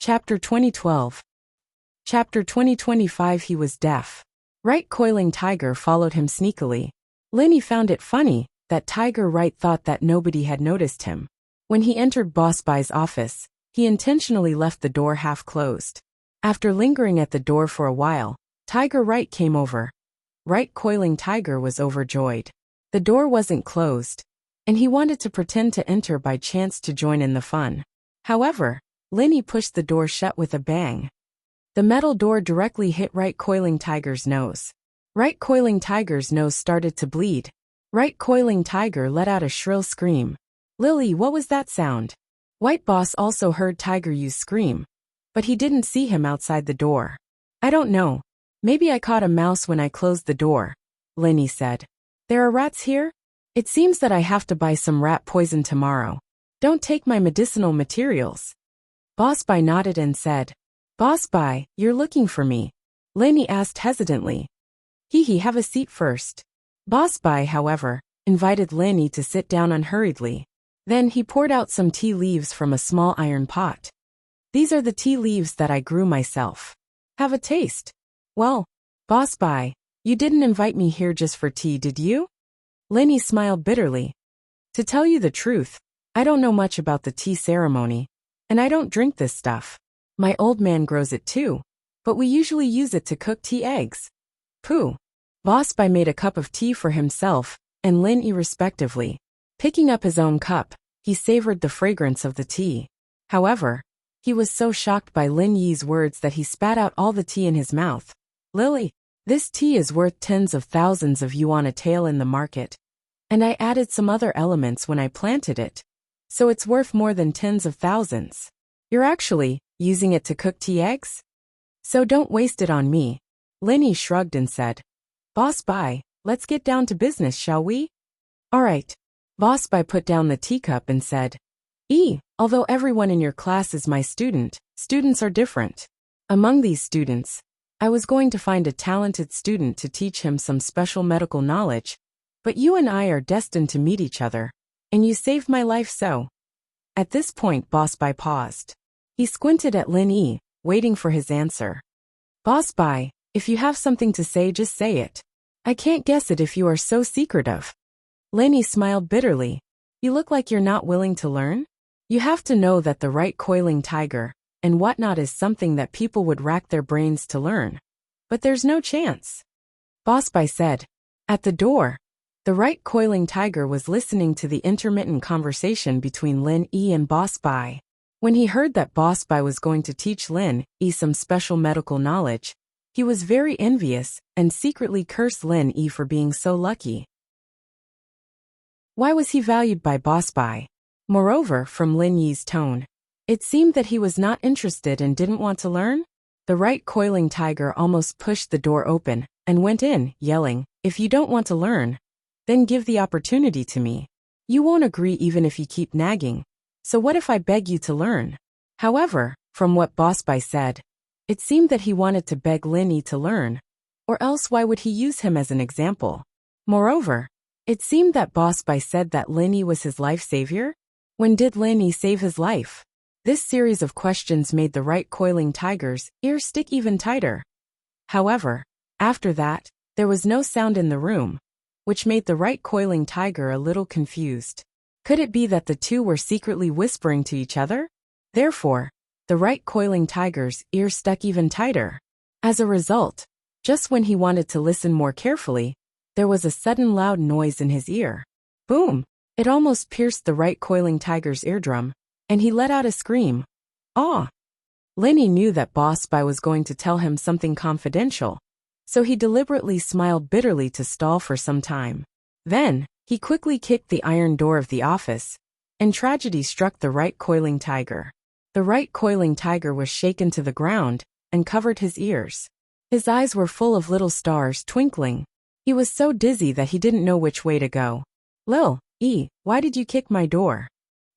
Chapter 2012. Chapter 2025. He was deaf. Right coiling Tiger followed him sneakily. Linny found it funny that Tiger Right thought that nobody had noticed him. When he entered Boss Bai's office, he intentionally left the door half closed. After lingering at the door for a while, Tiger Right came over. Right coiling Tiger was overjoyed. The door wasn't closed, and he wanted to pretend to enter by chance to join in the fun. However, Linny pushed the door shut with a bang. The metal door directly hit Right coiling Tiger's nose. Right coiling Tiger's nose started to bleed. Right coiling Tiger let out a shrill scream. "Lily, what was that sound?" White Boss also heard Tiger use scream, but he didn't see him outside the door. "I don't know. Maybe I caught a mouse when I closed the door," Linny said. "There are rats here? It seems that I have to buy some rat poison tomorrow. Don't take my medicinal materials." Boss Bai nodded and said, "Boss Bai, you're looking for me?" Linny asked hesitantly. "Hee, have a seat first." Boss Bai, however, invited Linny to sit down unhurriedly. Then he poured out some tea leaves from a small iron pot. "These are the tea leaves that I grew myself. Have a taste." "Well, Boss Bai, you didn't invite me here just for tea, did you?" Linny smiled bitterly. "To tell you the truth, I don't know much about the tea ceremony, and I don't drink this stuff. My old man grows it too, but we usually use it to cook tea eggs." Pooh. Boss Bai made a cup of tea for himself and Linny respectively. Picking up his own cup, he savored the fragrance of the tea. However, he was so shocked by Lin Yi's words that he spat out all the tea in his mouth. "Lily, this tea is worth tens of thousands of yuan a tael in the market. And I added some other elements when I planted it, so it's worth more than tens of thousands. You're actually using it to cook tea eggs? So don't waste it on me." Linny shrugged and said, "Boss Bai, let's get down to business, shall we?" "All right." Boss Bai put down the teacup and said, Although everyone in your class is my student, students are different. Among these students, I was going to find a talented student to teach him some special medical knowledge, but you and I are destined to meet each other, and you saved my life so." At this point, Boss Bai paused. He squinted at Lin Yi, waiting for his answer. "Boss Bai, if you have something to say, just say it. I can't guess it if you are so secretive." Linny smiled bitterly. "You look like you're not willing to learn? You have to know that the right coiling Tiger and whatnot is something that people would rack their brains to learn. But there's no chance." Boss Bai said. At the door, the right coiling Tiger was listening to the intermittent conversation between Lin Yi and Boss Bai. When he heard that Boss Bai was going to teach Lin Yi some special medical knowledge, he was very envious and secretly cursed Lin Yi for being so lucky. Why was he valued by Boss Bai? Moreover, from Lin Yi's tone, it seemed that he was not interested and didn't want to learn. The right coiling Tiger almost pushed the door open and went in, yelling, "If you don't want to learn, then give the opportunity to me. You won't agree even if you keep nagging. So what if I beg you to learn?" However, from what Boss Bai said, it seemed that he wanted to beg Lin Yi to learn, or else why would he use him as an example? Moreover, it seemed that Boss Bai said that Lin Yi was his life savior. When did Lin Yi save his life? This series of questions made the right coiling Tiger's ears stick even tighter. However, after that, there was no sound in the room, which made the right coiling Tiger a little confused. Could it be that the two were secretly whispering to each other? Therefore, the right coiling Tiger's ears stuck even tighter. As a result, just when he wanted to listen more carefully, there was a sudden loud noise in his ear. Boom! It almost pierced the right coiling Tiger's eardrum, and he let out a scream. "Ah!" Linny knew that Boss Bai was going to tell him something confidential, so he deliberately smiled bitterly to stall for some time. Then, he quickly kicked the iron door of the office, and tragedy struck the right coiling Tiger. The right coiling Tiger was shaken to the ground and covered his ears. His eyes were full of little stars twinkling. He was so dizzy that he didn't know which way to go. "Lil Yi, why did you kick my door?"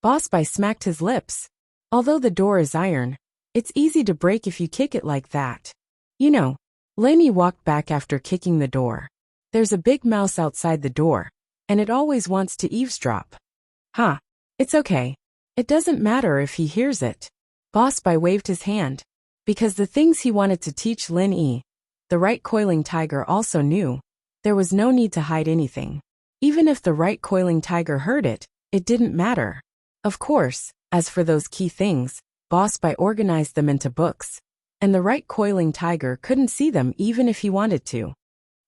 Boss Bai smacked his lips. "Although the door is iron, it's easy to break if you kick it like that. You know." Linny walked back after kicking the door. "There's a big mouse outside the door, and it always wants to eavesdrop." "Huh. It's okay. It doesn't matter if he hears it. Boss Bai waved his hand. Because the things he wanted to teach Lin Yi, the right coiling tiger also knew, there was no need to hide anything. Even if the right coiling tiger heard it, it didn't matter. Of course, as for those key things, Boss Bai organized them into books, and the right coiling tiger couldn't see them even if he wanted to.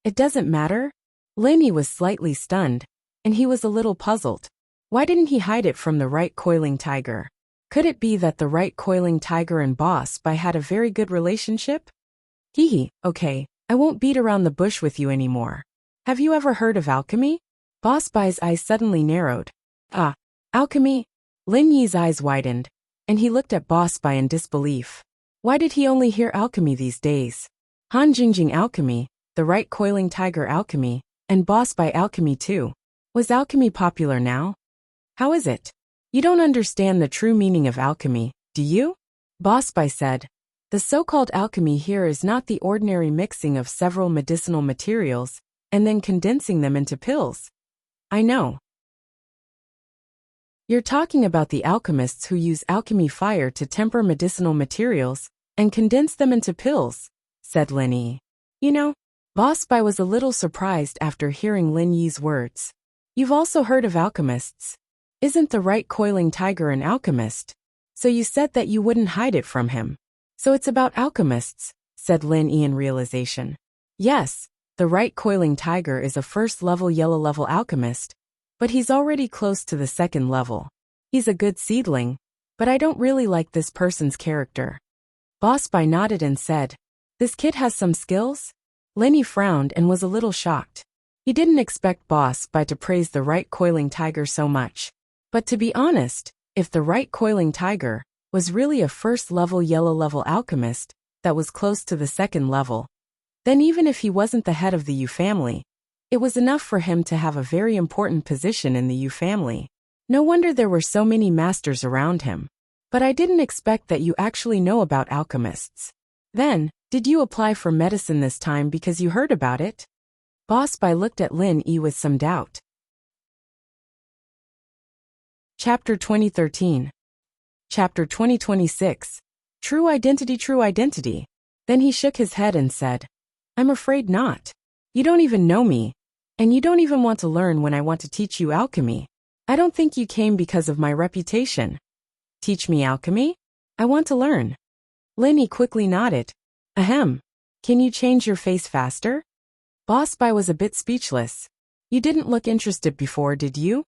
It doesn't matter? Lin Yi was slightly stunned, and he was a little puzzled. Why didn't he hide it from the right coiling tiger? Could it be that the right coiling tiger and Boss Bai had a very good relationship? Hee, okay, I won't beat around the bush with you anymore. Have you ever heard of alchemy? Boss Bai's eyes suddenly narrowed. Ah, alchemy? Lin Yi's eyes widened, and he looked at Boss Bai in disbelief. Why did he only hear alchemy these days? Han Jingjing alchemy, the right coiling tiger alchemy, and Boss Bai alchemy too. Was alchemy popular now? How is it? You don't understand the true meaning of alchemy, do you? Boss Bai said. The so-called alchemy here is not the ordinary mixing of several medicinal materials and then condensing them into pills. I know. You're talking about the alchemists who use alchemy fire to temper medicinal materials and condense them into pills, said Lin Yi. You know, Boss Bai was a little surprised after hearing Lin Yi's words. You've also heard of alchemists. Isn't the right coiling tiger an alchemist? So you said that you wouldn't hide it from him. So it's about alchemists, said Lin Yi in realization. Yes, the right coiling tiger is a first-level yellow-level alchemist, but he's already close to the second level. He's a good seedling, but I don't really like this person's character. Boss Bai nodded and said, This kid has some skills? Lin Yi frowned and was a little shocked. He didn't expect Boss Bai to praise the right coiling tiger so much. But to be honest, if the right coiling tiger was really a first-level yellow-level alchemist that was close to the second level, then even if he wasn't the head of the Yu family, it was enough for him to have a very important position in the Yu family. No wonder there were so many masters around him. But I didn't expect that you actually know about alchemists. Then, did you apply for medicine this time because you heard about it? Boss Bai looked at Lin Yi with some doubt. Chapter 2013. Chapter 2026. True identity, true identity. Then he shook his head and said, I'm afraid not. You don't even know me. And you don't even want to learn when I want to teach you alchemy. I don't think you came because of my reputation. Teach me alchemy? I want to learn. Lin Yi quickly nodded. Ahem. Can you change your face faster? Boss Bai was a bit speechless. You didn't look interested before, did you?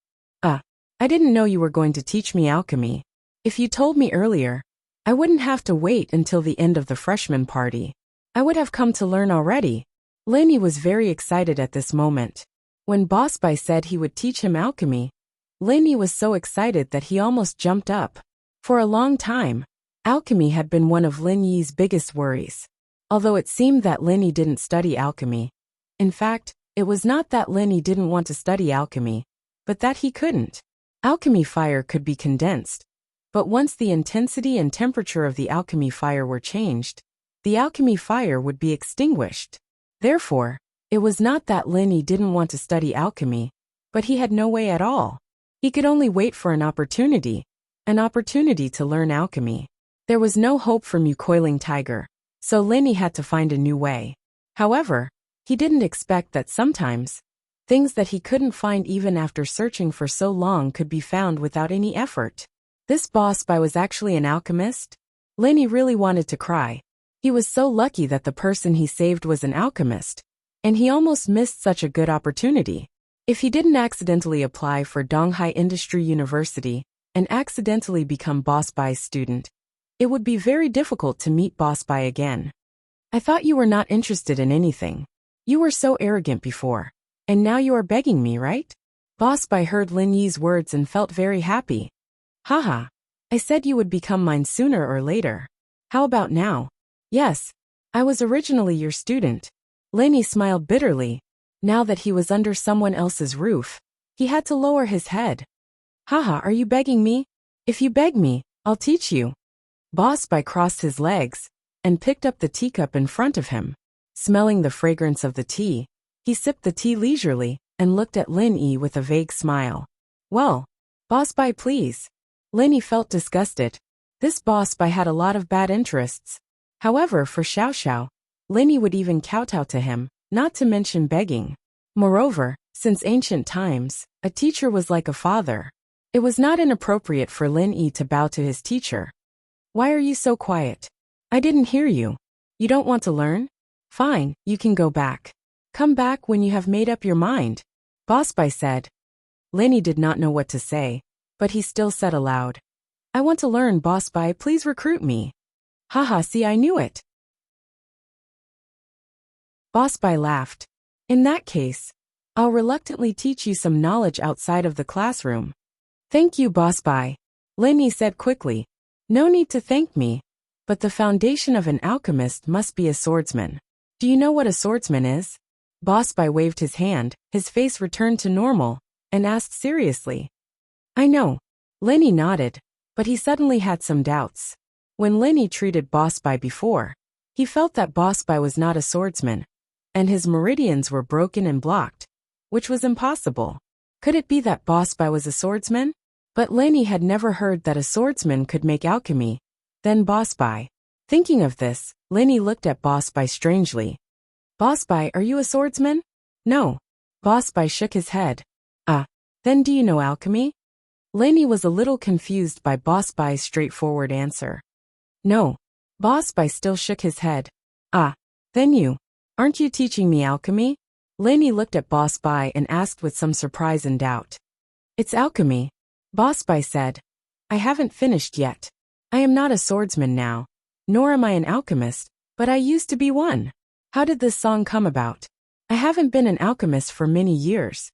I didn't know you were going to teach me alchemy. If you told me earlier, I wouldn't have to wait until the end of the freshman party. I would have come to learn already. Lin Yi was very excited at this moment. When Boss Bai said he would teach him alchemy, Lin Yi was so excited that he almost jumped up. For a long time, alchemy had been one of Lin Yi's biggest worries. Although it seemed that Lin Yi didn't study alchemy. In fact, it was not that Lin Yi didn't want to study alchemy, but that he couldn't. Alchemy fire could be condensed, but once the intensity and temperature of the alchemy fire were changed, the alchemy fire would be extinguished. Therefore, it was not that Lin Yi didn't want to study alchemy, but he had no way at all. He could only wait for an opportunity to learn alchemy. There was no hope for Mu Coiling Tiger, so Lin Yi had to find a new way. However, he didn't expect that sometimes, things that he couldn't find even after searching for so long could be found without any effort. This Boss Bai was actually an alchemist? Lin Yi really wanted to cry. He was so lucky that the person he saved was an alchemist, and he almost missed such a good opportunity. If he didn't accidentally apply for Donghai Industry University and accidentally become Boss Bai's student, it would be very difficult to meet Boss Bai again. I thought you were not interested in anything. You were so arrogant before. And now you are begging me, right? Boss Bai heard Lin Yi's words and felt very happy. Haha. I said you would become mine sooner or later. How about now? Yes. I was originally your student. Lin Yi smiled bitterly. Now that he was under someone else's roof, he had to lower his head. Haha, are you begging me? If you beg me, I'll teach you. Boss Bai crossed his legs and picked up the teacup in front of him. Smelling the fragrance of the tea, he sipped the tea leisurely and looked at Lin Yi with a vague smile. Well, Boss Bai, please. Lin Yi felt disgusted. This boss Bai had a lot of bad interests. However, for Xiao Xiao, Linny would even kowtow to him, not to mention begging. Moreover, since ancient times, a teacher was like a father. It was not inappropriate for Lin Yi to bow to his teacher. Why are you so quiet? I didn't hear you. You don't want to learn? Fine, you can go back. Come back when you have made up your mind, Boss Bai said. Linny did not know what to say, but he still said aloud, I want to learn, Boss Bai, please recruit me. Haha, see, I knew it. Boss Bai laughed. In that case, I'll reluctantly teach you some knowledge outside of the classroom. Thank you, Boss Bai, Linny said quickly. No need to thank me, but the foundation of an alchemist must be a swordsman. Do you know what a swordsman is? Boss Bai waved his hand, his face returned to normal, and asked seriously. I know. Linny nodded, but he suddenly had some doubts. When Linny treated Boss Bai before, he felt that Boss Bai was not a swordsman, and his meridians were broken and blocked, which was impossible. Could it be that Boss Bai was a swordsman? But Linny had never heard that a swordsman could make alchemy. Then Boss Bai. Thinking of this, Linny looked at Boss Bai strangely. Boss Bai, are you a swordsman? No. Boss Bai shook his head. Then do you know alchemy? Linny was a little confused by Boss Bai's straightforward answer. No. Boss Bai still shook his head. Then you. Aren't you teaching me alchemy? Linny looked at Boss Bai and asked with some surprise and doubt. It's alchemy, Boss Bai said. I haven't finished yet. I am not a swordsman now, nor am I an alchemist, but I used to be one. How did this song come about? I haven't been an alchemist for many years.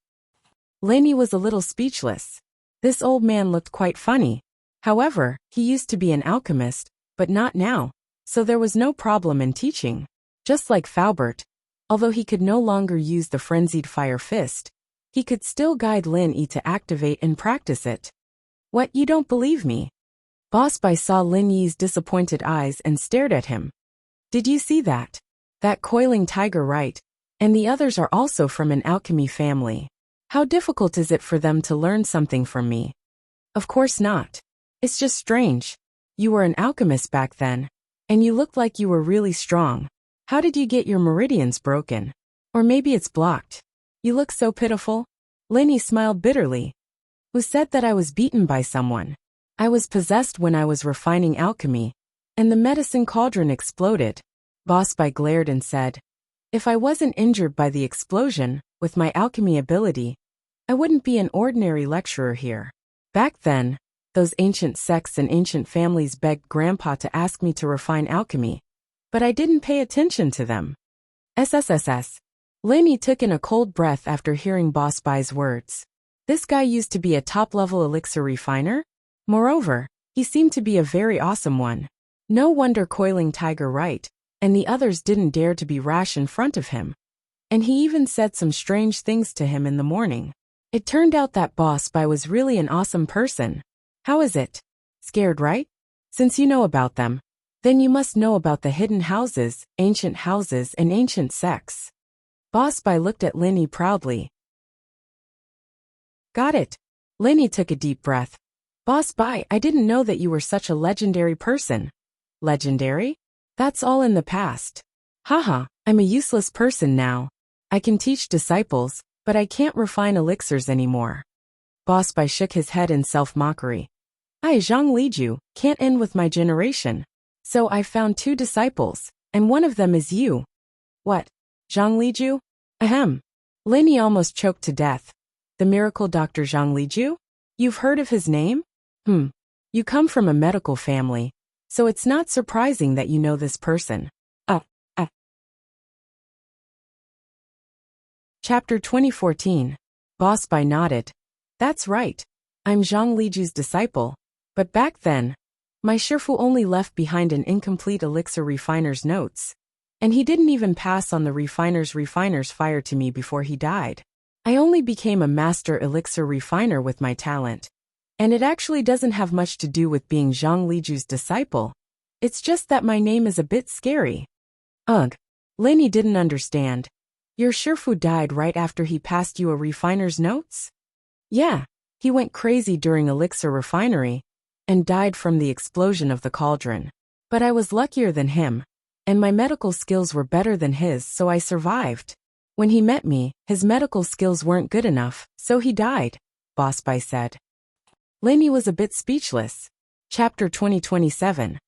Linny was a little speechless. This old man looked quite funny. However, he used to be an alchemist, but not now, so there was no problem in teaching. Just like Faubert, although he could no longer use the frenzied fire fist, he could still guide Lin Yi to activate and practice it. What, you don't believe me? Boss Bai saw Lin Yi's disappointed eyes and stared at him. Did you see that? That coiling tiger, right? And the others are also from an alchemy family. How difficult is it for them to learn something from me? Of course not. It's just strange. You were an alchemist back then, and you looked like you were really strong. How did you get your meridians broken? Or maybe it's blocked. You look so pitiful. Linny smiled bitterly. Who said that I was beaten by someone? I was possessed when I was refining alchemy, and the medicine cauldron exploded. Boss Bai glared and said, if I wasn't injured by the explosion, with my alchemy ability, I wouldn't be an ordinary lecturer here. Back then, those ancient sects and ancient families begged Grandpa to ask me to refine alchemy, but I didn't pay attention to them. SSSS. Linny took in a cold breath after hearing Boss Bai's words. This guy used to be a top-level elixir refiner? Moreover, he seemed to be a very awesome one. No wonder Coiling Tiger right, and the others didn't dare to be rash in front of him. And he even said some strange things to him in the morning. It turned out that Boss Bai was really an awesome person. How is it? Scared, right? Since you know about them, then you must know about the hidden houses, and ancient sects. Boss Bai looked at Linny proudly. Got it. Linny took a deep breath. Boss Bai, I didn't know that you were such a legendary person. Legendary? That's all in the past. Haha, I'm a useless person now. I can teach disciples, but I can't refine elixirs anymore. Boss Bai shook his head in self-mockery. I, Zhang Liju, can't end with my generation. So I found 2 disciples, and one of them is you. What? Zhang Liju? Ahem. Linny almost choked to death. The miracle Dr. Zhang Liju? You've heard of his name? You come from a medical family, so it's not surprising that you know this person. Chapter 2014. Boss Bai nodded. That's right. I'm Zhang Liju's disciple. But back then, my Shifu only left behind an incomplete elixir refiner's notes. And he didn't even pass on the refiner's fire to me before he died. I only became a master elixir refiner with my talent. And it actually doesn't have much to do with being Zhang Liju's disciple. It's just that my name is a bit scary. Ugh. Linny didn't understand. Your Shifu died right after he passed you a refiner's notes? Yeah, he went crazy during elixir refinery, and died from the explosion of the cauldron. But I was luckier than him, and my medical skills were better than his, so I survived. When he met me, his medical skills weren't good enough, so he died, Boss Bai said. Lenny was a bit speechless. Chapter 2027.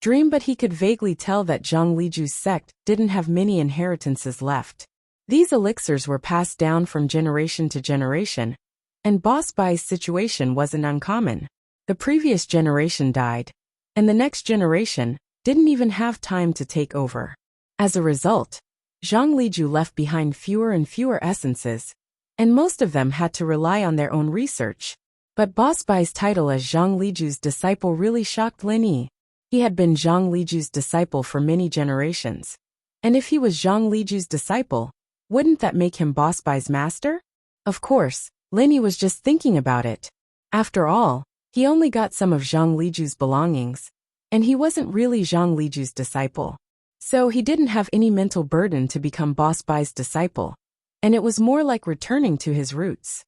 Dream. But he could vaguely tell that Zhang Liju's sect didn't have many inheritances left. These elixirs were passed down from generation to generation, and Boss Bai's situation wasn't uncommon. The previous generation died, and the next generation didn't even have time to take over. As a result, Zhang Liju left behind fewer and fewer essences, and most of them had to rely on their own research. But Boss Bai's title as Zhang Liju's disciple really shocked Lin Yi. He had been Zhang Liju's disciple for many generations. And if he was Zhang Liju's disciple, wouldn't that make him Boss Bai's master? Of course, Lin Yi was just thinking about it. After all, he only got some of Zhang Liju's belongings, and he wasn't really Zhang Liju's disciple. So he didn't have any mental burden to become Boss Bai's disciple, and it was more like returning to his roots.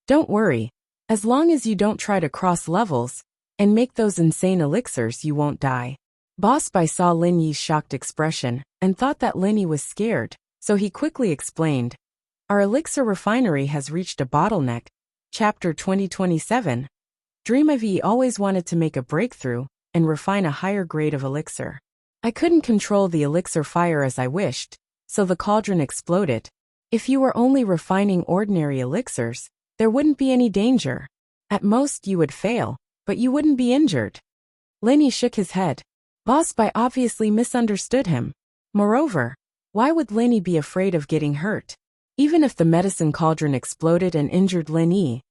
Don't worry, as long as you don't try to cross levels and make those insane elixirs, you won't die. Boss Bai saw Lin Yi's shocked expression and thought that Lin Yi was scared, so he quickly explained, "Our elixir refinery has reached a bottleneck." Chapter 2027. Dream. I've always wanted to make a breakthrough and refine a higher grade of elixir. I couldn't control the elixir fire as I wished, so the cauldron exploded. If you were only refining ordinary elixirs, there wouldn't be any danger. At most you would fail, but you wouldn't be injured. Lin Yi shook his head. Boss Bai obviously misunderstood him. Moreover, why would Lin Yi be afraid of getting hurt? Even if the medicine cauldron exploded and injured Lin Yi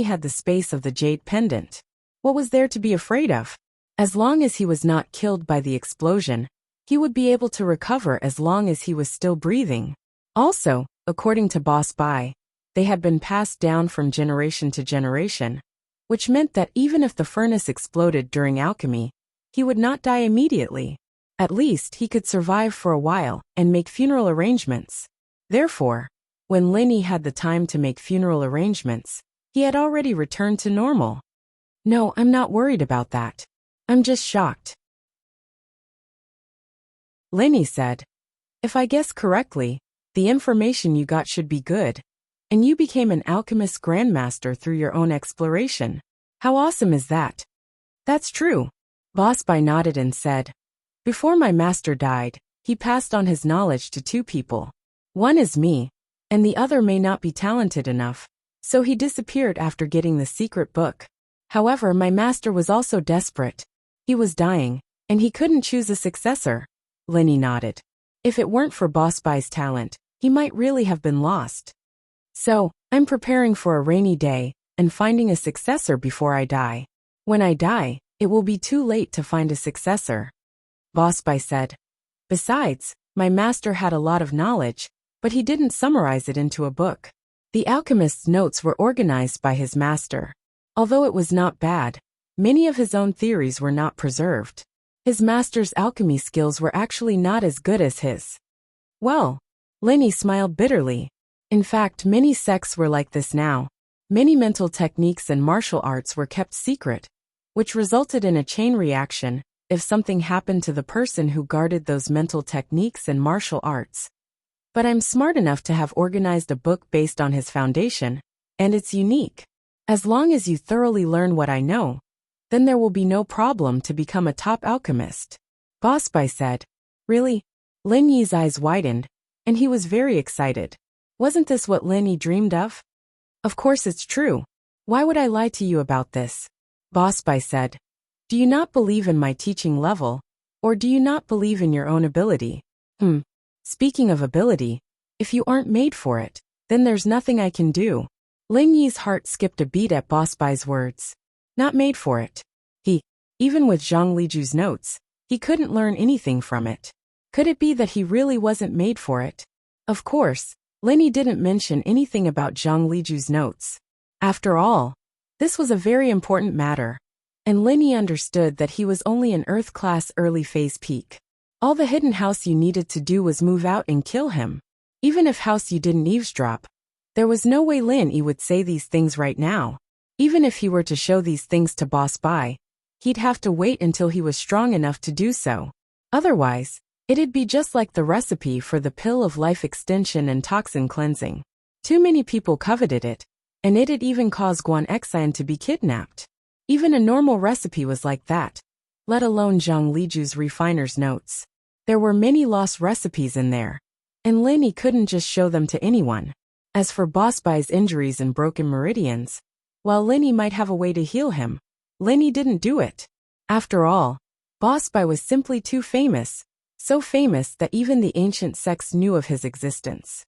had the space of the jade pendant. What was there to be afraid of? As long as he was not killed by the explosion, he would be able to recover as long as he was still breathing. Also, according to Boss Bai, they had been passed down from generation to generation, which meant that even if the furnace exploded during alchemy, he would not die immediately. At least he could survive for a while and make funeral arrangements. Therefore, when Lin Yi had the time to make funeral arrangements, he had already returned to normal. No, I'm not worried about that. I'm just shocked. Lin Yi said, "If I guess correctly, the information you got should be good, and you became an alchemist grandmaster through your own exploration. How awesome is that?" "That's true." Boss Bai nodded and said, "Before my master died, he passed on his knowledge to two people. One is me, and the other may not be talented enough, so he disappeared after getting the secret book. However, my master was also desperate. He was dying, and he couldn't choose a successor." Lin Yi nodded. If it weren't for Boss Bai's talent, he might really have been lost. "So, I'm preparing for a rainy day and finding a successor before I die. When I die, it will be too late to find a successor," Boss Bai said. "Besides, my master had a lot of knowledge, but he didn't summarize it into a book. The alchemist's notes were organized by his master. Although it was not bad, many of his own theories were not preserved. His master's alchemy skills were actually not as good as his." Well, Lin Yi smiled bitterly. In fact, many sects were like this now. Many mental techniques and martial arts were kept secret, which resulted in a chain reaction if something happened to the person who guarded those mental techniques and martial arts. But I'm smart enough to have organized a book based on his foundation, and it's unique. As long as you thoroughly learn what I know, then there will be no problem to become a top alchemist," Boss Bai said. "Really?" Lin Yi's eyes widened, and he was very excited. Wasn't this what Lin Yi dreamed of? "Of course it's true. Why would I lie to you about this?" Boss Bai said. "Do you not believe in my teaching level, or do you not believe in your own ability?" Speaking of ability, if you aren't made for it, then there's nothing I can do." Lin Yi's heart skipped a beat at Boss Bai's words. Not made for it. Even with Zhang Liju's notes, he couldn't learn anything from it. Could it be that he really wasn't made for it? Of course, Lin Yi didn't mention anything about Zhang Liju's notes. After all, this was a very important matter, and Lin Yi understood that he was only an Earth-class early-phase peak. All the hidden house you needed to do was move out and kill him. Even if House Yu didn't eavesdrop, there was no way Lin Yi would say these things right now. Even if he were to show these things to Boss Bai, He'd have to wait until he was strong enough to do so. Otherwise, it'd be just like the recipe for the pill of life extension and toxin cleansing. Too many people coveted it, and it'd even cause Guan Exan to be kidnapped. Even a normal recipe was like that, let alone Zhang Liju's refiner's notes. There were many lost recipes in there, and Lin couldn't just show them to anyone. As for Boss Bai's injuries and broken meridians, while Lin might have a way to heal him, Lin didn't do it. After all, Boss Bai was simply too famous, so famous that even the ancient sects knew of his existence.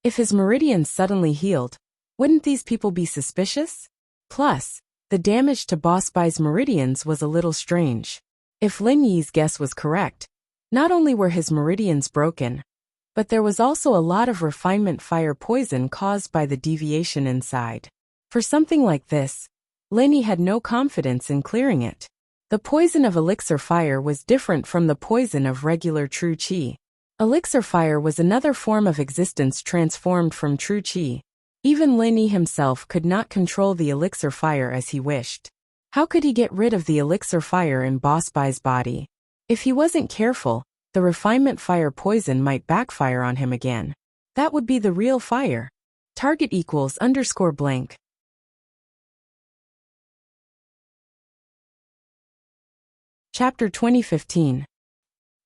If his meridians suddenly healed, wouldn't these people be suspicious? Plus, the damage to Boss Bai's meridians was a little strange. If Lin Yi's guess was correct, not only were his meridians broken, but there was also a lot of refinement fire poison caused by the deviation inside. For something like this, Lin Yi had no confidence in clearing it. The poison of elixir fire was different from the poison of regular true qi. Elixir fire was another form of existence transformed from true qi. Even Lin Yi himself could not control the elixir fire as he wished. How could he get rid of the elixir fire in Boss Bai's body? If he wasn't careful, the refinement fire poison might backfire on him again. That would be the real fire. Target =_blank. Chapter 2015.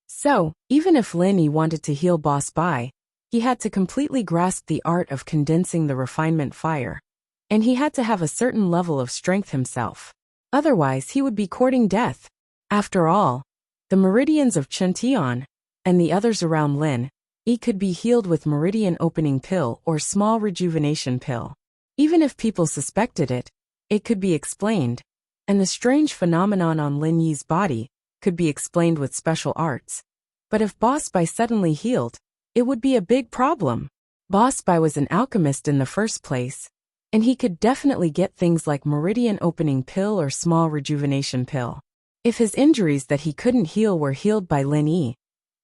So, even if Lin Yi wanted to heal Boss Bai, he had to completely grasp the art of condensing the refinement fire. And he had to have a certain level of strength himself. Otherwise he would be courting death. After all, the meridians of Chen Tian, and the others around Lin Yi could be healed with meridian opening pill or small rejuvenation pill. Even if people suspected it, it could be explained. And the strange phenomenon on Lin Yi's body could be explained with special arts. But if Boss Bai suddenly healed, it would be a big problem. Boss Bai was an alchemist in the first place, and he could definitely get things like meridian opening pill or small rejuvenation pill. If his injuries that he couldn't heal were healed by Lin Yi,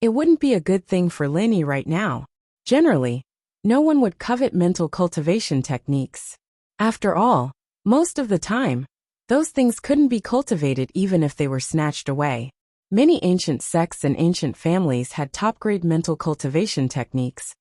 it wouldn't be a good thing for Lin Yi right now. Generally, no one would covet mental cultivation techniques. After all, most of the time, those things couldn't be cultivated even if they were snatched away. Many ancient sects and ancient families had top-grade mental cultivation techniques,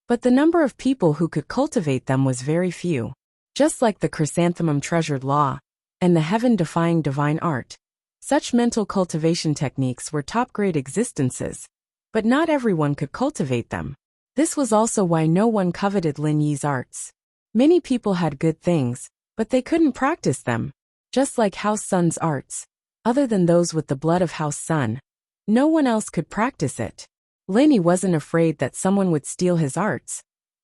but the number of people who could cultivate them was very few. Just like the chrysanthemum treasured law and the heaven-defying divine art, such mental cultivation techniques were top-grade existences, but not everyone could cultivate them. This was also why no one coveted Lin Yi's arts. Many people had good things, but they couldn't practice them. Just like House Sun's arts, other than those with the blood of House Sun, no one else could practice it. Lin Yi wasn't afraid that someone would steal his arts,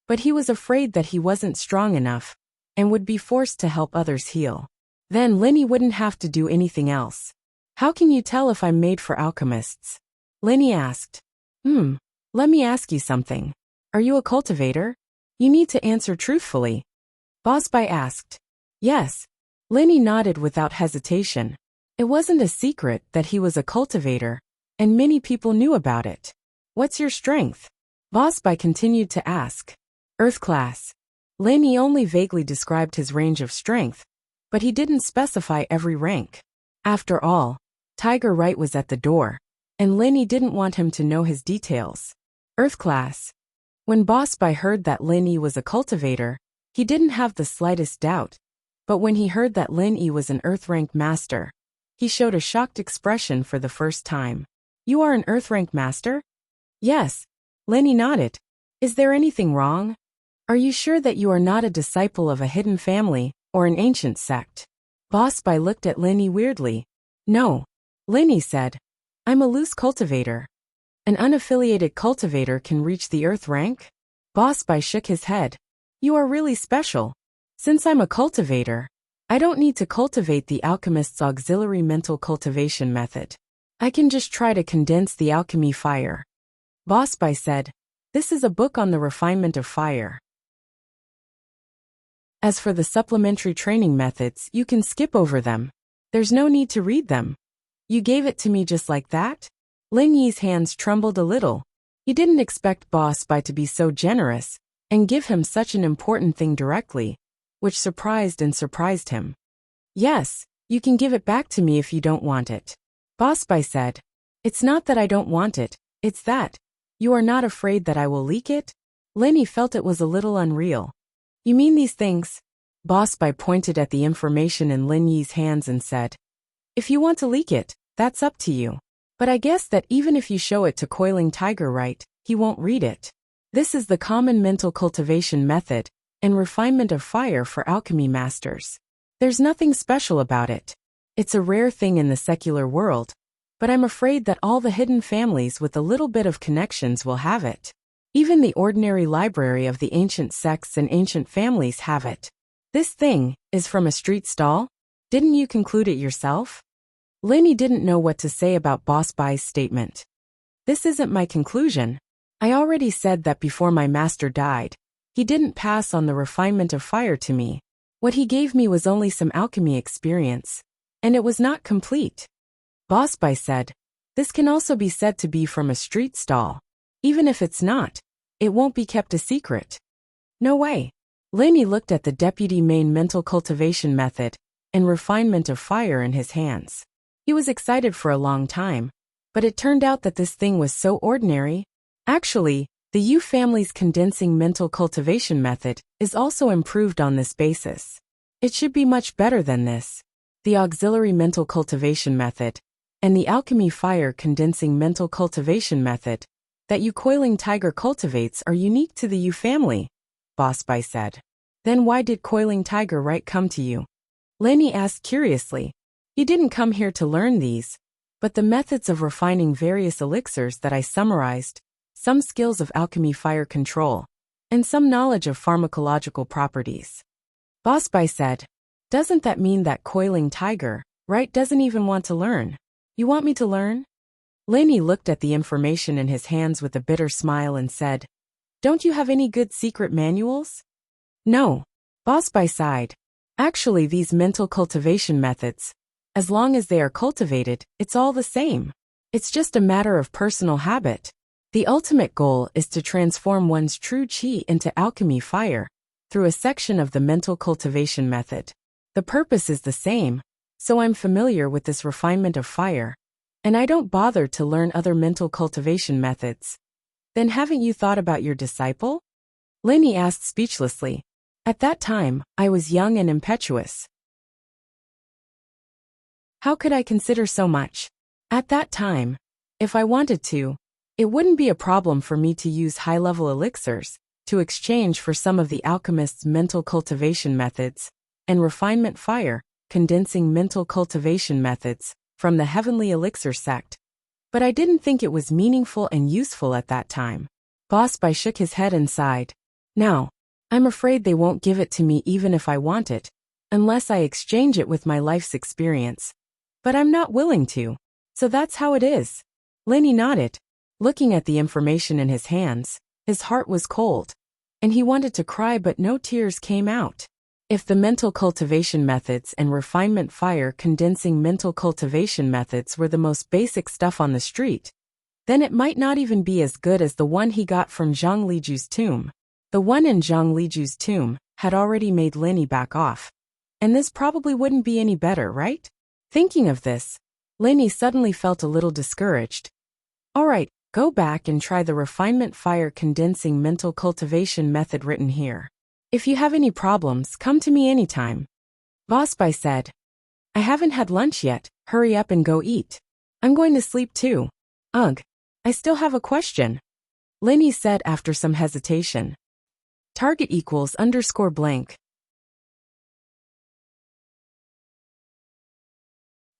but he was afraid that he wasn't strong enough and would be forced to help others heal. Then Lin Yi wouldn't have to do anything else. How can you tell if I'm made for alchemists? Lin Yi asked. Let me ask you something. Are you a cultivator? You need to answer truthfully. Boss Bai asked. Yes. Lin Yi nodded without hesitation. It wasn't a secret that he was a cultivator, and many people knew about it. What's your strength? Boss Bai continued to ask. Earth class. Lin Yi only vaguely described his range of strength, but he didn't specify every rank. After all, Tiger Right was at the door, and Lin Yi didn't want him to know his details. Earth class. When Boss Bai heard that Lin Yi was a cultivator, he didn't have the slightest doubt. But when he heard that Lin Yi was an Earth-rank master, he showed a shocked expression for the first time. You are an Earth-rank master? Yes. Lin Yi nodded. Is there anything wrong? Are you sure that you are not a disciple of a hidden family or an ancient sect? Boss Bai looked at Lin Yi weirdly. No. Lin Yi said. I'm a loose cultivator. An unaffiliated cultivator can reach the Earth rank? Boss Bai shook his head. You are really special. Since I'm a cultivator, I don't need to cultivate the alchemist's auxiliary mental cultivation method. I can just try to condense the alchemy fire. Boss Bai said, this is a book on the refinement of fire. As for the supplementary training methods, you can skip over them. There's no need to read them. You gave it to me just like that? Lin Yi's hands trembled a little. He didn't expect Boss Bai to be so generous and give him such an important thing directly, which surprised him. Yes, You can give it back to me if you don't want it. Boss Bai said. It's not that I don't want it, it's that. You are not afraid that I will leak it? Lenny felt it was a little unreal. You mean these things? Boss Bai pointed at the information in Lin Yi's hands and said. If you want to leak it, that's up to you. But I guess that even if you show it to Coiling Tiger, right, he won't read it. This is the common mental cultivation method and refinement of fire for alchemy masters. There's nothing special about it. It's a rare thing in the secular world, but I'm afraid that all the hidden families with a little bit of connections will have it. Even the ordinary library of the ancient sects and ancient families have it. This thing is from a street stall? Didn't you conclude it yourself? Lenny didn't know what to say about Boss Bai's statement. This isn't my conclusion. I already said that before my master died. He didn't pass on the refinement of fire to me. What he gave me was only some alchemy experience, and it was not complete. Boss Bai said, this can also be said to be from a street stall. Even if it's not, it won't be kept a secret. No way. Lenny looked at the deputy main mental cultivation method and refinement of fire in his hands. He was excited for a long time, but it turned out that this thing was so ordinary. Actually, the Yu family's condensing mental cultivation method is also improved on this basis. It should be much better than this. The auxiliary mental cultivation method and the alchemy fire condensing mental cultivation method that Yu Coiling Tiger cultivates are unique to the Yu family, Boss Bai said. Then why did Coiling Tiger right come to you? Lenny asked curiously. He didn't come here to learn these, but the methods of refining various elixirs that I summarized, some skills of alchemy fire control, and some knowledge of pharmacological properties. Boss Bai said, doesn't that mean that Coiling Tiger, right, doesn't even want to learn? You want me to learn? Lenny looked at the information in his hands with a bitter smile and said, don't you have any good secret manuals? No. Boss Bai sighed. Actually, these mental cultivation methods, as long as they are cultivated, it's all the same. It's just a matter of personal habit. The ultimate goal is to transform one's true qi into alchemy fire through a section of the mental cultivation method. The purpose is the same, so I'm familiar with this refinement of fire, and I don't bother to learn other mental cultivation methods. Then haven't you thought about your disciple? Lenny asked speechlessly. At that time, I was young and impetuous. How could I consider so much? At that time, if I wanted to, it wouldn't be a problem for me to use high-level elixirs to exchange for some of the alchemist's mental cultivation methods and refinement fire, condensing mental cultivation methods from the heavenly elixir sect. But I didn't think it was meaningful and useful at that time. Boss Bai shook his head and sighed. Now, I'm afraid they won't give it to me even if I want it, unless I exchange it with my life's experience. But I'm not willing to. So that's how it is. Lenny nodded. Looking at the information in his hands, his heart was cold, and he wanted to cry but no tears came out. If the mental cultivation methods and refinement fire condensing mental cultivation methods were the most basic stuff on the street, then it might not even be as good as the one he got from Zhang Liju's tomb. The one in Zhang Liju's tomb had already made Lenny back off, and this probably wouldn't be any better, right? Thinking of this, Lenny suddenly felt a little discouraged. All right, go back and try the refinement fire condensing mental cultivation method written here. If you have any problems, come to me anytime. Boss Bai said. I haven't had lunch yet, hurry up and go eat. I'm going to sleep too. Ugh, I still have a question. Lenny said after some hesitation. Target equals _ blank.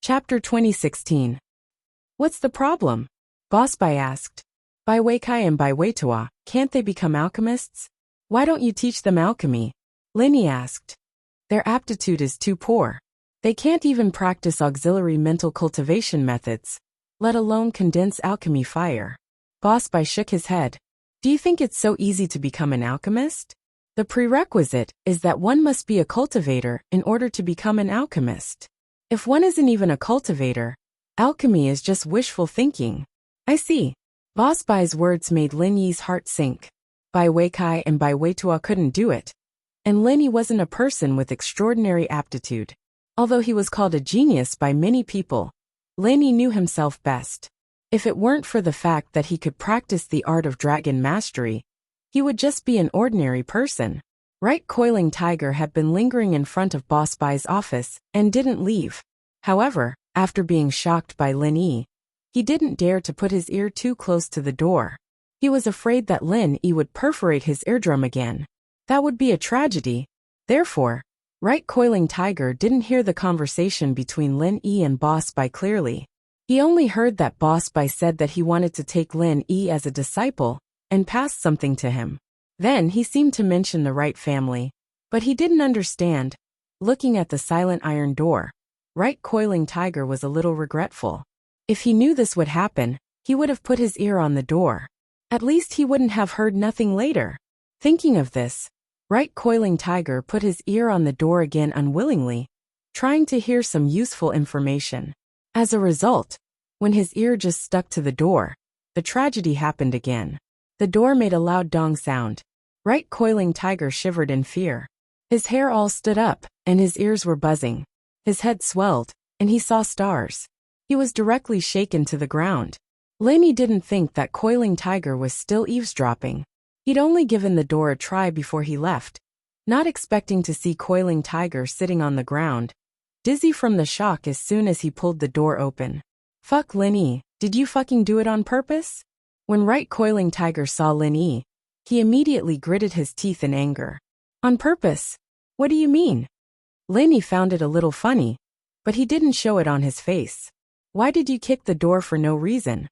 Chapter 2016. What's the problem? Boss Bai asked. Bai Weikai and Bai Weitua, can't they become alchemists? Why don't you teach them alchemy? Lenny asked. Their aptitude is too poor. They can't even practice auxiliary mental cultivation methods, let alone condense alchemy fire. Boss Bai shook his head. Do you think it's so easy to become an alchemist? The prerequisite is that one must be a cultivator in order to become an alchemist. If one isn't even a cultivator, alchemy is just wishful thinking. I see. Boss Bai's words made Lin Yi's heart sink. Bai Weikai and Bai Weitua couldn't do it, and Lenny wasn't a person with extraordinary aptitude. Although he was called a genius by many people, Lenny knew himself best. If it weren't for the fact that he could practice the art of dragon mastery, he would just be an ordinary person. Right Coiling Tiger had been lingering in front of Boss Bai's office and didn't leave. However, after being shocked by Lin Yi, he didn't dare to put his ear too close to the door. He was afraid that Lin Yi would perforate his eardrum again. That would be a tragedy. Therefore, Right Coiling Tiger didn't hear the conversation between Lin Yi and Boss Bai clearly. He only heard that Boss Bai said that he wanted to take Lin Yi as a disciple and pass something to him. Then he seemed to mention the Right family, but he didn't understand. Looking at the silent iron door, Right Coiling Tiger was a little regretful. If he knew this would happen, he would have put his ear on the door. At least he wouldn't have heard nothing later. Thinking of this, Right Coiling Tiger put his ear on the door again unwillingly, trying to hear some useful information. As a result, when his ear just stuck to the door, the tragedy happened again. The door made a loud dong sound. Right Coiling Tiger shivered in fear. His hair all stood up, and his ears were buzzing. His head swelled, and he saw stars. He was directly shaken to the ground. Lenny didn't think that Coiling Tiger was still eavesdropping. He'd only given the door a try before he left, not expecting to see Coiling Tiger sitting on the ground, dizzy from the shock as soon as he pulled the door open. Fuck Lin Yi, did you fucking do it on purpose? When Right Coiling Tiger saw Lin Yi, he immediately gritted his teeth in anger. On purpose? What do you mean? Lin Yi found it a little funny, but he didn't show it on his face. Why did you kick the door for no reason?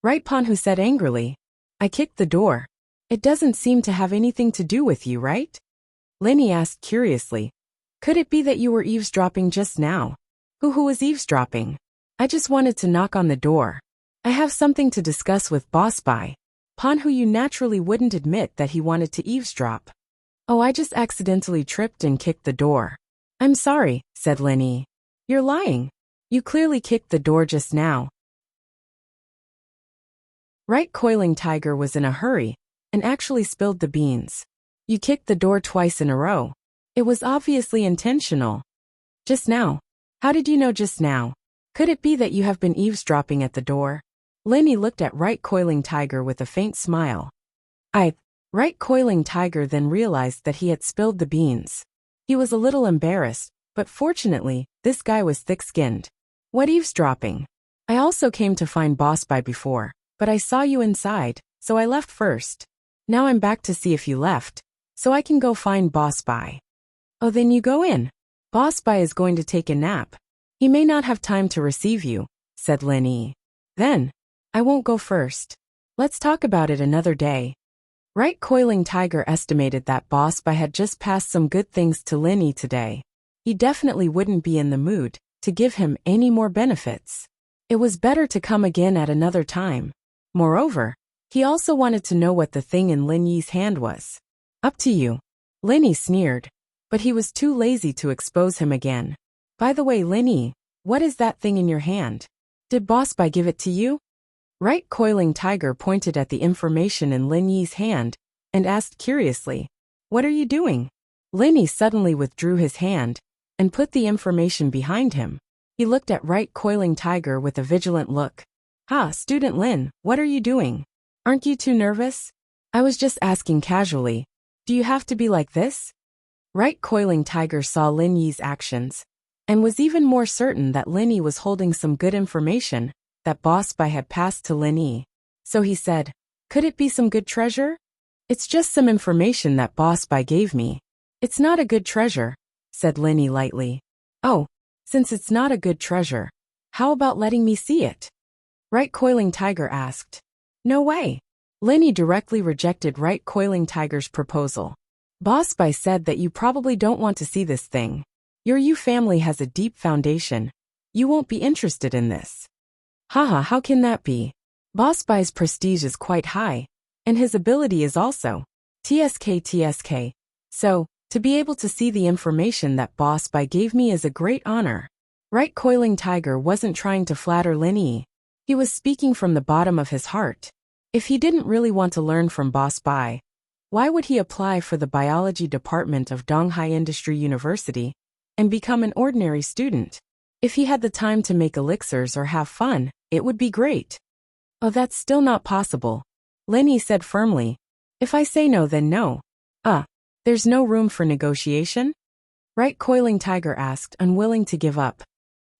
Right Ponhu said angrily. I kicked the door. It doesn't seem to have anything to do with you, right? Lin Yi asked curiously. Could it be that you were eavesdropping just now? Who was eavesdropping? I just wanted to knock on the door. I have something to discuss with Boss Bai. Ponhu, you naturally wouldn't admit that he wanted to eavesdrop. Oh, I just accidentally tripped and kicked the door. I'm sorry, said Lin Yi. You're lying. You clearly kicked the door just now. Right Coiling Tiger was in a hurry and actually spilled the beans. You kicked the door twice in a row. It was obviously intentional. Just now. How did you know just now? Could it be that you have been eavesdropping at the door? Lin Yi looked at Right Coiling Tiger with a faint smile. Right Coiling Tiger then realized that he had spilled the beans. He was a little embarrassed, but fortunately, this guy was thick-skinned. What eavesdropping? I also came to find Boss Bai before, but I saw you inside, so I left first. Now I'm back to see if you left, so I can go find Boss Bai. Oh, then you go in. Boss Bai is going to take a nap. He may not have time to receive you, said Lin Yi. Then, I won't go first. Let's talk about it another day. Right Coiling Tiger estimated that Boss Bai had just passed some good things to Lin Yi today. He definitely wouldn't be in the mood to give him any more benefits. It was better to come again at another time. Moreover, he also wanted to know what the thing in Lin Yi's hand was. Up to you. Lin Yi sneered, but he was too lazy to expose him again. By the way, Lin Yi, what is that thing in your hand? Did Boss Bai give it to you? Right Coiling Tiger pointed at the information in Lin Yi's hand and asked curiously, what are you doing? Lin Yi suddenly withdrew his hand and put the information behind him. He looked at Right Coiling Tiger with a vigilant look. Ha, Student Lin, what are you doing? Aren't you too nervous? I was just asking casually. Do you have to be like this? Right Coiling Tiger saw Lin Yi's actions and was even more certain that Lin Yi was holding some good information that Boss Bai had passed to Lin Yi. So he said, could it be some good treasure? It's just some information that Boss Bai gave me. It's not a good treasure, said Lin Yi lightly. Oh, since it's not a good treasure, how about letting me see it? Right Coiling Tiger asked. No way. Lin Yi directly rejected Right Coiling Tiger's proposal. Boss Bai said that you probably don't want to see this thing. Your Yu family has a deep foundation. You won't be interested in this. Haha, how can that be? Boss Bai's prestige is quite high, and his ability is also. TSK. So, to be able to see the information that Boss Bai gave me is a great honor. Right Coiling Tiger wasn't trying to flatter Lin Yi. He was speaking from the bottom of his heart. If he didn't really want to learn from Boss Bai, why would he apply for the biology department of Donghai Industry University? and become an ordinary student. If he had the time to make elixirs or have fun, it would be great. Oh, that's still not possible, Lenny said firmly. If I say no, then no. There's no room for negotiation? Right Coiling Tiger asked, unwilling to give up.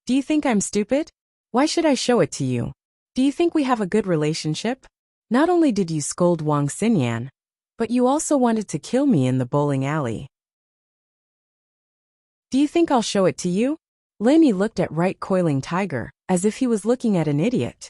Do you think I'm stupid? Why should I show it to you? Do you think we have a good relationship? Not only did you scold Wang Xinyan, but you also wanted to kill me in the bowling alley. Do you think I'll show it to you? Lenny looked at Right Coiling Tiger, as if he was looking at an idiot.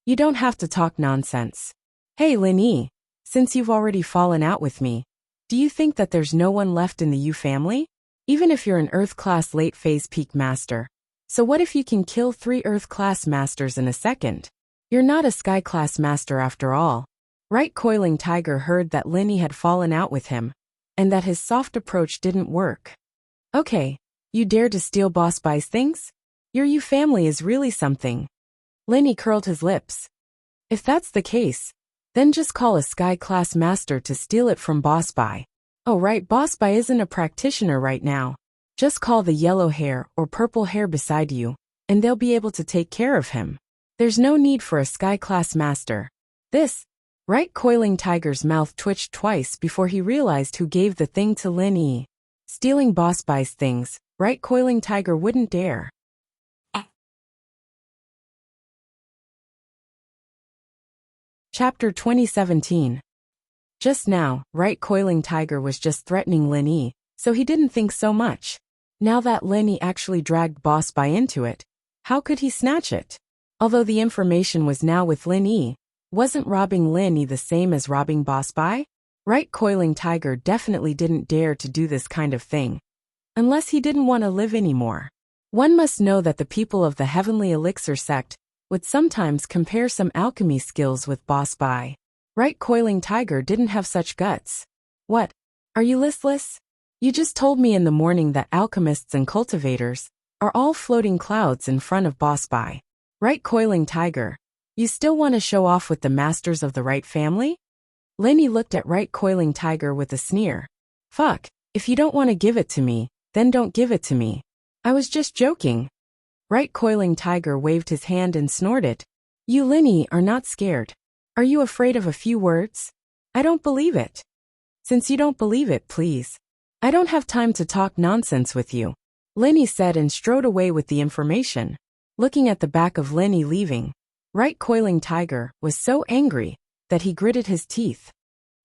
You don't have to talk nonsense. Hey Lenny, since you've already fallen out with me, do you think that there's no one left in the Yu family? Even if you're an Earth-class late-phase peak master. So what if you can kill 3 Earth-class masters in a second? You're not a Sky-class master after all. Right Coiling Tiger heard that Lenny had fallen out with him, and that his soft approach didn't work. Okay, you dare to steal Boss Bai's things? Your Yu family is really something. Lenny curled his lips. If that's the case, then just call a Sky-class master to steal it from Boss Bai. Oh right, Boss Bai isn't a practitioner right now. Just call the yellow hair or purple hair beside you, and they'll be able to take care of him. There's no need for a Sky-class master. Right Coiling Tiger's mouth twitched twice before he realized who gave the thing to Lin Yi. Stealing Boss Bai's things, Right Coiling Tiger wouldn't dare. Chapter 2017. Just now, Right Coiling Tiger was just threatening Lin Yi, so he didn't think so much. Now that Lin Yi actually dragged Boss Bai into it, how could he snatch it? Although the information was now with Lin Yi, wasn't robbing Lin Yi the same as robbing Boss Bai? Right Coiling Tiger definitely didn't dare to do this kind of thing. Unless he didn't want to live anymore. One must know that the people of the Heavenly Elixir sect would sometimes compare some alchemy skills with Boss Bai. Right Coiling Tiger didn't have such guts. What? Are you listless? You just told me in the morning that alchemists and cultivators are all floating clouds in front of Boss Bai. Right Coiling Tiger, you still want to show off with the masters of the Right family? Lin Yi looked at Right Coiling Tiger with a sneer. Fuck, if you don't want to give it to me, then don't give it to me. I was just joking. Right Coiling Tiger waved his hand and snorted. You Lin Yi are not scared. Are you afraid of a few words? I don't believe it. Since you don't believe it, please. I don't have time to talk nonsense with you. Lin Yi said and strode away with the information. Looking at the back of Lin Yi leaving, Right Coiling Tiger was so angry that he gritted his teeth.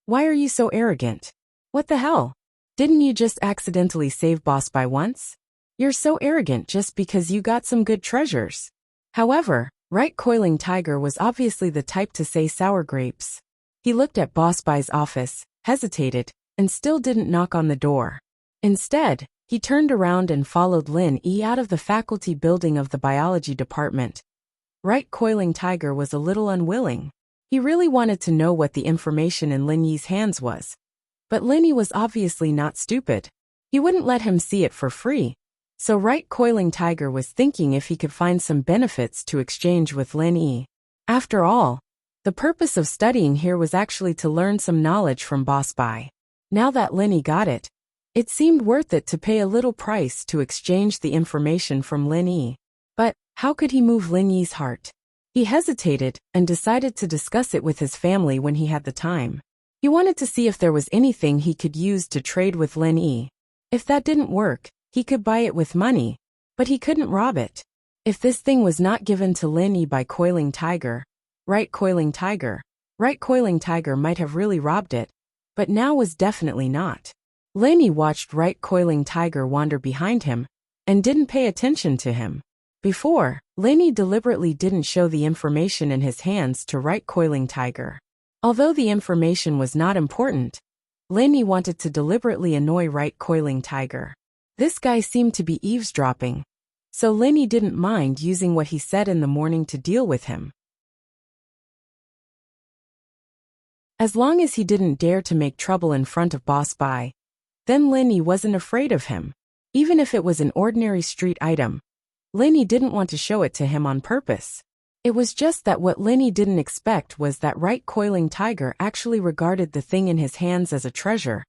Why are you so arrogant? What the hell? Didn't you just accidentally save Boss Bai once? You're so arrogant just because you got some good treasures. However, Right Coiling Tiger was obviously the type to say sour grapes. He looked at Boss Bai's office, hesitated, and still didn't knock on the door. Instead, he turned around and followed Lin Yi out of the faculty building of the biology department. Right Coiling Tiger was a little unwilling. He really wanted to know what the information in Lin Yi's hands was. But Lin Yi was obviously not stupid. He wouldn't let him see it for free. So Right Coiling Tiger was thinking if he could find some benefits to exchange with Lin Yi. After all, the purpose of studying here was actually to learn some knowledge from Boss Bai. Now that Lin Yi got it, it seemed worth it to pay a little price to exchange the information from Lin Yi. But how could he move Lin Yi's heart? He hesitated and decided to discuss it with his family when he had the time. He wanted to see if there was anything he could use to trade with Lin Yi. If that didn't work, he could buy it with money, but he couldn't rob it. If this thing was not given to Lin Yi by Coiling Tiger, Right Coiling Tiger might have really robbed it, but now was definitely not. Lin Yi watched Right Coiling Tiger wander behind him, and didn't pay attention to him. Before, Lin Yi deliberately didn't show the information in his hands to Right Coiling Tiger. Although the information was not important, Lin Yi wanted to deliberately annoy Right Coiling Tiger. This guy seemed to be eavesdropping, so Lin Yi didn't mind using what he said in the morning to deal with him. As long as he didn't dare to make trouble in front of Boss Bai, then Lin Yi wasn't afraid of him. Even if it was an ordinary street item, Lin Yi didn't want to show it to him on purpose. It was just that what Lin Yi didn't expect was that Right Coiling Tiger actually regarded the thing in his hands as a treasure,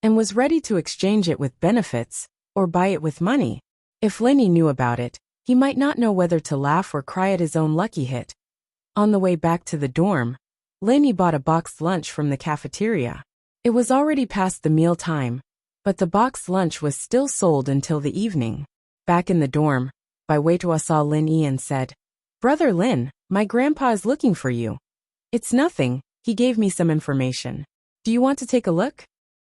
and was ready to exchange it with benefits, or buy it with money. If Lenny knew about it, he might not know whether to laugh or cry at his own lucky hit. On the way back to the dorm, Lenny bought a boxed lunch from the cafeteria. It was already past the meal time, but the boxed lunch was still sold until the evening. Back in the dorm, Baiwetua saw Lin Yi and said, "Brother Lin, my grandpa is looking for you." "It's nothing, he gave me some information. Do you want to take a look?"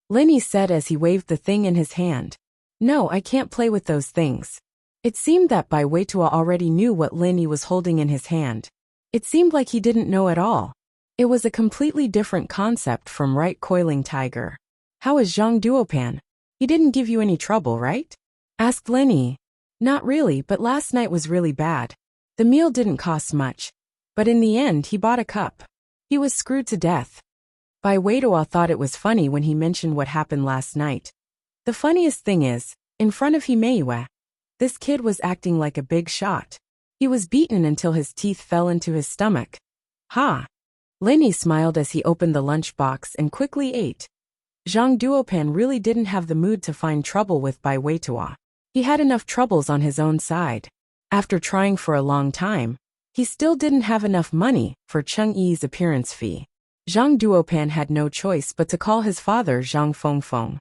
Lin Yi said as he waved the thing in his hand. "No, I can't play with those things." It seemed that Baiwetua already knew what Lin Yi was holding in his hand. It seemed like he didn't know at all. It was a completely different concept from right coiling tiger. "How is Zhang Duopan? He didn't give you any trouble, right?" asked Lin Yi. "Not really, but last night was really bad. The meal didn't cost much, but in the end he bought a cup. He was screwed to death." Baiwetua thought it was funny when he mentioned what happened last night. The funniest thing is, in front of Himeiwe, this kid was acting like a big shot. He was beaten until his teeth fell into his stomach. "Ha!" Lin Yi smiled as he opened the lunchbox and quickly ate. Zhang Duopan really didn't have the mood to find trouble with Baiwetua. He had enough troubles on his own side. After trying for a long time, he still didn't have enough money for Cheng Yi's appearance fee. Zhang Duopan had no choice but to call his father Zhang Fengfeng.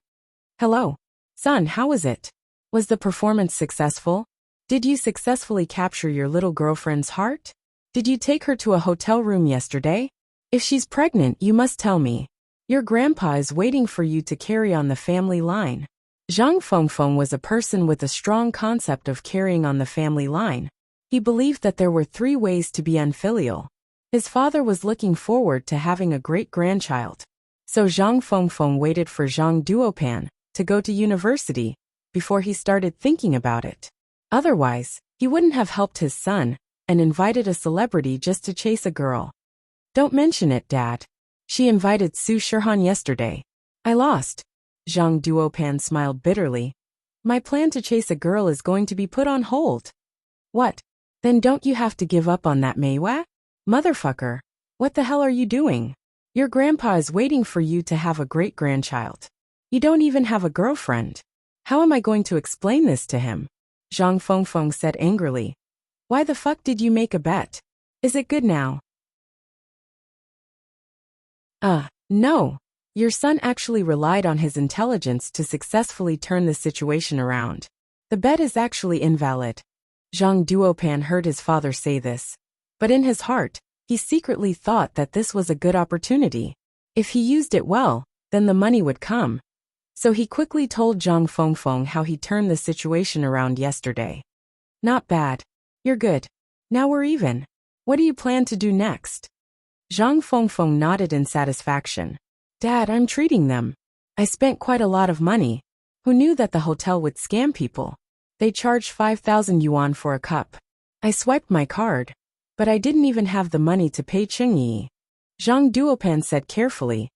"Hello. Son, how was it? Was the performance successful? Did you successfully capture your little girlfriend's heart? Did you take her to a hotel room yesterday? If she's pregnant, you must tell me. Your grandpa is waiting for you to carry on the family line." Zhang Fengfeng was a person with a strong concept of carrying on the family line. He believed that there were 3 ways to be unfilial. His father was looking forward to having a great-grandchild. So Zhang Fengfeng waited for Zhang Duopan to go to university before he started thinking about it. Otherwise, he wouldn't have helped his son and invited a celebrity just to chase a girl. "Don't mention it, Dad. She invited Su Shirhan yesterday. I lost." Zhang Duopan smiled bitterly. "My plan to chase a girl is going to be put on hold." "What? Then don't you have to give up on that, Meiwa? Motherfucker. What the hell are you doing? Your grandpa is waiting for you to have a great-grandchild. You don't even have a girlfriend. How am I going to explain this to him?" Zhang Fengfeng said angrily. "Why the fuck did you make a bet? Is it good now?" No. Your son actually relied on his intelligence to successfully turn the situation around. The bet is actually invalid." Zhang Duopan heard his father say this, but in his heart, he secretly thought that this was a good opportunity. If he used it well, then the money would come. So he quickly told Zhang Fengfeng how he turned the situation around yesterday. "Not bad. You're good. Now we're even. What do you plan to do next?" Zhang Fengfeng nodded in satisfaction. "Dad, I'm treating them. I spent quite a lot of money. Who knew that the hotel would scam people? They charged 5,000 yuan for a cup. I swiped my card, but I didn't even have the money to pay Cheng Yi." Zhang Duopan said carefully.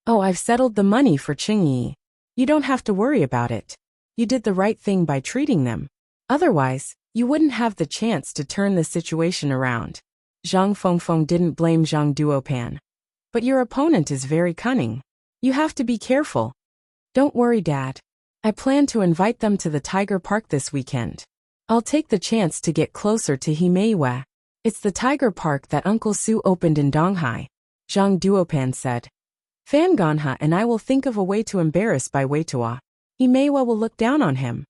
"Oh, I've settled the money for Cheng Yi. You don't have to worry about it. You did the right thing by treating them. Otherwise, you wouldn't have the chance to turn the situation around." Zhang Fengfeng didn't blame Zhang Duopan. "But your opponent is very cunning. You have to be careful." "Don't worry, Dad. I plan to invite them to the Tiger Park this weekend. I'll take the chance to get closer to Himeiwe. It's the Tiger Park that Uncle Su opened in Donghai," Zhang Duopan said. "Fanganha and I will think of a way to embarrass Baiwetua. Himeiwe will look down on him."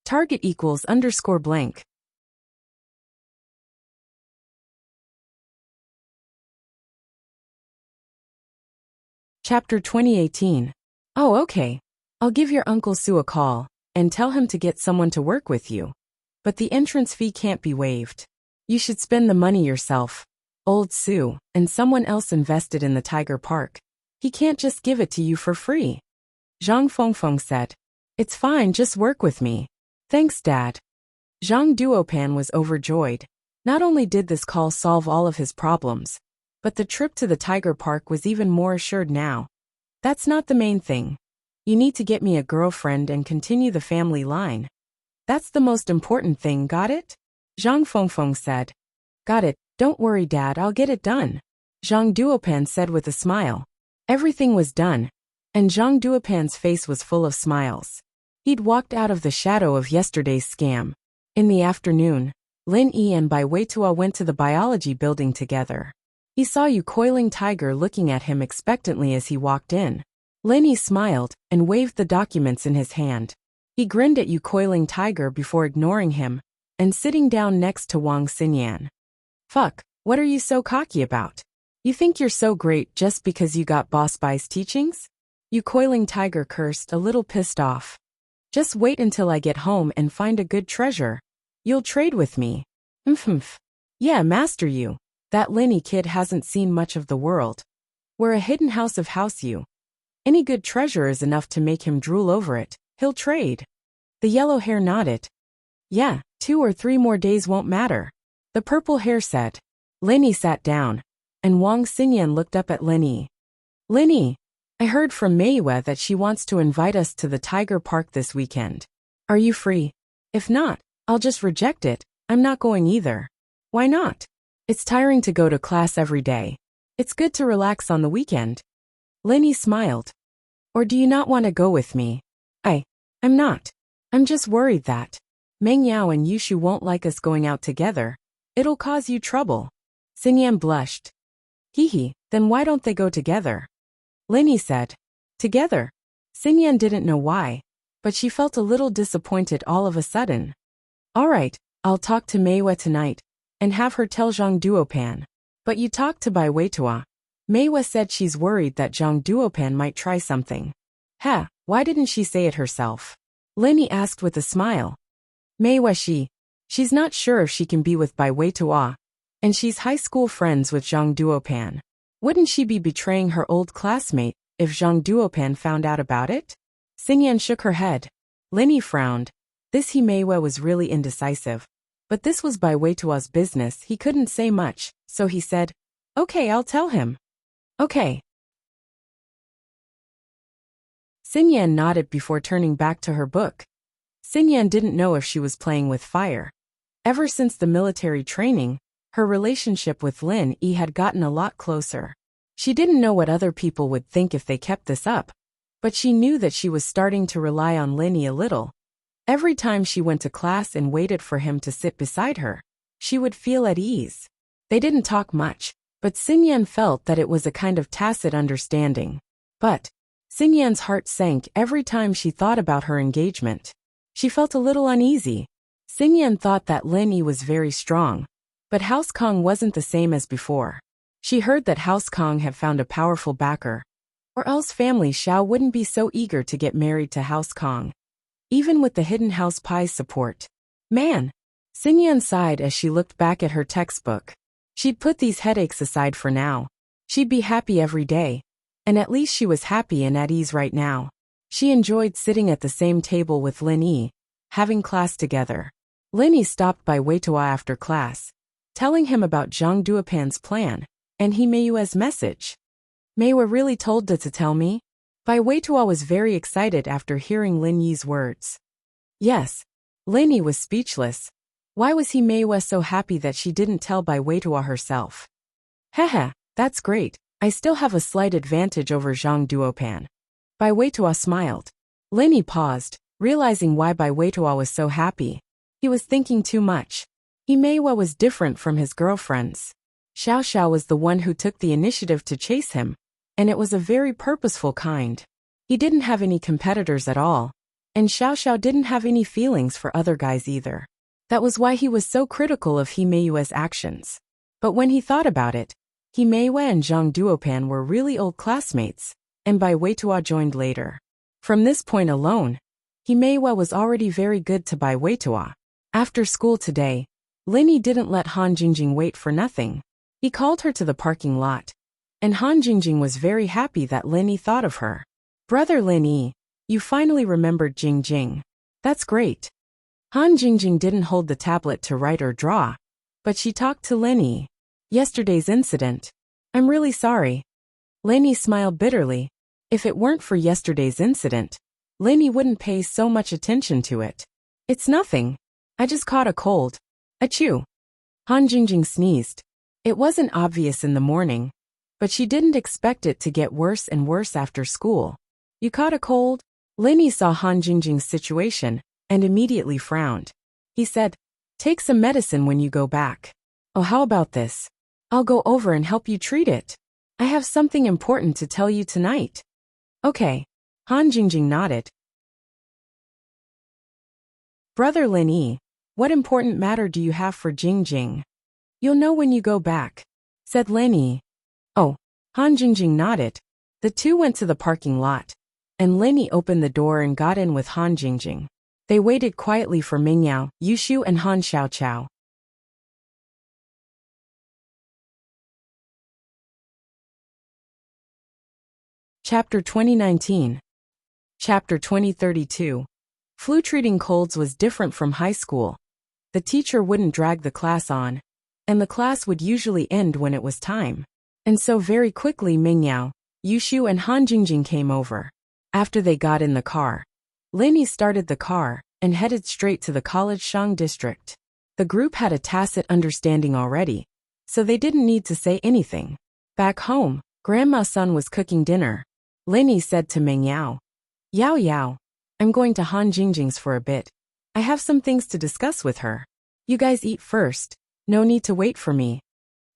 Target =_blank. Chapter 2018. "Oh, okay. I'll give your Uncle Su a call and tell him to get someone to work with you. But the entrance fee can't be waived. You should spend the money yourself. Old Su and someone else invested in the Tiger Park. He can't just give it to you for free." Zhang Fengfeng said. "It's fine, just work with me." "Thanks, Dad." Zhang Duopan was overjoyed. Not only did this call solve all of his problems, but the trip to the Tiger Park was even more assured now. "That's not the main thing. You need to get me a girlfriend and continue the family line. That's the most important thing, got it?" Zhang Fengfeng said. "Got it, don't worry, Dad, I'll get it done," Zhang Duopan said with a smile. Everything was done, and Zhang Duopan's face was full of smiles. He'd walked out of the shadow of yesterday's scam. In the afternoon, Lin Yi and Bai Weitua went to the biology building together. He saw Yu Coiling Tiger looking at him expectantly as he walked in. Lin Yi smiled and waved the documents in his hand. He grinned at Yu Coiling Tiger before ignoring him and sitting down next to Wang Xinyan. Fuck, what are you so cocky about? You think you're so great just because you got Boss Bai's teachings? Yu Coiling Tiger cursed, a little pissed off. Just wait until I get home and find a good treasure. You'll trade with me. Mph. Yeah, Master Yu. That Lin Yi kid hasn't seen much of the world. We're a hidden house of House Yu. Any good treasure is enough to make him drool over it. He'll trade. The yellow hair nodded. Yeah, 2 or 3 more days won't matter. The purple hair said. Lin Yi sat down, and Wang Xinyan looked up at Lin Yi. Lin Yi, I heard from Meiwa that she wants to invite us to the Tiger Park this weekend. Are you free? If not, I'll just reject it. I'm not going either. Why not? It's tiring to go to class every day. It's good to relax on the weekend. Lin Yi smiled. Or do you not want to go with me? I'm not. I'm just worried that Meng Yao and Yushu won't like us going out together. It'll cause you trouble. Xinyan blushed. Hee, then why don't they go together? Lin Yi said. Together. Xinyan didn't know why, but she felt a little disappointed all of a sudden. Alright, I'll talk to Meiwa tonight and have her tell Zhang Duopan. But you talked to Bai Weitua. Meiwa said she's worried that Zhang Duopan might try something. Why didn't she say it herself? Lin Yi asked with a smile. Meiwa she's not sure if she can be with Bai Weitua, and she's high school friends with Zhang Duopan. Wouldn't she be betraying her old classmate if Zhang Duopan found out about it? Xinyan shook her head. Lin Yi frowned. This Meiwa was really indecisive. But this was Bai Weitua's business, he couldn't say much, so he said, Okay, I'll tell him. Okay. Xinyan nodded before turning back to her book. Xinyan didn't know if she was playing with fire. Ever since the military training, her relationship with Lin Yi had gotten a lot closer. She didn't know what other people would think if they kept this up, but she knew that she was starting to rely on Lin Yi a little. Every time she went to class and waited for him to sit beside her, she would feel at ease. They didn't talk much, but Xinyan felt that it was a kind of tacit understanding. But Xinyan's heart sank every time she thought about her engagement. She felt a little uneasy. Xinyan thought that Lin Yi was very strong, but House Kong wasn't the same as before. She heard that House Kong had found a powerful backer, or else family Xiao wouldn't be so eager to get married to House Kong, even with the Hidden House Pie's support. Man! Xinyan sighed as she looked back at her textbook. She'd put these headaches aside for now. She'd be happy every day. And at least she was happy and at ease right now. She enjoyed sitting at the same table with Lin Yi, having class together. Lin Yi stopped by Weitua after class, telling him about Zhang Duopan's plan, and Meiwa's message. Meiwa really told Da to tell me? Bai Weitua was very excited after hearing Lin Yi's words. Yes. Lin Yi was speechless. Why was Meiwa so happy that she didn't tell Bai Weitua herself? Haha, that's great. I still have a slight advantage over Zhang Duopan. Bai Weitua smiled. Lin Yi paused, realizing why Bai Weitua was so happy. He was thinking too much. Meiwa was different from his girlfriends. Xiao Xiao was the one who took the initiative to chase him, and it was a very purposeful kind. He didn't have any competitors at all, and Xiao Xiao didn't have any feelings for other guys either. That was why he was so critical of Meiwa's actions. But when he thought about it, Meiwa and Zhang Duopan were really old classmates, and Bai Weitua joined later. From this point alone, Meiwa was already very good to Bai Weitua. After school today, Lin Yi didn't let Han Jingjing wait for nothing. He called her to the parking lot, and Han Jingjing was very happy that Lin Yi thought of her. Brother Lin Yi, you finally remembered Jingjing. That's great. Han Jingjing didn't hold the tablet to write or draw, but she talked to Lin Yi. Yesterday's incident. I'm really sorry. Lin Yi smiled bitterly. If it weren't for yesterday's incident, Lin Yi wouldn't pay so much attention to it. It's nothing. I just caught a cold. Achoo. Han Jingjing sneezed. It wasn't obvious in the morning, but she didn't expect it to get worse and worse after school. You caught a cold? Lin Yi saw Han Jingjing's situation and immediately frowned. He said, "Take some medicine when you go back." "Oh, how about this? I'll go over and help you treat it. I have something important to tell you tonight." "Okay." Han Jingjing nodded. "Brother Lin Yi, what important matter do you have for Jingjing?" "You'll know when you go back," said Lin Yi. "Oh." Han Jingjing nodded. The two went to the parking lot, and Lin Yi opened the door and got in with Han Jingjing. They waited quietly for Mingyao, Yushu and Han Xiaoqiao. Chapter 2019. Chapter 2032. Flu treating colds was different from high school. The teacher wouldn't drag the class on, and the class would usually end when it was time. And so very quickly Mingyao, Yushu and Han Jingjing came over. After they got in the car, Lin Yi started the car and headed straight to the college Shang district. The group had a tacit understanding already, so they didn't need to say anything. Back home, Grandma's son was cooking dinner. Lin Yi said to Mingyao, "Yao Yao, I'm going to Han Jingjing's for a bit. I have some things to discuss with her. You guys eat first. No need to wait for me."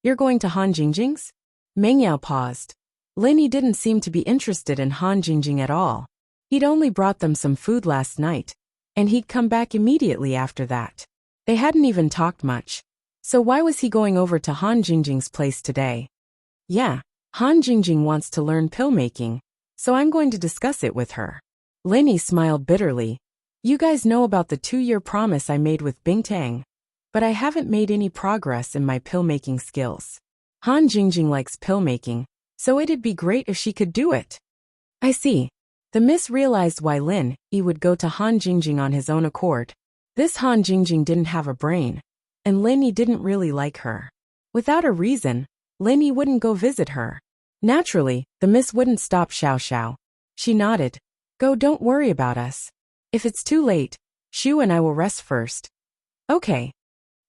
"You're going to Han Jingjing's?" Mingyao paused. Lin Yi didn't seem to be interested in Han Jingjing at all. He'd only brought them some food last night, and he'd come back immediately after that. They hadn't even talked much. So why was he going over to Han Jingjing's place today? "Yeah, Han Jingjing wants to learn pill making, so I'm going to discuss it with her." Lin Yi smiled bitterly. "You guys know about the 2-year promise I made with Bingtang, but I haven't made any progress in my pill making skills. Han Jingjing likes pill making, so it'd be great if she could do it." "I see." The miss realized why Lin Yi would go to Han Jingjing on his own accord. This Han Jingjing didn't have a brain, and Lin Yi didn't really like her. Without a reason, Lin Yi wouldn't go visit her. Naturally, the miss wouldn't stop Xiao Xiao. She nodded. "Go, don't worry about us. If it's too late, Shu and I will rest first." "Okay."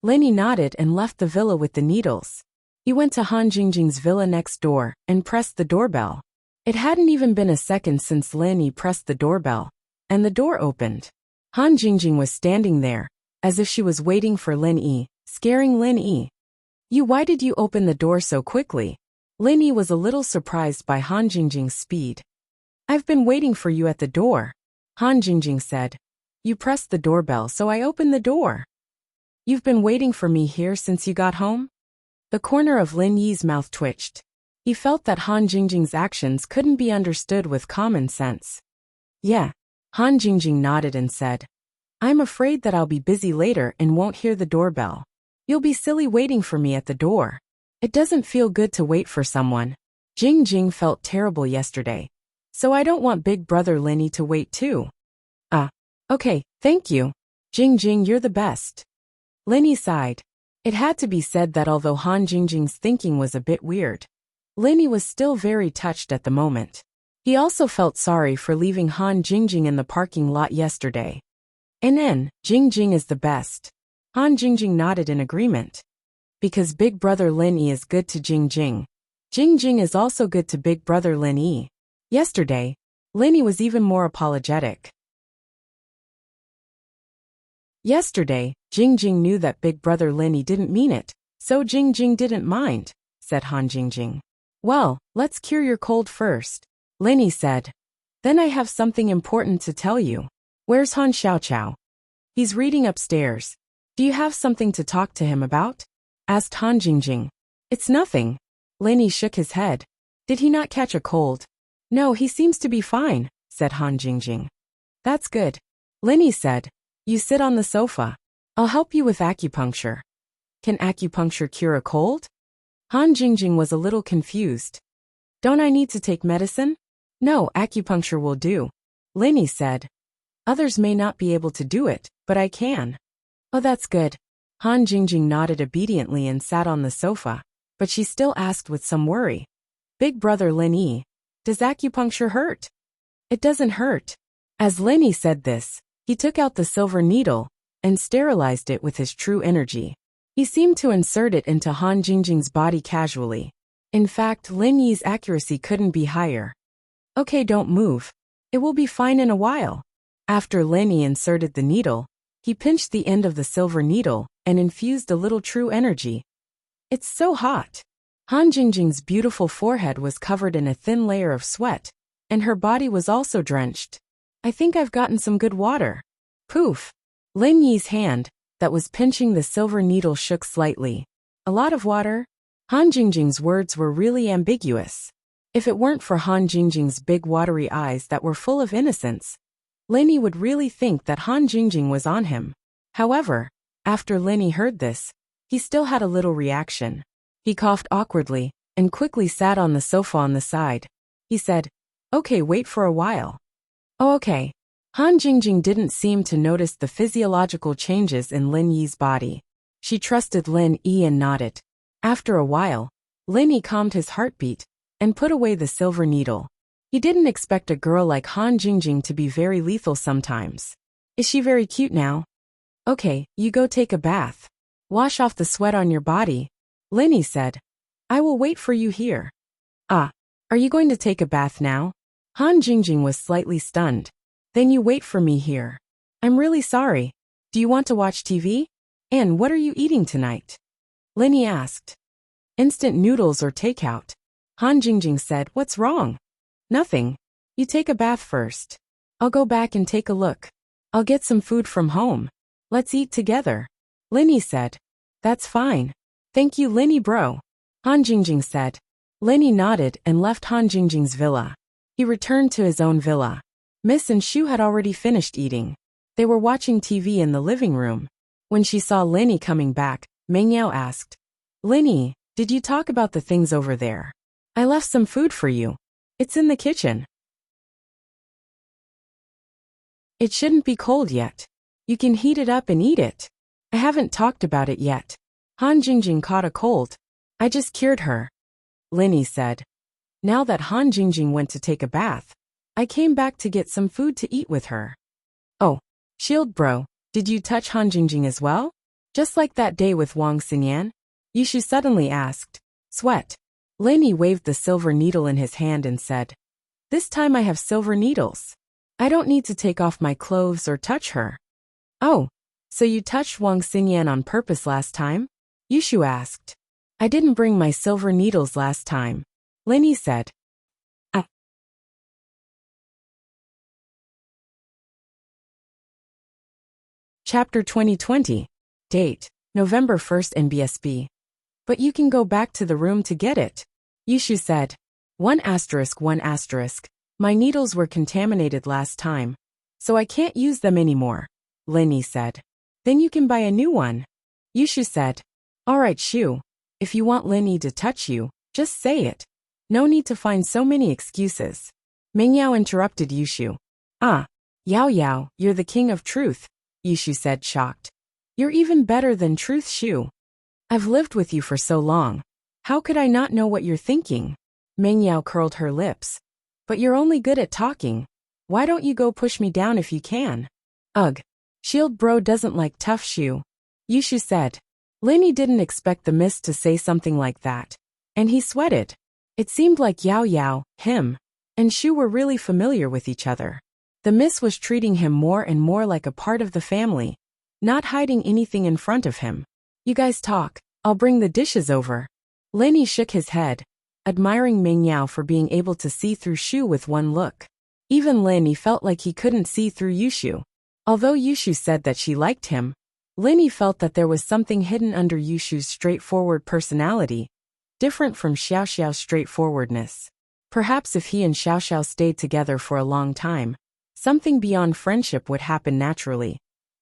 Lin Yi nodded and left the villa with the needles. He went to Han Jingjing's villa next door and pressed the doorbell. It hadn't even been a second since Lin Yi pressed the doorbell, and the door opened. Han Jingjing was standing there, as if she was waiting for Lin Yi, scaring Lin Yi. Why did you open the door so quickly?" Lin Yi was a little surprised by Han Jingjing's speed. "I've been waiting for you at the door," Han Jingjing said. "You pressed the doorbell, so I opened the door." "You've been waiting for me here since you got home?" The corner of Lin Yi's mouth twitched. He felt that Han Jingjing's actions couldn't be understood with common sense. "Yeah." Han Jingjing nodded and said, "I'm afraid that I'll be busy later and won't hear the doorbell. You'll be silly waiting for me at the door. It doesn't feel good to wait for someone. Jingjing felt terrible yesterday, so I don't want big brother Lin Yi to wait too." Okay, thank you. Jingjing, you're the best." Lin Yi sighed. It had to be said that although Han Jingjing's thinking was a bit weird, Lin Yi was still very touched at the moment. He also felt sorry for leaving Han Jingjing in the parking lot yesterday. "And then, Jingjing is the best." Han Jingjing nodded in agreement. "Because big brother Lin Yi is good to Jingjing, Jingjing is also good to big brother Lin Yi." Yesterday, Lin Yi was even more apologetic. Yesterday, Jingjing knew that big brother Lin Yi didn't mean it, so Jingjing didn't mind, said Han Jingjing. "Well, let's cure your cold first," Lin Yi said. "Then I have something important to tell you." "Where's Han Xiaoqiao?" "He's reading upstairs. Do you have something to talk to him about?" asked Han Jingjing. "It's nothing." Lin Yi shook his head. "Did he not catch a cold?" "No, he seems to be fine," said Han Jingjing. "That's good," Lin Yi said. "You sit on the sofa. I'll help you with acupuncture." "Can acupuncture cure a cold?" Han Jingjing was a little confused. "Don't I need to take medicine?" "No, acupuncture will do," Lin Yi said. "Others may not be able to do it, but I can." "Oh, that's good." Han Jingjing nodded obediently and sat on the sofa, but she still asked with some worry. "Big brother Lin Yi, does acupuncture hurt?" "It doesn't hurt." As Lin Yi said this, he took out the silver needle and sterilized it with his true energy. He seemed to insert it into Han Jingjing's body casually. In fact, Lin Yi's accuracy couldn't be higher. "Okay, don't move. It will be fine in a while. After Lenny inserted the needle, he pinched the end of the silver needle and infused a little true energy. It's so hot. Han Jingjing's beautiful forehead was covered in a thin layer of sweat, and her body was also drenched. I think I've gotten some good water. Poof! Lin Yi's hand, that was pinching the silver needle, shook slightly. A lot of water? Han Jingjing's words were really ambiguous. If it weren't for Han Jingjing's big watery eyes that were full of innocence, Lenny would really think that Han Jingjing was on him. However, after Lenny heard this, he still had a little reaction. He coughed awkwardly and quickly sat on the sofa on the side. He said, "Okay, wait for a while." "Oh, okay." Han Jingjing didn't seem to notice the physiological changes in Lin Yi's body. She trusted Lin Yi and nodded. After a while, Lin Yi calmed his heartbeat and put away the silver needle. He didn't expect a girl like Han Jingjing to be very lethal sometimes. Is she very cute now? Okay, you go take a bath. Wash off the sweat on your body, Lin Yi said. I will wait for you here. Ah, are you going to take a bath now? Han Jingjing was slightly stunned. Then you wait for me here. I'm really sorry. Do you want to watch TV? And what are you eating tonight? Lin Yi asked. Instant noodles or takeout. Han Jingjing said, What's wrong? Nothing. You take a bath first. I'll go back and take a look. I'll get some food from home. Let's eat together. Lin Yi said. That's fine. Thank you, Lin Yi bro. Han Jingjing said. Lin Yi nodded and left Han Jingjing's villa. He returned to his own villa. Miss and Shu had already finished eating. They were watching TV in the living room. When she saw Lin Yi coming back, Meng Yao asked, Lin Yi, did you talk about the things over there? I left some food for you. It's in the kitchen. It shouldn't be cold yet. You can heat it up and eat it. I haven't talked about it yet. Han Jingjing caught a cold. I just cured her. Lin Yi said. Now that Han Jingjing went to take a bath, I came back to get some food to eat with her. Oh, Shield bro, did you touch Han Jingjing as well? Just like that day with Wang Xinyan? Yushu suddenly asked. Sweat. Lin Yi waved the silver needle in his hand and said, This time I have silver needles. I don't need to take off my clothes or touch her. Oh, so you touched Wang Xinyan on purpose last time? Yushu asked. I didn't bring my silver needles last time. Lin Yi said. Chapter 2020. Date, November 1st NBSB. But you can go back to the room to get it. Yushu said. 1*1*. My needles were contaminated last time, so I can't use them anymore. Lin Yi said. Then you can buy a new one. Yushu said. Alright Shu, if you want Lin Yi to touch you, just say it. No need to find so many excuses. Meng Yao interrupted Yushu. Ah, Yao Yao, you're the king of truth, Yushu said shocked. You're even better than truth Shu. I've lived with you for so long. How could I not know what you're thinking? Meng Yao curled her lips. But you're only good at talking. Why don't you go push me down if you can? Ugh. Shield bro doesn't like tough Shu. Yushu said. Lin Yi didn't expect the miss to say something like that. And he sweated. It seemed like Yao Yao, him, and Shu were really familiar with each other. The miss was treating him more and more like a part of the family, not hiding anything in front of him. You guys talk. I'll bring the dishes over. Lin Yi shook his head, admiring Meng Yao for being able to see through Shu with one look. Even Lin Yi felt like he couldn't see through Yushu. Although Yushu said that she liked him, Lin Yi felt that there was something hidden under Yushu's straightforward personality, different from Xiao Xiao's straightforwardness. Perhaps if he and Xiao Xiao stayed together for a long time, something beyond friendship would happen naturally.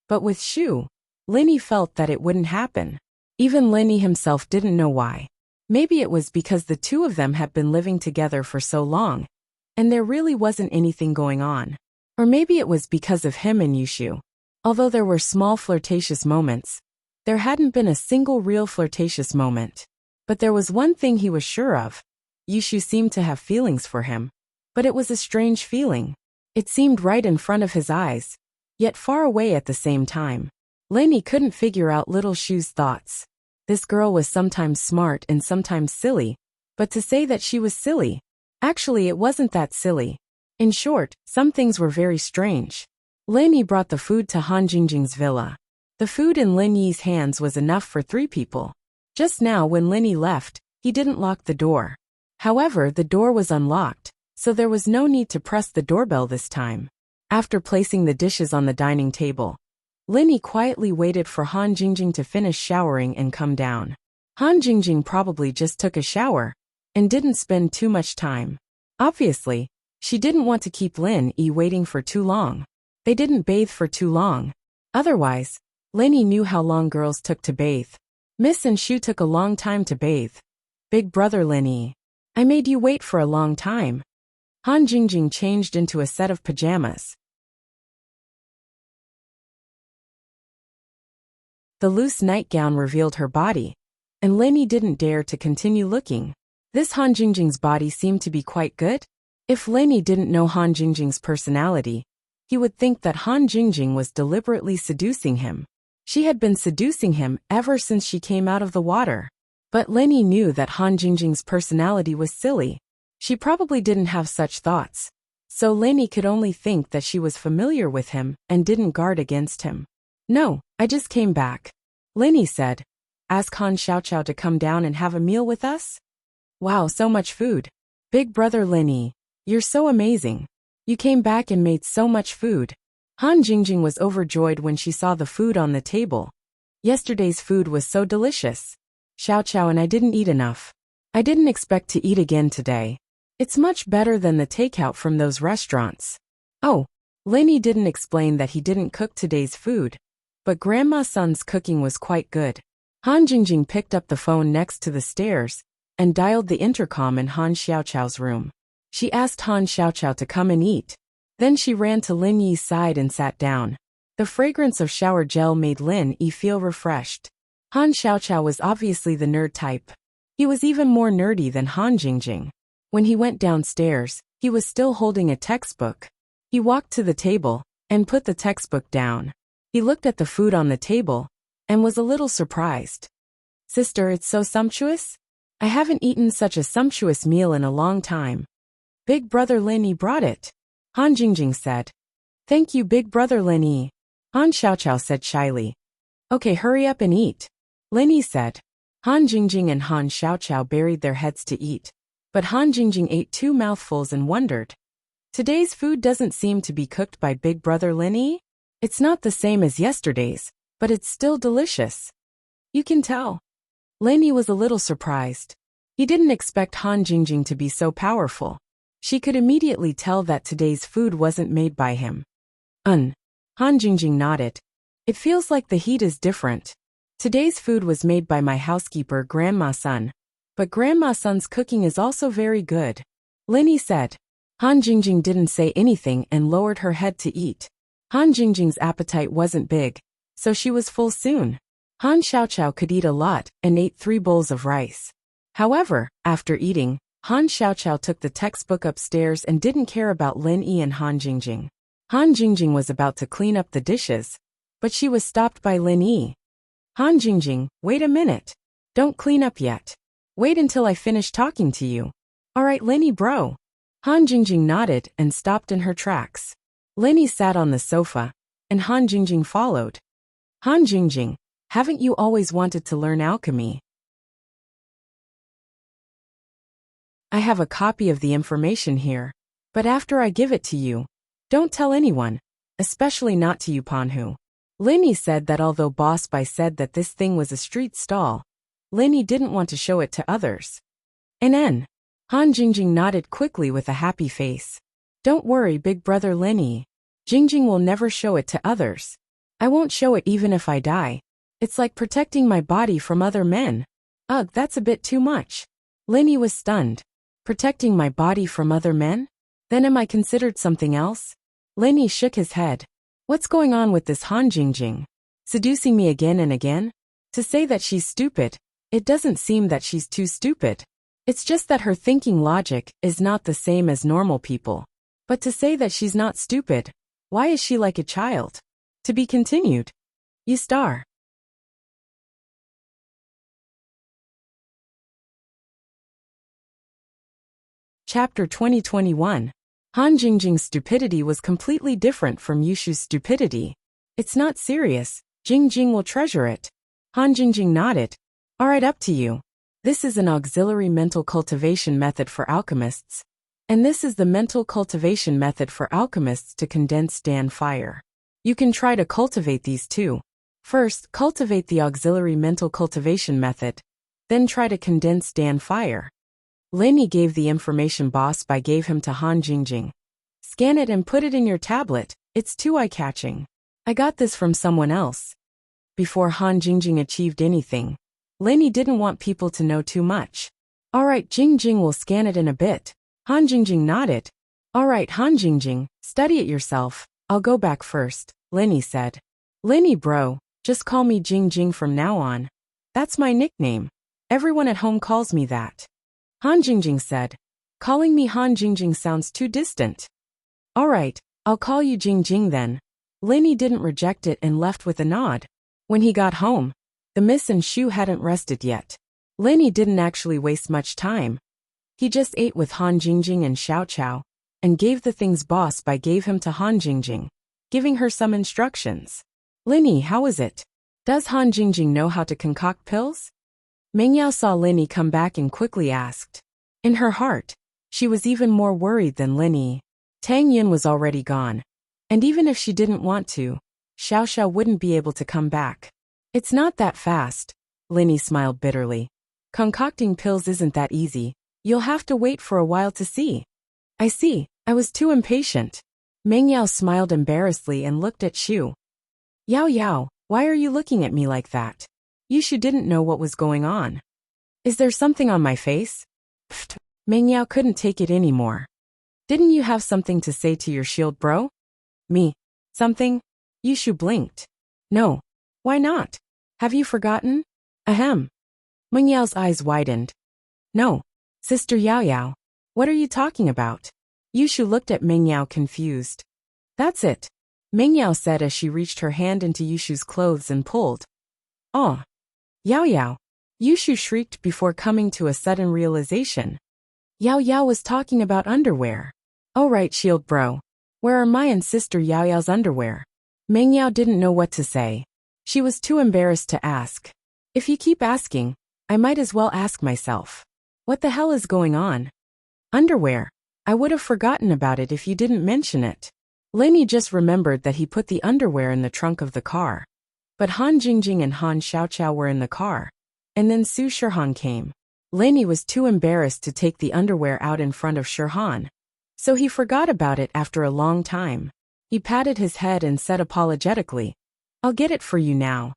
But with Shu, Lin Yi felt that it wouldn't happen. Even Lin Yi himself didn't know why. Maybe it was because the two of them had been living together for so long, and there really wasn't anything going on. Or maybe it was because of him and Yushu. Although there were small flirtatious moments, there hadn't been a single real flirtatious moment. But there was one thing he was sure of. Yushu seemed to have feelings for him. But it was a strange feeling. It seemed right in front of his eyes, yet far away at the same time. Lin Yi couldn't figure out little Shu's thoughts. This girl was sometimes smart and sometimes silly, but to say that she was silly, actually it wasn't that silly. In short, some things were very strange. Lin Yi brought the food to Han Jingjing's villa. The food in Lin Yi's hands was enough for 3 people. Just now when Lin Yi left, he didn't lock the door. However, the door was unlocked, so there was no need to press the doorbell this time. After placing the dishes on the dining table, Lin Yi quietly waited for Han Jingjing to finish showering and come down. Han Jingjing probably just took a shower and didn't spend too much time. Obviously, she didn't want to keep Lin Yi waiting for too long. They didn't bathe for too long. Otherwise, Lin Yi knew how long girls took to bathe. Miss and Shu took a long time to bathe. Big brother Lin Yi, I made you wait for a long time. Han Jingjing changed into a set of pajamas. The loose nightgown revealed her body, and Lin Yi didn't dare to continue looking. This Han Jingjing's body seemed to be quite good. If Lin Yi didn't know Han Jingjing's personality, he would think that Han Jingjing was deliberately seducing him. She had been seducing him ever since she came out of the water. But Lin Yi knew that Han Jingjing's personality was silly. She probably didn't have such thoughts. So Lin Yi could only think that she was familiar with him and didn't guard against him. No, I just came back. Lin Yi said. Ask Han Xiaoqiao to come down and have a meal with us? Wow, so much food. Big brother Lin Yi, you're so amazing. You came back and made so much food. Han Jingjing was overjoyed when she saw the food on the table. Yesterday's food was so delicious. Xiaoqiao and I didn't eat enough. I didn't expect to eat again today. It's much better than the takeout from those restaurants. Oh, Lin Yi didn't explain that he didn't cook today's food, but Grandma Sun's cooking was quite good. Han Jingjing picked up the phone next to the stairs and dialed the intercom in Han Xiaoqiao's room. She asked Han Xiaoqiao to come and eat. Then she ran to Lin Yi's side and sat down. The fragrance of shower gel made Lin Yi feel refreshed. Han Xiaoqiao was obviously the nerd type. He was even more nerdy than Han Jingjing. When he went downstairs, he was still holding a textbook. He walked to the table and put the textbook down. He looked at the food on the table and was a little surprised. Sister, it's so sumptuous? I haven't eaten such a sumptuous meal in a long time. Big brother Lin Yi brought it. Han Jingjing said. Thank you, big brother Lin Yi. Han Xiaoqiao said shyly. Okay, hurry up and eat. Lin Yi said. Han Jingjing and Han Xiaoqiao buried their heads to eat. But Han Jingjing ate 2 mouthfuls and wondered. Today's food doesn't seem to be cooked by big brother Lin Yi. It's not the same as yesterday's, but it's still delicious. You can tell. Lin Yi was a little surprised. He didn't expect Han Jingjing to be so powerful. She could immediately tell that today's food wasn't made by him. Han Jingjing nodded. It feels like the heat is different. Today's food was made by my housekeeper Grandma Sun. But Grandma Sun's cooking is also very good. Lin Yi said. Han Jingjing didn't say anything and lowered her head to eat. Han Jingjing's appetite wasn't big, so she was full soon. Han Xiaoqiao could eat a lot and ate 3 bowls of rice. However, after eating, Han Xiaoqiao took the textbook upstairs and didn't care about Lin Yi and Han Jingjing. Han Jingjing was about to clean up the dishes, but she was stopped by Lin Yi. Han Jingjing, wait a minute. Don't clean up yet. Wait until I finish talking to you. Alright Lin Yi bro. Han Jingjing nodded and stopped in her tracks. Lin Yi sat on the sofa, and Han Jingjing followed. Han Jingjing, haven't you always wanted to learn alchemy? I have a copy of the information here, but after I give it to you, don't tell anyone, especially not to you Panhu. Lin Yi said that although Boss Bai said that this thing was a street stall, Lin Yi didn't want to show it to others. Han Jingjing nodded quickly with a happy face. Don't worry big brother Lin Yi. Jingjing will never show it to others. I won't show it even if I die. It's like protecting my body from other men. Ugh, that's a bit too much. Lin Yi was stunned. Protecting my body from other men? Then am I considered something else? Lin Yi shook his head. What's going on with this Han Jingjing? Seducing me again and again? To say that she's stupid, it doesn't seem that she's too stupid. It's just that her thinking logic is not the same as normal people. But to say that she's not stupid, why is she like a child? To be continued. You star. Chapter 2021. Han Jingjing's stupidity was completely different from Yushu's stupidity. It's not serious. Jingjing will treasure it. Han Jingjing nodded. Alright, up to you. This is an auxiliary mental cultivation method for alchemists. And this is the mental cultivation method for alchemists to condense Dan fire. You can try to cultivate these too. First, cultivate the auxiliary mental cultivation method. Then try to condense Dan fire. Lenny gave the information boss by gave him to Han Jingjing. Scan it and put it in your tablet. It's too eye-catching. I got this from someone else. Before Han Jingjing achieved anything, Lenny didn't want people to know too much. Alright, Jingjing will scan it in a bit. Han Jingjing nodded. Alright, Han Jingjing, study it yourself. I'll go back first, Lenny said. Lenny bro, just call me Jingjing from now on. That's my nickname. Everyone at home calls me that. Han Jingjing said. Calling me Han Jingjing sounds too distant. Alright, I'll call you Jingjing then. Lenny didn't reject it and left with a nod. When he got home, the Miss and Shu hadn't rested yet. Lenny didn't actually waste much time. He just ate with Han Jingjing and Xiao Qiao, and gave the things boss by gave him to Han Jingjing, giving her some instructions. Lenny, how is it? Does Han Jingjing know how to concoct pills? Mengyao saw Lenny come back and quickly asked. In her heart, she was even more worried than Lenny. Tang Yin was already gone. And even if she didn't want to, Xiao Xiao wouldn't be able to come back. It's not that fast, Lenny smiled bitterly. Concocting pills isn't that easy. You'll have to wait for a while to see. I see, I was too impatient. Mengyao smiled embarrassedly and looked at Shu. Yao Yao, why are you looking at me like that? Yushu didn't know what was going on. Is there something on my face? Pfft, Mengyao couldn't take it anymore. Didn't you have something to say to your shield bro? Me? Something? Yushu blinked. No. Why not? Have you forgotten? Ahem. Mengyao's eyes widened. No. Sister Yao Yao. What are you talking about? Yushu looked at Mengyao confused. That's it. Mengyao said as she reached her hand into Yushu's clothes and pulled. Oh. Yao Yao. Yushu shrieked before coming to a sudden realization. Yao Yao was talking about underwear. Oh right, shield bro. Where are my and sister Yao Yao's underwear? Mengyao didn't know what to say. She was too embarrassed to ask. If you keep asking, I might as well ask myself. What the hell is going on? Underwear. I would have forgotten about it if you didn't mention it. Lenny just remembered that he put the underwear in the trunk of the car. But Han Jingjing and Han Xiaoqiao were in the car. And then Su Shirhan came. Lenny was too embarrassed to take the underwear out in front of Shirhan. So he forgot about it after a long time. He patted his head and said apologetically, I'll get it for you now.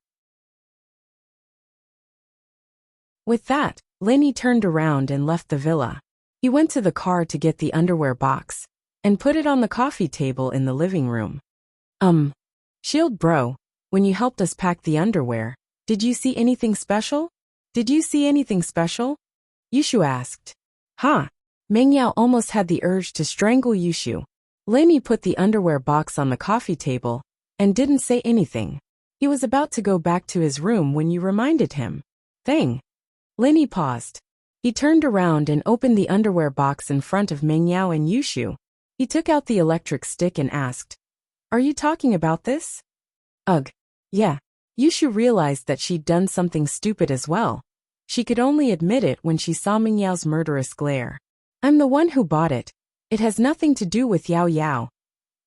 With that, Lenny turned around and left the villa. He went to the car to get the underwear box and put it on the coffee table in the living room. Shield bro, when you helped us pack the underwear, did you see anything special? Did you see anything special? Yushu asked. Huh? Mengyao almost had the urge to strangle Yushu. Lenny put the underwear box on the coffee table and didn't say anything. He was about to go back to his room when you reminded him. Thing. Lenny paused. He turned around and opened the underwear box in front of Mengyao and Yushu. He took out the electric stick and asked, Are you talking about this? Ugh. Yeah. Yushu realized that she'd done something stupid as well. She could only admit it when she saw Mengyao's murderous glare. I'm the one who bought it. It has nothing to do with Yao Yao.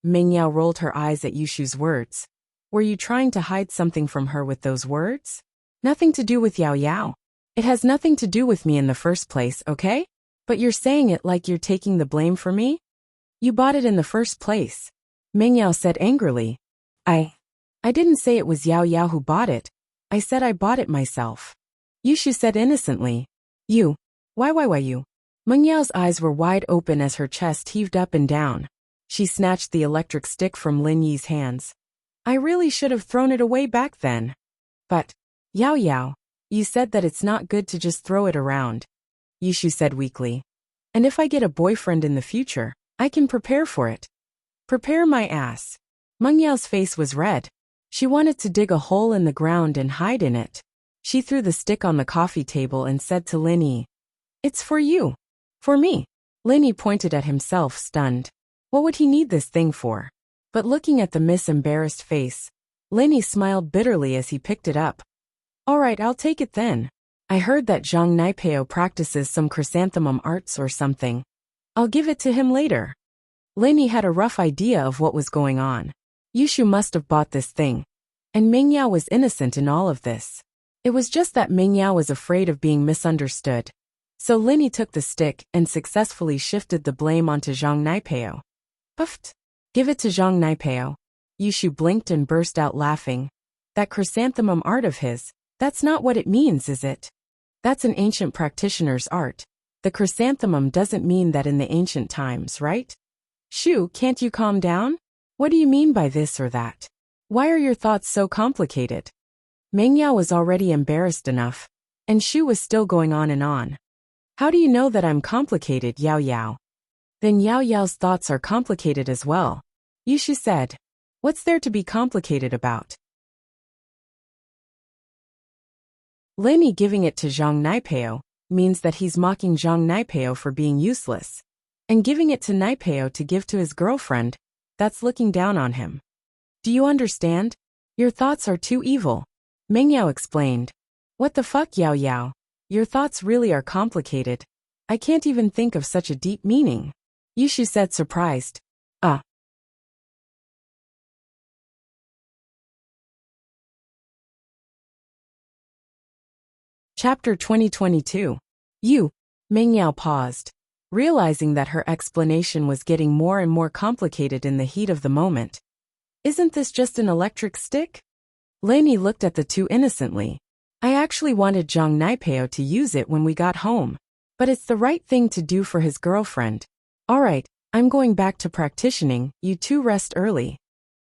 Mengyao rolled her eyes at Yushu's words. Were you trying to hide something from her with those words? Nothing to do with Yao Yao. It has nothing to do with me in the first place, okay? But you're saying it like you're taking the blame for me? You bought it in the first place. Mengyao said angrily. I didn't say it was Yao Yao who bought it. I said I bought it myself. Yushu said innocently. You. Why you? Mengyao's eyes were wide open as her chest heaved up and down. She snatched the electric stick from Lin Yi's hands. I really should have thrown it away back then. But, Yao Yao, you said that it's not good to just throw it around. Yushu said weakly. And if I get a boyfriend in the future, I can prepare for it. Prepare my ass. Mengyao's face was red. She wanted to dig a hole in the ground and hide in it. She threw the stick on the coffee table and said to Lin Yi, It's for you. For me. Lin Yi pointed at himself, stunned. What would he need this thing for? But looking at the Miss' embarrassed face, Lenny smiled bitterly as he picked it up. All right, I'll take it then. I heard that Zhang Naipeo practices some chrysanthemum arts or something. I'll give it to him later. Lenny had a rough idea of what was going on. Yushu must have bought this thing. And Mingyao was innocent in all of this. It was just that Mingyao was afraid of being misunderstood. So Lenny took the stick and successfully shifted the blame onto Zhang Naipeo. Puffed. Give it to Zhang Naipeo. Yushu blinked and burst out laughing. That chrysanthemum art of his, that's not what it means, is it? That's an ancient practitioner's art. The chrysanthemum doesn't mean that in the ancient times, right? Shu, can't you calm down? What do you mean by this or that? Why are your thoughts so complicated? Mingyao was already embarrassed enough, and Shu was still going on and on. How do you know that I'm complicated, Yao Yao? Then Yao Yao's thoughts are complicated as well. Yushu said. What's there to be complicated about? Lenny giving it to Zhang Naipeo means that he's mocking Zhang Naipeo for being useless. And giving it to Naipeo to give to his girlfriend, that's looking down on him. Do you understand? Your thoughts are too evil. Mingyao explained. What the fuck, Yao Yao? Your thoughts really are complicated. I can't even think of such a deep meaning. Yushu said surprised. Chapter 2022. Mingyao paused, realizing that her explanation was getting more and more complicated in the heat of the moment. Isn't this just an electric stick? Lenny looked at the two innocently. I actually wanted Zhang Naipeo to use it when we got home. But it's the right thing to do for his girlfriend. Alright, I'm going back to practicing, you two rest early.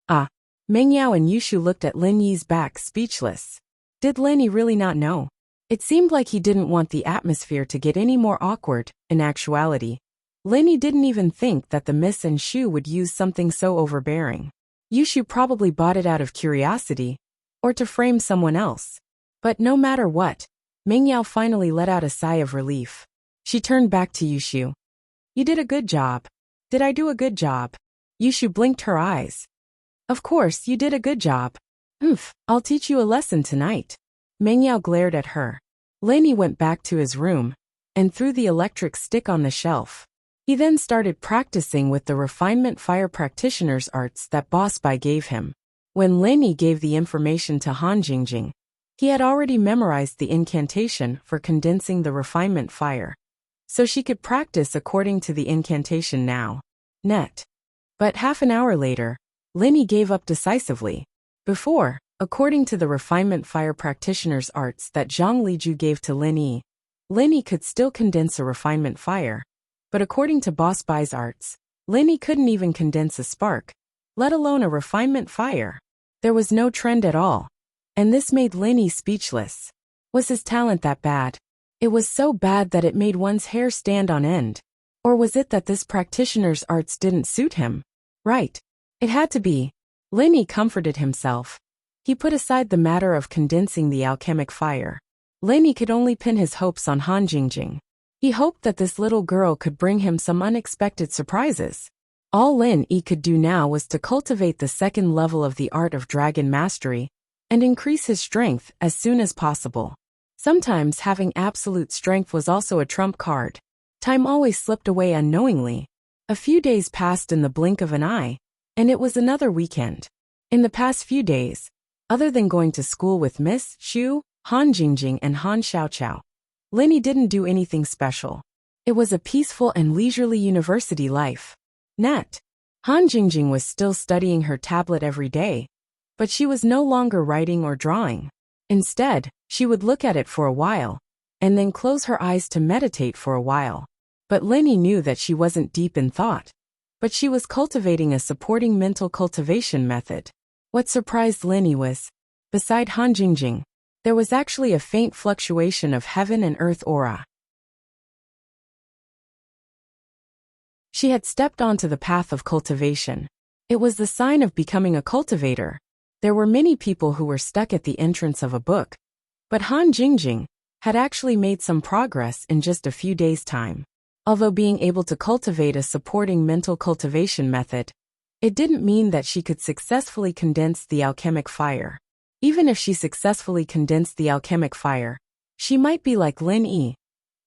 Mingyao and Yushu looked at Lin Yi's back speechless. Did Lenny really not know? It seemed like he didn't want the atmosphere to get any more awkward. In actuality, Lenny didn't even think that the Miss and Shu would use something so overbearing. Yushu probably bought it out of curiosity, or to frame someone else. But no matter what, Mingyao finally let out a sigh of relief. She turned back to Yushu. You did a good job. Did I do a good job? Yushu blinked her eyes. Of course, you did a good job. I'll teach you a lesson tonight. Mingyao glared at her. Lenny went back to his room and threw the electric stick on the shelf. He then started practicing with the refinement fire practitioner's arts that Boss Bai gave him. When Lenny gave the information to Han Jingjing, he had already memorized the incantation for condensing the refinement fire, so she could practice according to the incantation now. But half an hour later, Lenny gave up decisively. Before, according to the refinement fire practitioner's arts that Zhang Liju gave to Lenny could still condense a refinement fire. But according to Boss Bai's arts, Lenny couldn't even condense a spark, let alone a refinement fire. There was no trend at all. And this made Lenny speechless. Was his talent that bad? It was so bad that it made one's hair stand on end. Or was it that this practitioner's arts didn't suit him? Right. It had to be. Lenny comforted himself. He put aside the matter of condensing the alchemic fire. Lenny could only pin his hopes on Han Jingjing. He hoped that this little girl could bring him some unexpected surprises. All Lin Yi could do now was to cultivate the second level of the art of dragon mastery and increase his strength as soon as possible. Sometimes having absolute strength was also a trump card. Time always slipped away unknowingly. A few days passed in the blink of an eye, and it was another weekend. In the past few days, other than going to school with Miss Shu, Han Jingjing and Han Xiaoqiao, Lenny didn't do anything special. It was a peaceful and leisurely university life. Han Jingjing was still studying her tablet every day, but she was no longer writing or drawing. Instead, she would look at it for a while, and then close her eyes to meditate for a while. But Lenny knew that she wasn't deep in thought, but she was cultivating a supporting mental cultivation method. What surprised Lenny was, beside Han Jingjing, there was actually a faint fluctuation of heaven and earth aura. She had stepped onto the path of cultivation. It was the sign of becoming a cultivator. There were many people who were stuck at the entrance of a book, but Han Jingjing had actually made some progress in just a few days' time. Although being able to cultivate a supporting mental cultivation method, it didn't mean that she could successfully condense the alchemic fire. Even if she successfully condensed the alchemic fire, she might be like Lin Yi,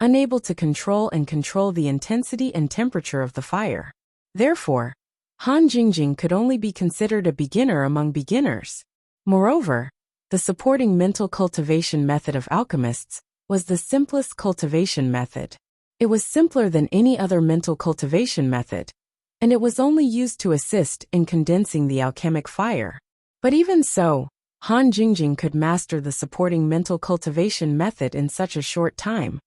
unable to control the intensity and temperature of the fire. Therefore, Han Jingjing could only be considered a beginner among beginners. Moreover, the supporting mental cultivation method of alchemists was the simplest cultivation method. It was simpler than any other mental cultivation method, and it was only used to assist in condensing the alchemic fire. But even so, Han Jingjing could master the supporting mental cultivation method in such a short time,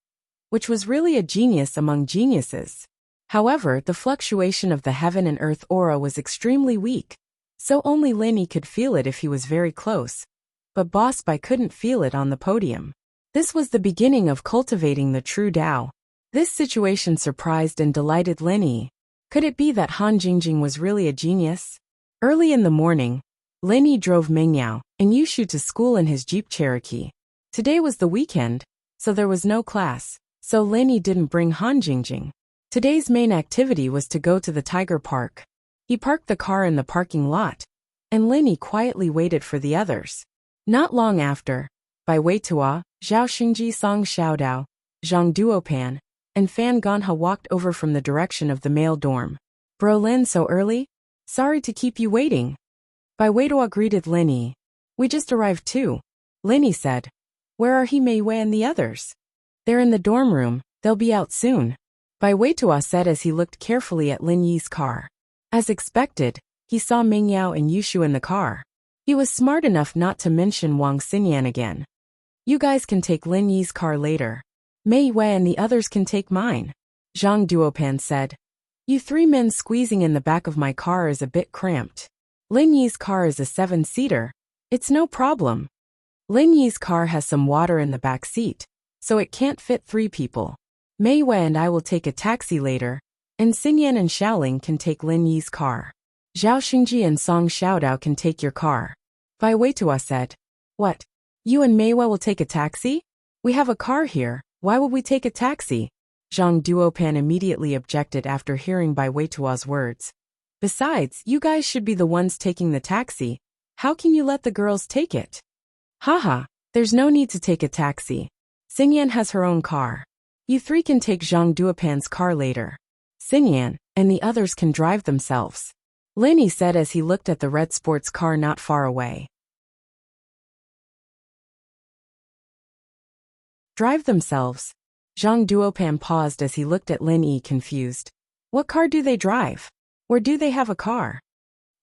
which was really a genius among geniuses. However, the fluctuation of the heaven and earth aura was extremely weak, so only Lin Yi could feel it if he was very close, but Boss Bai couldn't feel it on the podium. This was the beginning of cultivating the true Tao. This situation surprised and delighted Lin Yi. Could it be that Han Jingjing was really a genius? Early in the morning, Lin Yi drove Mengyao and Yushu to school in his Jeep Cherokee. Today was the weekend, so there was no class, so Lin Yi didn't bring Han Jingjing. Today's main activity was to go to the Tiger Park. He parked the car in the parking lot, and Lin Yi quietly waited for the others. Not long after, Bai Weitua, Zhao Xingji, Song Xiaodao, Zhang Duopan, and Fan Ganha walked over from the direction of the male dorm. Bro Lin, so early? Sorry to keep you waiting. Bai Weitua greeted Lin Yi. We just arrived too. Lin Yi said. Where are he, Mei Wei, and the others? They're in the dorm room, they'll be out soon. Bai Weitua said as he looked carefully at Lin Yi's car. As expected, he saw Mengyao and Yushu in the car. He was smart enough not to mention Wang Xinyan again. You guys can take Lin Yi's car later. Mei Wei and the others can take mine. Zhang Duopan said. You three men squeezing in the back of my car is a bit cramped. Lin Yi's car is a 7-seater. It's no problem. Lin Yi's car has some water in the back seat, so it can't fit 3 people. Mei Wei and I will take a taxi later, and Xinyan and Xiaoling can take Lin Yi's car. Zhao Xingji and Song Xiaodao can take your car. Bai Weitua said. What? You and Mei Wei will take a taxi? We have a car here, why would we take a taxi? Zhang Duopan immediately objected after hearing Bai Weitua's words. Besides, you guys should be the ones taking the taxi. How can you let the girls take it? Haha, there's no need to take a taxi. Xinyan has her own car. You three can take Zhang Duopan's car later. Xinyan and the others can drive themselves. Lin Yi said as he looked at the red sports car not far away. Drive themselves. Zhang Duopan paused as he looked at Lin Yi, confused. What car do they drive? Or do they have a car?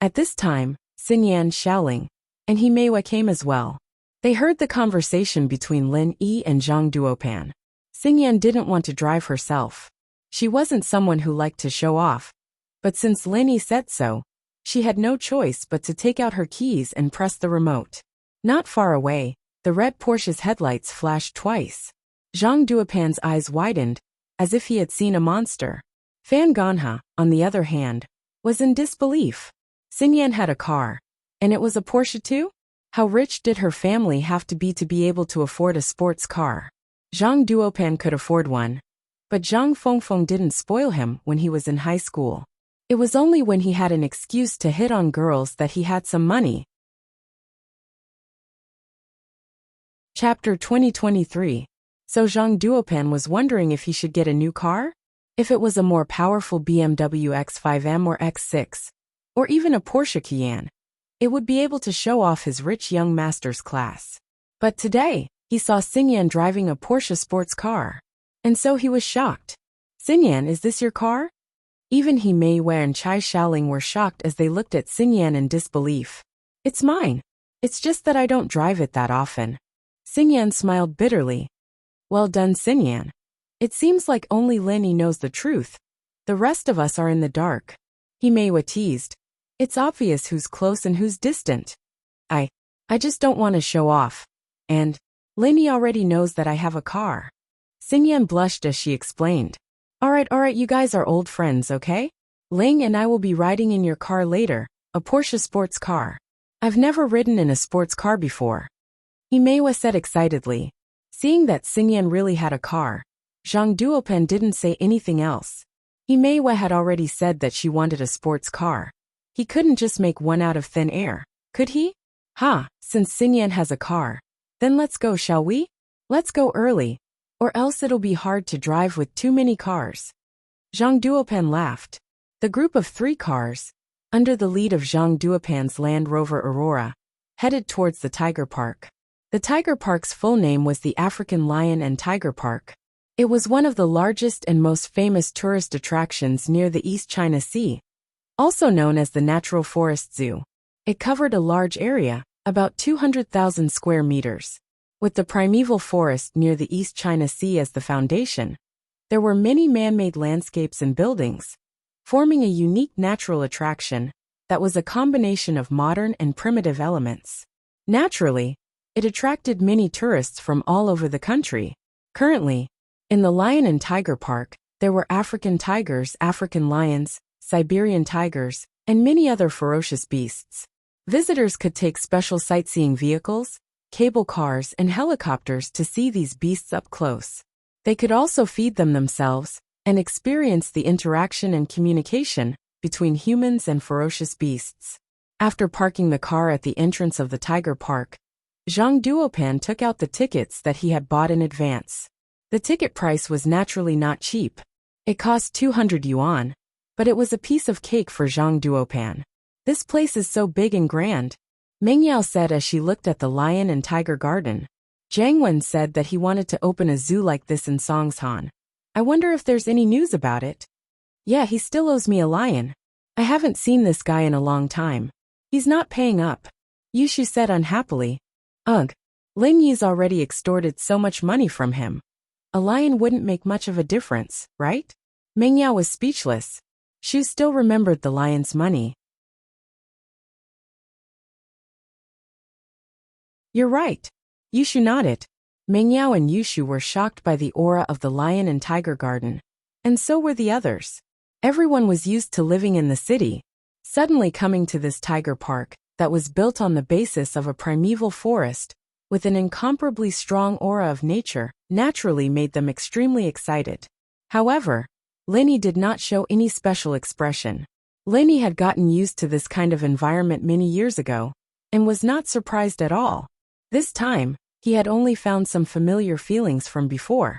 At this time, Xinyan, Xiaoling, and Mei Wei came as well. They heard the conversation between Lin Yi and Zhang Duopan. Xinyan didn't want to drive herself. She wasn't someone who liked to show off. But since Lin Yi said so, she had no choice but to take out her keys and press the remote. Not far away, the red Porsche's headlights flashed twice. Zhang Duopan's eyes widened, as if he had seen a monster. Fan Ganha, on the other hand, was in disbelief. Xinyan had a car, and it was a Porsche too? How rich did her family have to be able to afford a sports car? Zhang Duopan could afford one, but Zhang Fengfeng didn't spoil him when he was in high school. It was only when he had an excuse to hit on girls that he had some money. Chapter 2023. So Zhang Duopan was wondering if he should get a new car? If it was a more powerful BMW X5M or X6, or even a Porsche Cayenne, it would be able to show off his rich young master's class. But today, he saw Xinyan driving a Porsche sports car. And so he was shocked. Xinyan, is this your car? Even Mei Wei and Chai Xiaoling were shocked as they looked at Xinyan in disbelief. It's mine. It's just that I don't drive it that often. Xinyan smiled bitterly. Well done, Xinyan. It seems like only Lin Yi knows the truth. The rest of us are in the dark. Mei Wei teased. It's obvious who's close and who's distant. I just don't want to show off. And Lin Yi already knows that I have a car. Xinyan blushed as she explained. Alright, you guys are old friends, okay? Ling and I will be riding in your car later, a Porsche sports car. I've never ridden in a sports car before. Mei Wei said excitedly. Seeing that Xinyan really had a car, Zhang Duopen didn't say anything else. Mei had already said that she wanted a sports car. He couldn't just make one out of thin air, could he? Since Xingyan has a car. Then let's go, shall we? Let's go early. Or else it'll be hard to drive with too many cars. Zhang Duopen laughed. The group of 3 cars, under the lead of Zhang Duopen's Land Rover Aurora, headed towards the Tiger Park. The Tiger Park's full name was the African Lion and Tiger Park. It was one of the largest and most famous tourist attractions near the East China Sea, also known as the Natural Forest Zoo. It covered a large area, about 200,000 square meters. With the primeval forest near the East China Sea as the foundation, there were many man-made landscapes and buildings, forming a unique natural attraction that was a combination of modern and primitive elements. Naturally, it attracted many tourists from all over the country. Currently, in the Lion and Tiger Park, there were African tigers, African lions, Siberian tigers, and many other ferocious beasts. Visitors could take special sightseeing vehicles, cable cars, and helicopters to see these beasts up close. They could also feed them themselves and experience the interaction and communication between humans and ferocious beasts. After parking the car at the entrance of the Tiger Park, Zhang Duopen took out the tickets that he had bought in advance. The ticket price was naturally not cheap. It cost 200 yuan, but it was a piece of cake for Zhang Duopen. This place is so big and grand, Meng Yao said as she looked at the Lion and Tiger Garden. Jiang Wen said that he wanted to open a zoo like this in Songshan. I wonder if there's any news about it. Yeah, he still owes me a lion. I haven't seen this guy in a long time. He's not paying up, Yushu said unhappily. Ugh, Ling Yi's already extorted so much money from him. A lion wouldn't make much of a difference, right? Meng Yao was speechless. Shu still remembered the lion's money. You're right. Yushu nodded. Meng Yao and Yushu were shocked by the aura of the Lion and Tiger Garden. And so were the others. Everyone was used to living in the city. Suddenly coming to this Tiger Park, that was built on the basis of a primeval forest, with an incomparably strong aura of nature, naturally made them extremely excited. However, Linny did not show any special expression. Linny had gotten used to this kind of environment many years ago, and was not surprised at all. This time, he had only found some familiar feelings from before.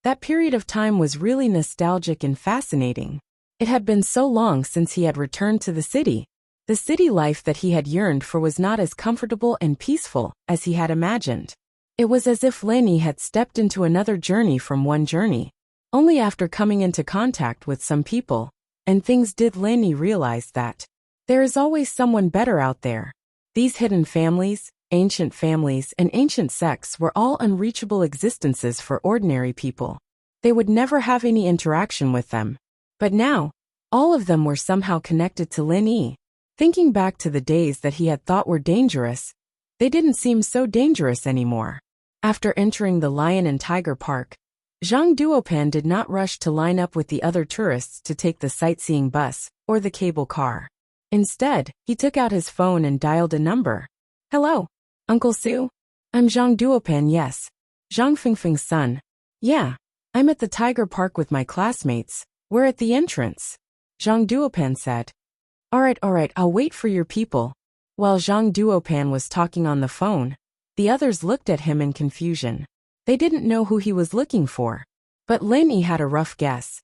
That period of time was really nostalgic and fascinating. It had been so long since he had returned to the city. The city life that he had yearned for was not as comfortable and peaceful as he had imagined. It was as if Lenny had stepped into another journey from one journey. Only after coming into contact with some people and things did Lenny realize that there is always someone better out there. These hidden families, and ancient sects were all unreachable existences for ordinary people. They would never have any interaction with them. But now, all of them were somehow connected to Lin Yi. Thinking back to the days that he had thought were dangerous, they didn't seem so dangerous anymore. After entering the Lion and Tiger Park, Zhang Duopan did not rush to line up with the other tourists to take the sightseeing bus or the cable car. Instead, he took out his phone and dialed a number. Hello, Uncle Su? I'm Zhang Duopan, yes. Zhang Fingfing's son. Yeah, I'm at the Tiger Park with my classmates. We're at the entrance. Zhang Duopan said. Alright, I'll wait for your people. While Zhang Duopan was talking on the phone, the others looked at him in confusion. They didn't know who he was looking for. But Lin Yi had a rough guess.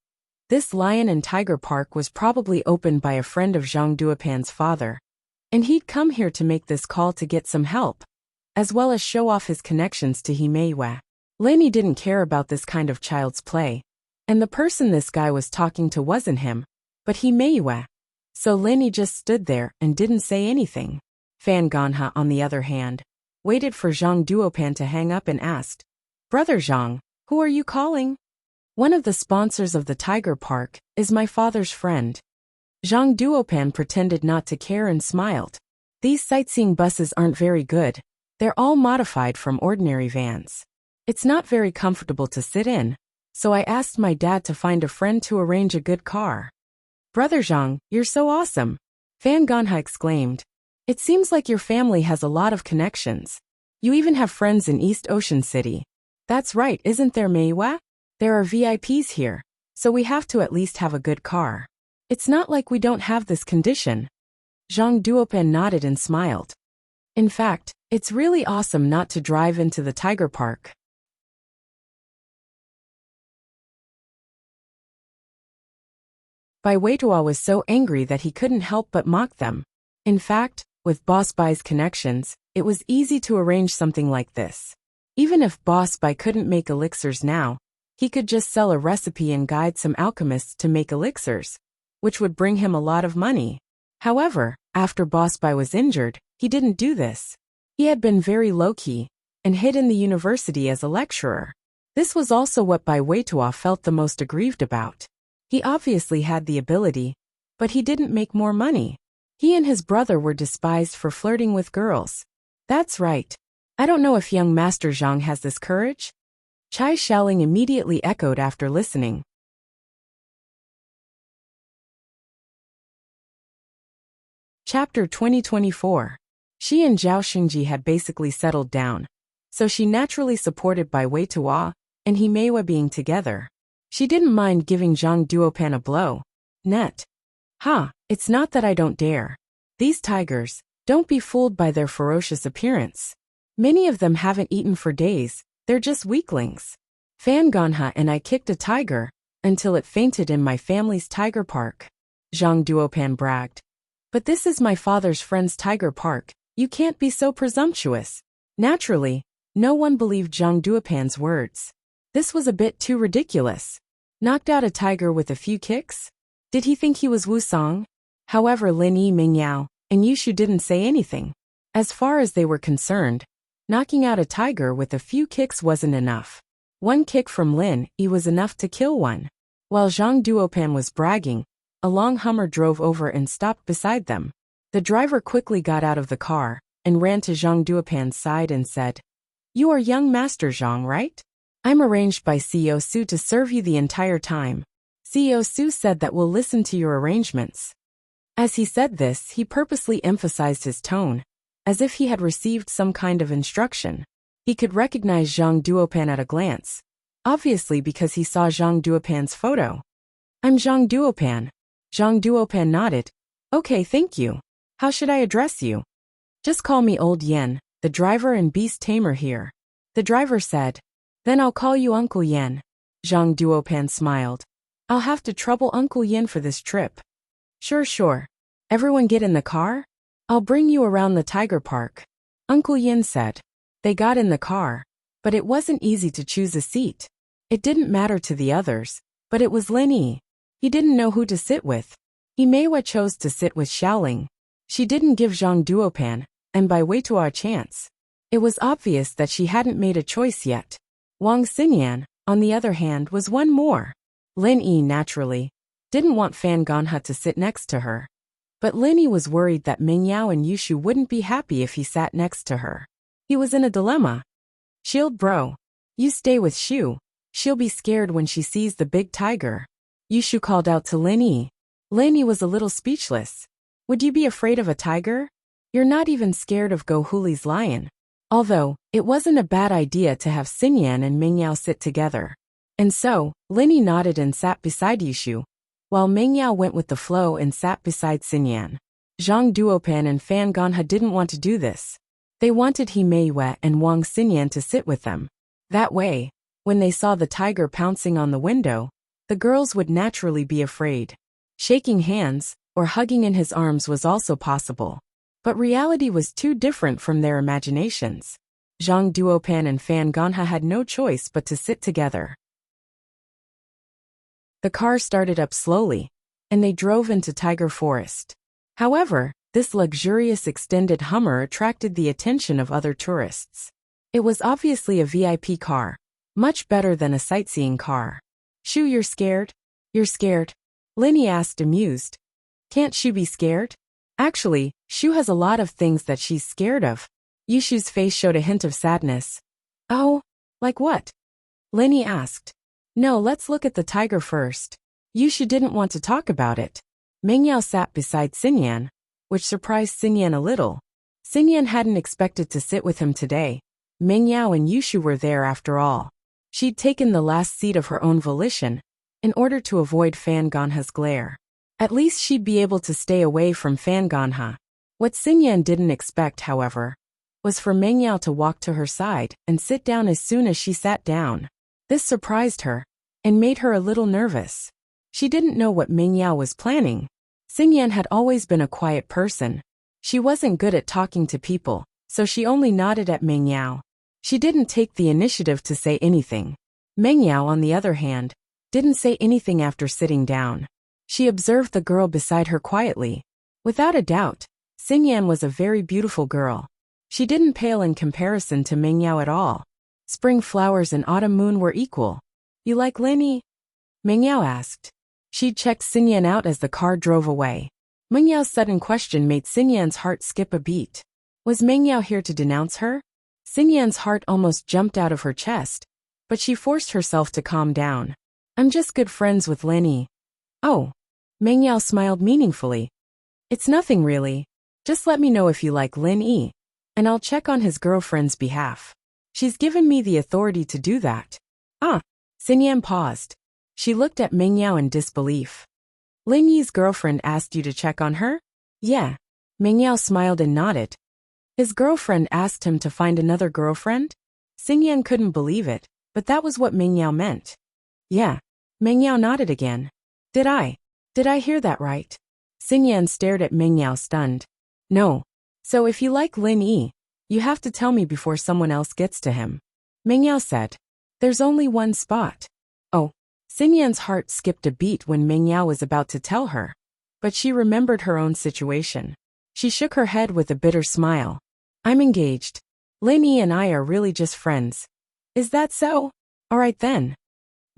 This Lion and Tiger Park was probably opened by a friend of Zhang Duopan's father. And he'd come here to make this call to get some help, as well as show off his connections to Mei. Lin Yi didn't care about this kind of child's play. And the person this guy was talking to wasn't him, but Mei. So Lin Yi just stood there and didn't say anything. Fan Ganha, on the other hand, waited for Zhang Duopan to hang up and asked, Brother Zhang, who are you calling? One of the sponsors of the Tiger Park is my father's friend. Zhang Duopan pretended not to care and smiled. These sightseeing buses aren't very good. They're all modified from ordinary vans. It's not very comfortable to sit in, so I asked my dad to find a friend to arrange a good car. Brother Zhang, you're so awesome! Fan Ganha exclaimed. It seems like your family has a lot of connections. You even have friends in East Ocean City. That's right, isn't there, Mei? There are VIPs here, so we have to at least have a good car. It's not like we don't have this condition. Zhang Duopan nodded and smiled. In fact, it's really awesome not to drive into the tiger park. Bai Weitua was so angry that he couldn't help but mock them. In fact, with Boss Bai's connections, it was easy to arrange something like this. Even if Boss Bai couldn't make elixirs now, he could just sell a recipe and guide some alchemists to make elixirs, which would bring him a lot of money. However, after Boss Bai was injured, he didn't do this. He had been very low-key and hid in the university as a lecturer. This was also what Bai Weitua felt the most aggrieved about. He obviously had the ability, but he didn't make more money. He and his brother were despised for flirting with girls. That's right. I don't know if young Master Zhang has this courage. Chai Xiaoling immediately echoed after listening. Chapter 2024. She and Zhao Xingji had basically settled down, so she naturally supported Bai Weitua and He Meiwa being together. She didn't mind giving Zhang Duopan a blow. Net. It's not that I don't dare. These tigers, don't be fooled by their ferocious appearance. Many of them haven't eaten for days, they're just weaklings. Fan Ganha and I kicked a tiger until it fainted in my family's tiger park. Zhang Duopan bragged. But this is my father's friend's tiger park, you can't be so presumptuous. Naturally, no one believed Zhang Duopan's words. This was a bit too ridiculous. Knocked out a tiger with a few kicks? Did he think he was Wu Song? However, Lin Yi Mingyao and Yushu didn't say anything. As far as they were concerned, knocking out a tiger with a few kicks wasn't enough. One kick from Lin Yi was enough to kill one. While Zhang Duopan was bragging, a long Hummer drove over and stopped beside them. The driver quickly got out of the car and ran to Zhang Duopan's side and said, "You are young Master Zhang, right? I'm arranged by CEO Su to serve you the entire time. CEO Su said that we'll listen to your arrangements." As he said this, he purposely emphasized his tone, as if he had received some kind of instruction. He could recognize Zhang Duopan at a glance, obviously because he saw Zhang Duopan's photo. "I'm Zhang Duopan." Zhang Duopan nodded. "Okay, thank you. How should I address you?" "Just call me Old Yen, the driver and beast tamer here." The driver said. "Then I'll call you Uncle Yen." Zhang Duopan smiled. "I'll have to trouble Uncle Yen for this trip." Sure. Everyone get in the car? I'll bring you around the tiger park," Uncle Yin said. They got in the car, but it wasn't easy to choose a seat. It didn't matter to the others, but it was Lin Yi. He didn't know who to sit with. He Meiwa chose to sit with Xiaoling. She didn't give Zhang Duopan and Bai Weitua a chance. It was obvious that she hadn't made a choice yet. Wang Xinyan, on the other hand, was one more. Lin Yi, naturally, didn't want Fan Ganha to sit next to her. But Lin Yi was worried that Mingyao and Yushu wouldn't be happy if he sat next to her. He was in a dilemma. "Shield bro. You stay with Shu. She'll be scared when she sees the big tiger." Yushu called out to Lin Yi. Lin Yi was a little speechless. "Would you be afraid of a tiger? You're not even scared of Go Huli's lion." Although, it wasn't a bad idea to have Xinyan and Mingyao sit together. And so, Lin Yi nodded and sat beside Yushu, while Mingyao went with the flow and sat beside Xinyan. Zhang Duopan and Fan Ganha didn't want to do this. They wanted He Meiwa and Wang Xinyan to sit with them. That way, when they saw the tiger pouncing on the window, the girls would naturally be afraid. Shaking hands or hugging in his arms was also possible. But reality was too different from their imaginations. Zhang Duopan and Fan Ganha had no choice but to sit together. The car started up slowly, and they drove into Tiger Forest. However, this luxurious extended Hummer attracted the attention of other tourists. It was obviously a VIP car, much better than a sightseeing car. "Shu, you're scared?" "You're scared?" Lin Yi asked, amused. "Can't Shu be scared?" Actually, Shu has a lot of things that she's scared of. Yushu's face showed a hint of sadness. "Oh, like what?" Lin Yi asked. "No, let's look at the tiger first." Yushu didn't want to talk about it. Mingyao sat beside Xinyan, which surprised Xinyan a little. Xinyan hadn't expected to sit with him today. Mingyao and Yushu were there after all. She'd taken the last seat of her own volition, in order to avoid Fan Ganha's glare. At least she'd be able to stay away from Fan Ganha. What Xingyan didn't expect, however, was for Mengyao to walk to her side and sit down as soon as she sat down. This surprised her, and made her a little nervous. She didn't know what Mengyao was planning. Xingyan had always been a quiet person. She wasn't good at talking to people, so she only nodded at Mengyao. She didn't take the initiative to say anything. Mengyao, on the other hand, didn't say anything after sitting down. She observed the girl beside her quietly. Without a doubt, Xingyan was a very beautiful girl. She didn't pale in comparison to Mengyao at all. Spring flowers and autumn moon were equal. You like Linny? Mengyao asked. She'd checked Xingyan out as the car drove away. Mengyao's sudden question made Xingyan's heart skip a beat. Was Mengyao here to denounce her? Xingyan's heart almost jumped out of her chest, but she forced herself to calm down. I'm just good friends with Linny. Oh. Mengyao smiled meaningfully. It's nothing really. Just let me know if you like Linny, and I'll check on his girlfriend's behalf. She's given me the authority to do that. Ah. Xingyan paused. She looked at Mengyao in disbelief. Lin Yi's girlfriend asked you to check on her? Yeah. Mengyao smiled and nodded. His girlfriend asked him to find another girlfriend? Xingyan couldn't believe it, but that was what Mengyao meant. Yeah. Mengyao nodded again. Did I hear that right? Xingyan stared at Mengyao stunned. No. So if you like Lin Yi, you have to tell me before someone else gets to him. Mengyao said. There's only one spot. Oh. Xingyan's heart skipped a beat when Mengyao was about to tell her. But she remembered her own situation. She shook her head with a bitter smile. I'm engaged. Lin Yi and I are really just friends. Is that so? All right then.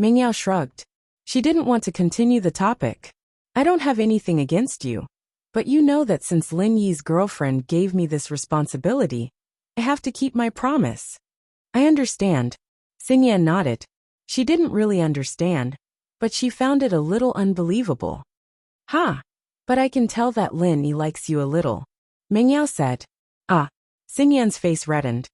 Mengyao shrugged. She didn't want to continue the topic. I don't have anything against you. But you know that since Lin Yi's girlfriend gave me this responsibility, I have to keep my promise. I understand. Xingyan nodded. She didn't really understand, but she found it a little unbelievable. Ha! But I can tell that Lin Yi likes you a little. Mengyao said. Ah. Xingyan's face reddened.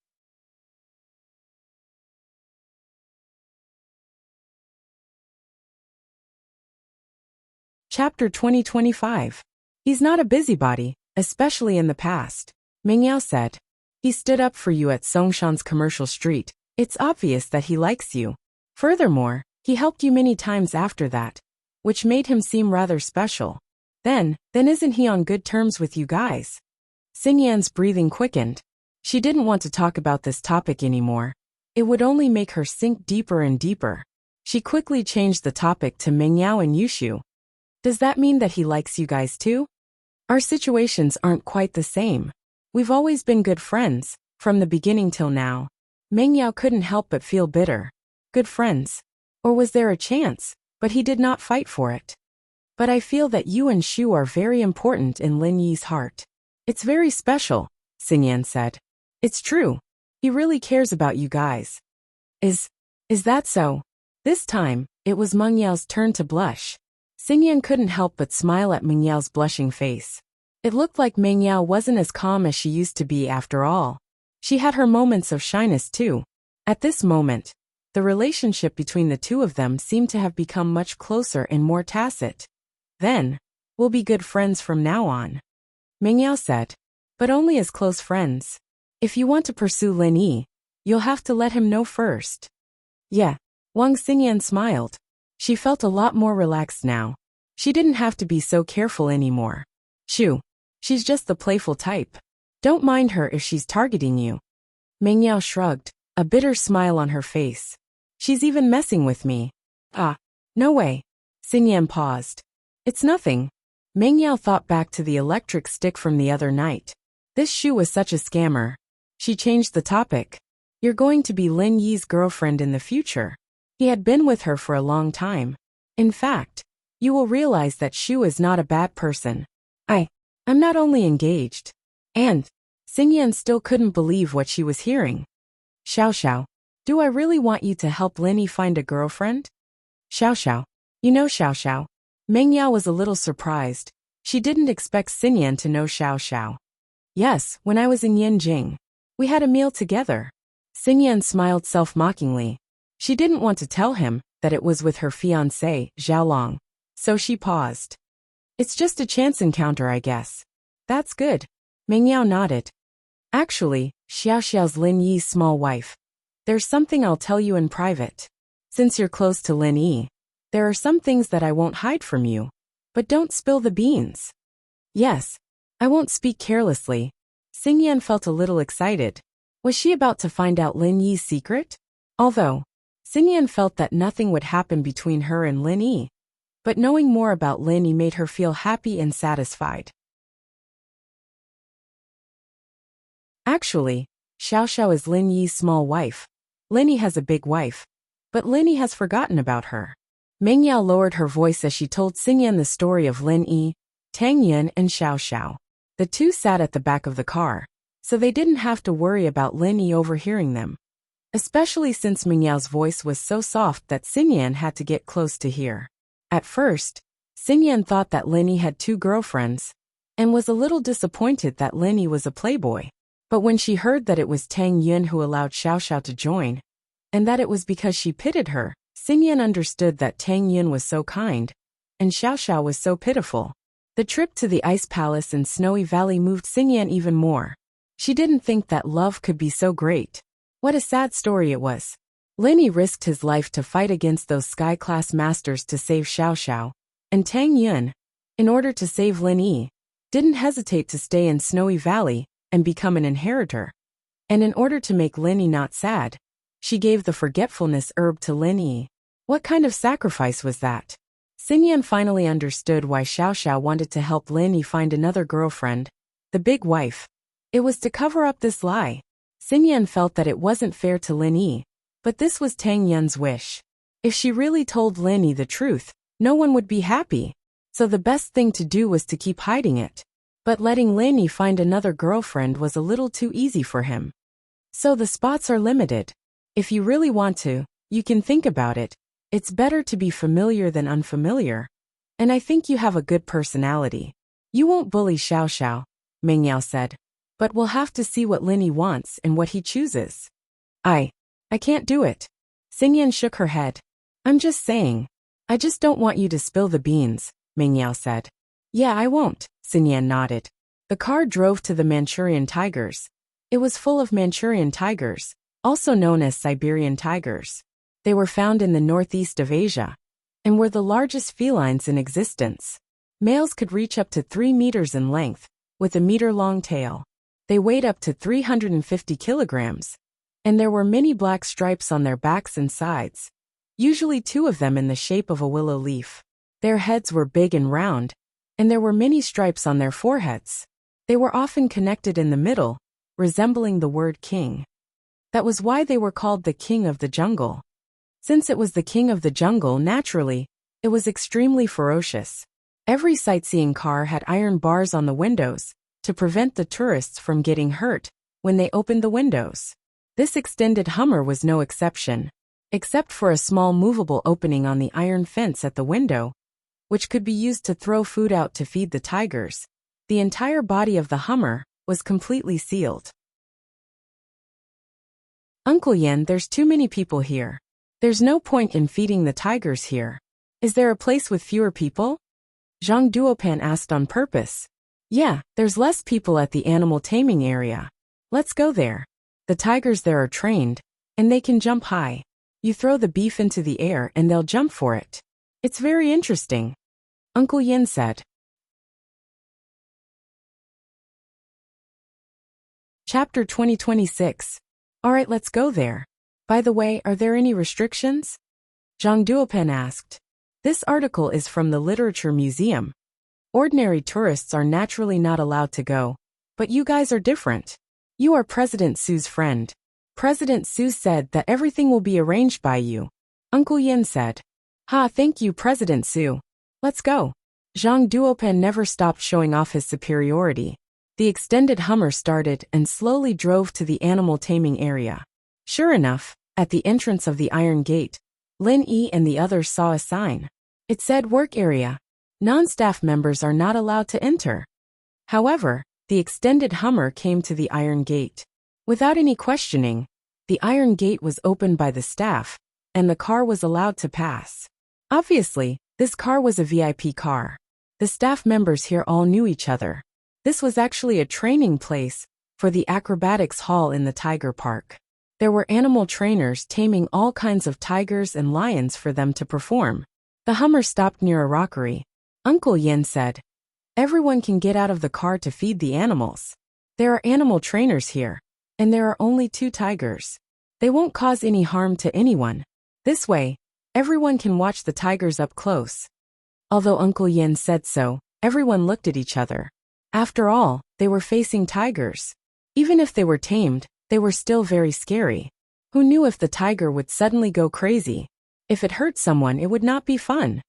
Chapter 2025. He's not a busybody, especially in the past. Mengyao said. He stood up for you at Songshan's commercial street. It's obvious that he likes you. Furthermore, he helped you many times after that, which made him seem rather special. Then isn't he on good terms with you guys? Xingyan's breathing quickened. She didn't want to talk about this topic anymore. It would only make her sink deeper and deeper. She quickly changed the topic to Mengyao and Yushu. Does that mean that he likes you guys too? Our situations aren't quite the same. We've always been good friends, from the beginning till now. Mengyao couldn't help but feel bitter. Good friends. Or was there a chance, but he did not fight for it. But I feel that you and Shu are very important in Lin Yi's heart. It's very special, Xingyan said. It's true. He really cares about you guys. Is that so? This time, it was Mengyao's turn to blush. Xingyan couldn't help but smile at Mengyao's blushing face. It looked like Mengyao wasn't as calm as she used to be after all. She had her moments of shyness too. At this moment, the relationship between the two of them seemed to have become much closer and more tacit. Then, we'll be good friends from now on. Mengyao said. But only as close friends. If you want to pursue Lin Yi, you'll have to let him know first. Yeah. Wang Xingyan smiled. She felt a lot more relaxed now. She didn't have to be so careful anymore. Shoo. She's just the playful type. Don't mind her if she's targeting you. Mengyao shrugged, a bitter smile on her face. She's even messing with me. Ah. No way. Xingyan paused. It's nothing. Mengyao thought back to the electric stick from the other night. This Shu was such a scammer. She changed the topic. You're going to be Lin Yi's girlfriend in the future. He had been with her for a long time. In fact, you will realize that Shu is not a bad person. I'm not only engaged. And, Xingyan still couldn't believe what she was hearing. Xiao, do I really want you to help Lin Yi find a girlfriend? Xiao. You know Xiao. Mengyao was a little surprised. She didn't expect Xingyan to know Xiao. Yes, when I was in Yanjing. We had a meal together. Xingyan smiled self-mockingly. She didn't want to tell him that it was with her fiancé, Xiaolong, so she paused. It's just a chance encounter, I guess. That's good. Meng Yao nodded. Actually, Xiao Xiao's Lin Yi's small wife. There's something I'll tell you in private. Since you're close to Lin Yi, there are some things that I won't hide from you. But don't spill the beans. Yes, I won't speak carelessly. Xingyan felt a little excited. Was she about to find out Lin Yi's secret? Although, Xingyan felt that nothing would happen between her and Lin Yi. But knowing more about Lin Yi made her feel happy and satisfied. Actually, Xiao Xiao is Lin Yi's small wife. Lin Yi has a big wife. But Lin Yi has forgotten about her. Meng Yao lowered her voice as she told Xingyan the story of Lin Yi, Tang Yun and Xiao Xiao. The two sat at the back of the car, so they didn't have to worry about Lin Yi overhearing them. Especially since Meng Yao's voice was so soft that Xingyan had to get close to hear. At first, Xingyan thought that Lin Yi had two girlfriends, and was a little disappointed that Lin Yi was a playboy. But when she heard that it was Tang Yun who allowed Xiao Xiao to join, and that it was because she pitied her, Xingyan understood that Tang Yun was so kind, and Xiao Xiao was so pitiful. The trip to the Ice Palace in Snowy Valley moved Xingyan even more. She didn't think that love could be so great. What a sad story it was. Lin Yi risked his life to fight against those sky-class masters to save Xiao Xiao, and Tang Yun, in order to save Lin Yi, didn't hesitate to stay in Snowy Valley and become an inheritor. And in order to make Lin Yi not sad, she gave the forgetfulness herb to Lin Yi. What kind of sacrifice was that? Xingyan finally understood why Xiao Xiao wanted to help Lin Yi find another girlfriend, the big wife. It was to cover up this lie. Xingyan felt that it wasn't fair to Lin Yi, but this was Tang Yun's wish. If she really told Lin Yi the truth, no one would be happy. So the best thing to do was to keep hiding it. But letting Lin Yi find another girlfriend was a little too easy for him. So the spots are limited. If you really want to, you can think about it. It's better to be familiar than unfamiliar. And I think you have a good personality. You won't bully Xiao Xiao, Meng Yao said. But we'll have to see what Lin Yi wants and what he chooses. I can't do it. Xingyan shook her head. I'm just saying. I just don't want you to spill the beans, Meng Yao said. Yeah, I won't, Xingyan nodded. The car drove to the Manchurian tigers. It was full of Manchurian tigers, also known as Siberian tigers. They were found in the northeast of Asia, and were the largest felines in existence. Males could reach up to 3 meters in length, with a meter-long tail. They weighed up to 350 kilograms, and there were many black stripes on their backs and sides, usually 2 of them in the shape of a willow leaf. Their heads were big and round, and there were many stripes on their foreheads. They were often connected in the middle, resembling the word king. That was why they were called the king of the jungle. Since it was the king of the jungle, naturally, it was extremely ferocious. Every sightseeing car had iron bars on the windows to prevent the tourists from getting hurt when they opened the windows. This extended Hummer was no exception, except for a small movable opening on the iron fence at the window, which could be used to throw food out to feed the tigers. The entire body of the Hummer was completely sealed. Uncle Yen, there's too many people here. There's no point in feeding the tigers here. Is there a place with fewer people? Zhang Duopan asked on purpose. Yeah, there's less people at the animal taming area. Let's go there. The tigers there are trained, and they can jump high. You throw the beef into the air and they'll jump for it. It's very interesting, Uncle Yin said. Chapter 2026. Alright, let's go there. By the way, are there any restrictions? Zhang Duopan asked. This article is from the Literature Museum. Ordinary tourists are naturally not allowed to go, but you guys are different. You are President Su's friend. President Su said that everything will be arranged by you, Uncle Yin said. Ha, thank you, President Su. Let's go. Zhang Duopan never stopped showing off his superiority. The extended Hummer started and slowly drove to the animal taming area. Sure enough, at the entrance of the Iron Gate, Lin Yi and the others saw a sign. It said work area. Non-staff members are not allowed to enter. However, the extended Hummer came to the Iron Gate. Without any questioning, the Iron Gate was opened by the staff, and the car was allowed to pass. Obviously, this car was a VIP car. The staff members here all knew each other. This was actually a training place for the acrobatics hall in the tiger park. There were animal trainers taming all kinds of tigers and lions for them to perform. The Hummer stopped near a rockery. Uncle Yin said, "Everyone can get out of the car to feed the animals. There are animal trainers here, and there are only 2 tigers. They won't cause any harm to anyone. This way, everyone can watch the tigers up close." Although Uncle Yin said so, everyone looked at each other. After all, they were facing tigers. Even if they were tamed, they were still very scary. Who knew if the tiger would suddenly go crazy? If it hurt someone, it would not be fun.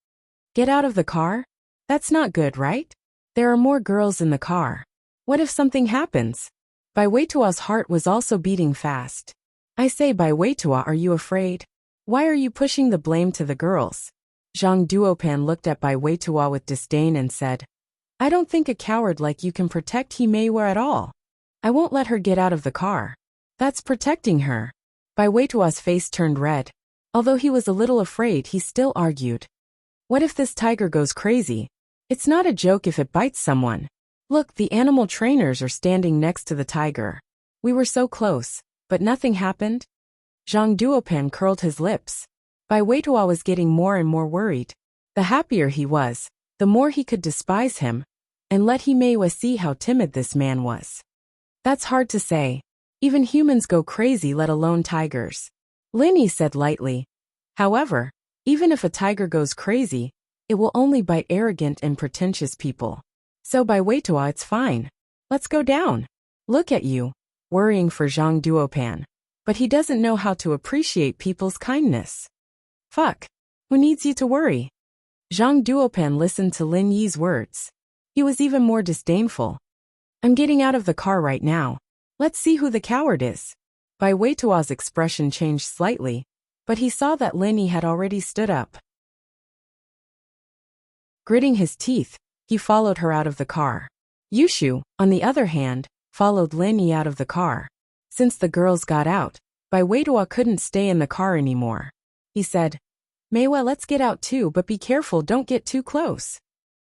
Get out of the car? That's not good, right? There are more girls in the car. What if something happens? Bai Weitua's heart was also beating fast. I say, Bai Weitua, are you afraid? Why are you pushing the blame to the girls? Zhang Duopan looked at Bai Weitua with disdain and said, I don't think a coward like you can protect He Meiwa at all. I won't let her get out of the car. That's protecting her. Bai Weitua's face turned red. Although he was a little afraid, he still argued. What if this tiger goes crazy? It's not a joke if it bites someone. Look, the animal trainers are standing next to the tiger. We were so close, but nothing happened. Zhang Duopan curled his lips. Bai Weitua was getting more and more worried. The happier he was, the more he could despise him, and let He Meiwa see how timid this man was. That's hard to say. Even humans go crazy, let alone tigers. Linny said lightly. However, even if a tiger goes crazy, it will only bite arrogant and pretentious people. So Bai Weitua, it's fine. Let's go down. Look at you, worrying for Zhang Duopan. But he doesn't know how to appreciate people's kindness. Fuck. Who needs you to worry? Zhang Duopan listened to Lin Yi's words. He was even more disdainful. I'm getting out of the car right now. Let's see who the coward is. Bai Weitua's expression changed slightly, but he saw that Lin Yi had already stood up. Gritting his teeth, he followed her out of the car. Yushu, on the other hand, followed Lin Yi out of the car. Since the girls got out, Bai Weitua couldn't stay in the car anymore. He said, Meiwa, let's get out too, but be careful, don't get too close.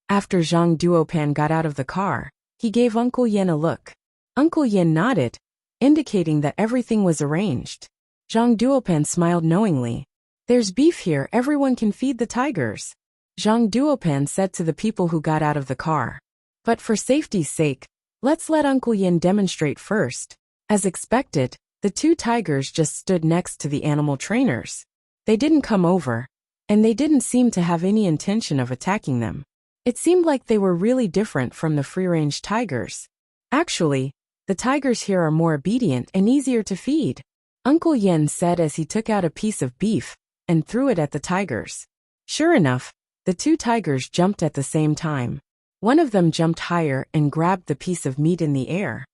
After Zhang Duopan got out of the car, he gave Uncle Yin a look. Uncle Yin nodded, indicating that everything was arranged. Zhang Duopan smiled knowingly. There's beef here, everyone can feed the tigers. Zhang Duopan said to the people who got out of the car. But for safety's sake, let's let Uncle Yin demonstrate first. As expected, the 2 tigers just stood next to the animal trainers. They didn't come over, and they didn't seem to have any intention of attacking them. It seemed like they were really different from the free-range tigers. Actually, the tigers here are more obedient and easier to feed, Uncle Yin said as he took out a piece of beef and threw it at the tigers. Sure enough, the 2 tigers jumped at the same time. One of them jumped higher and grabbed the piece of meat in the air.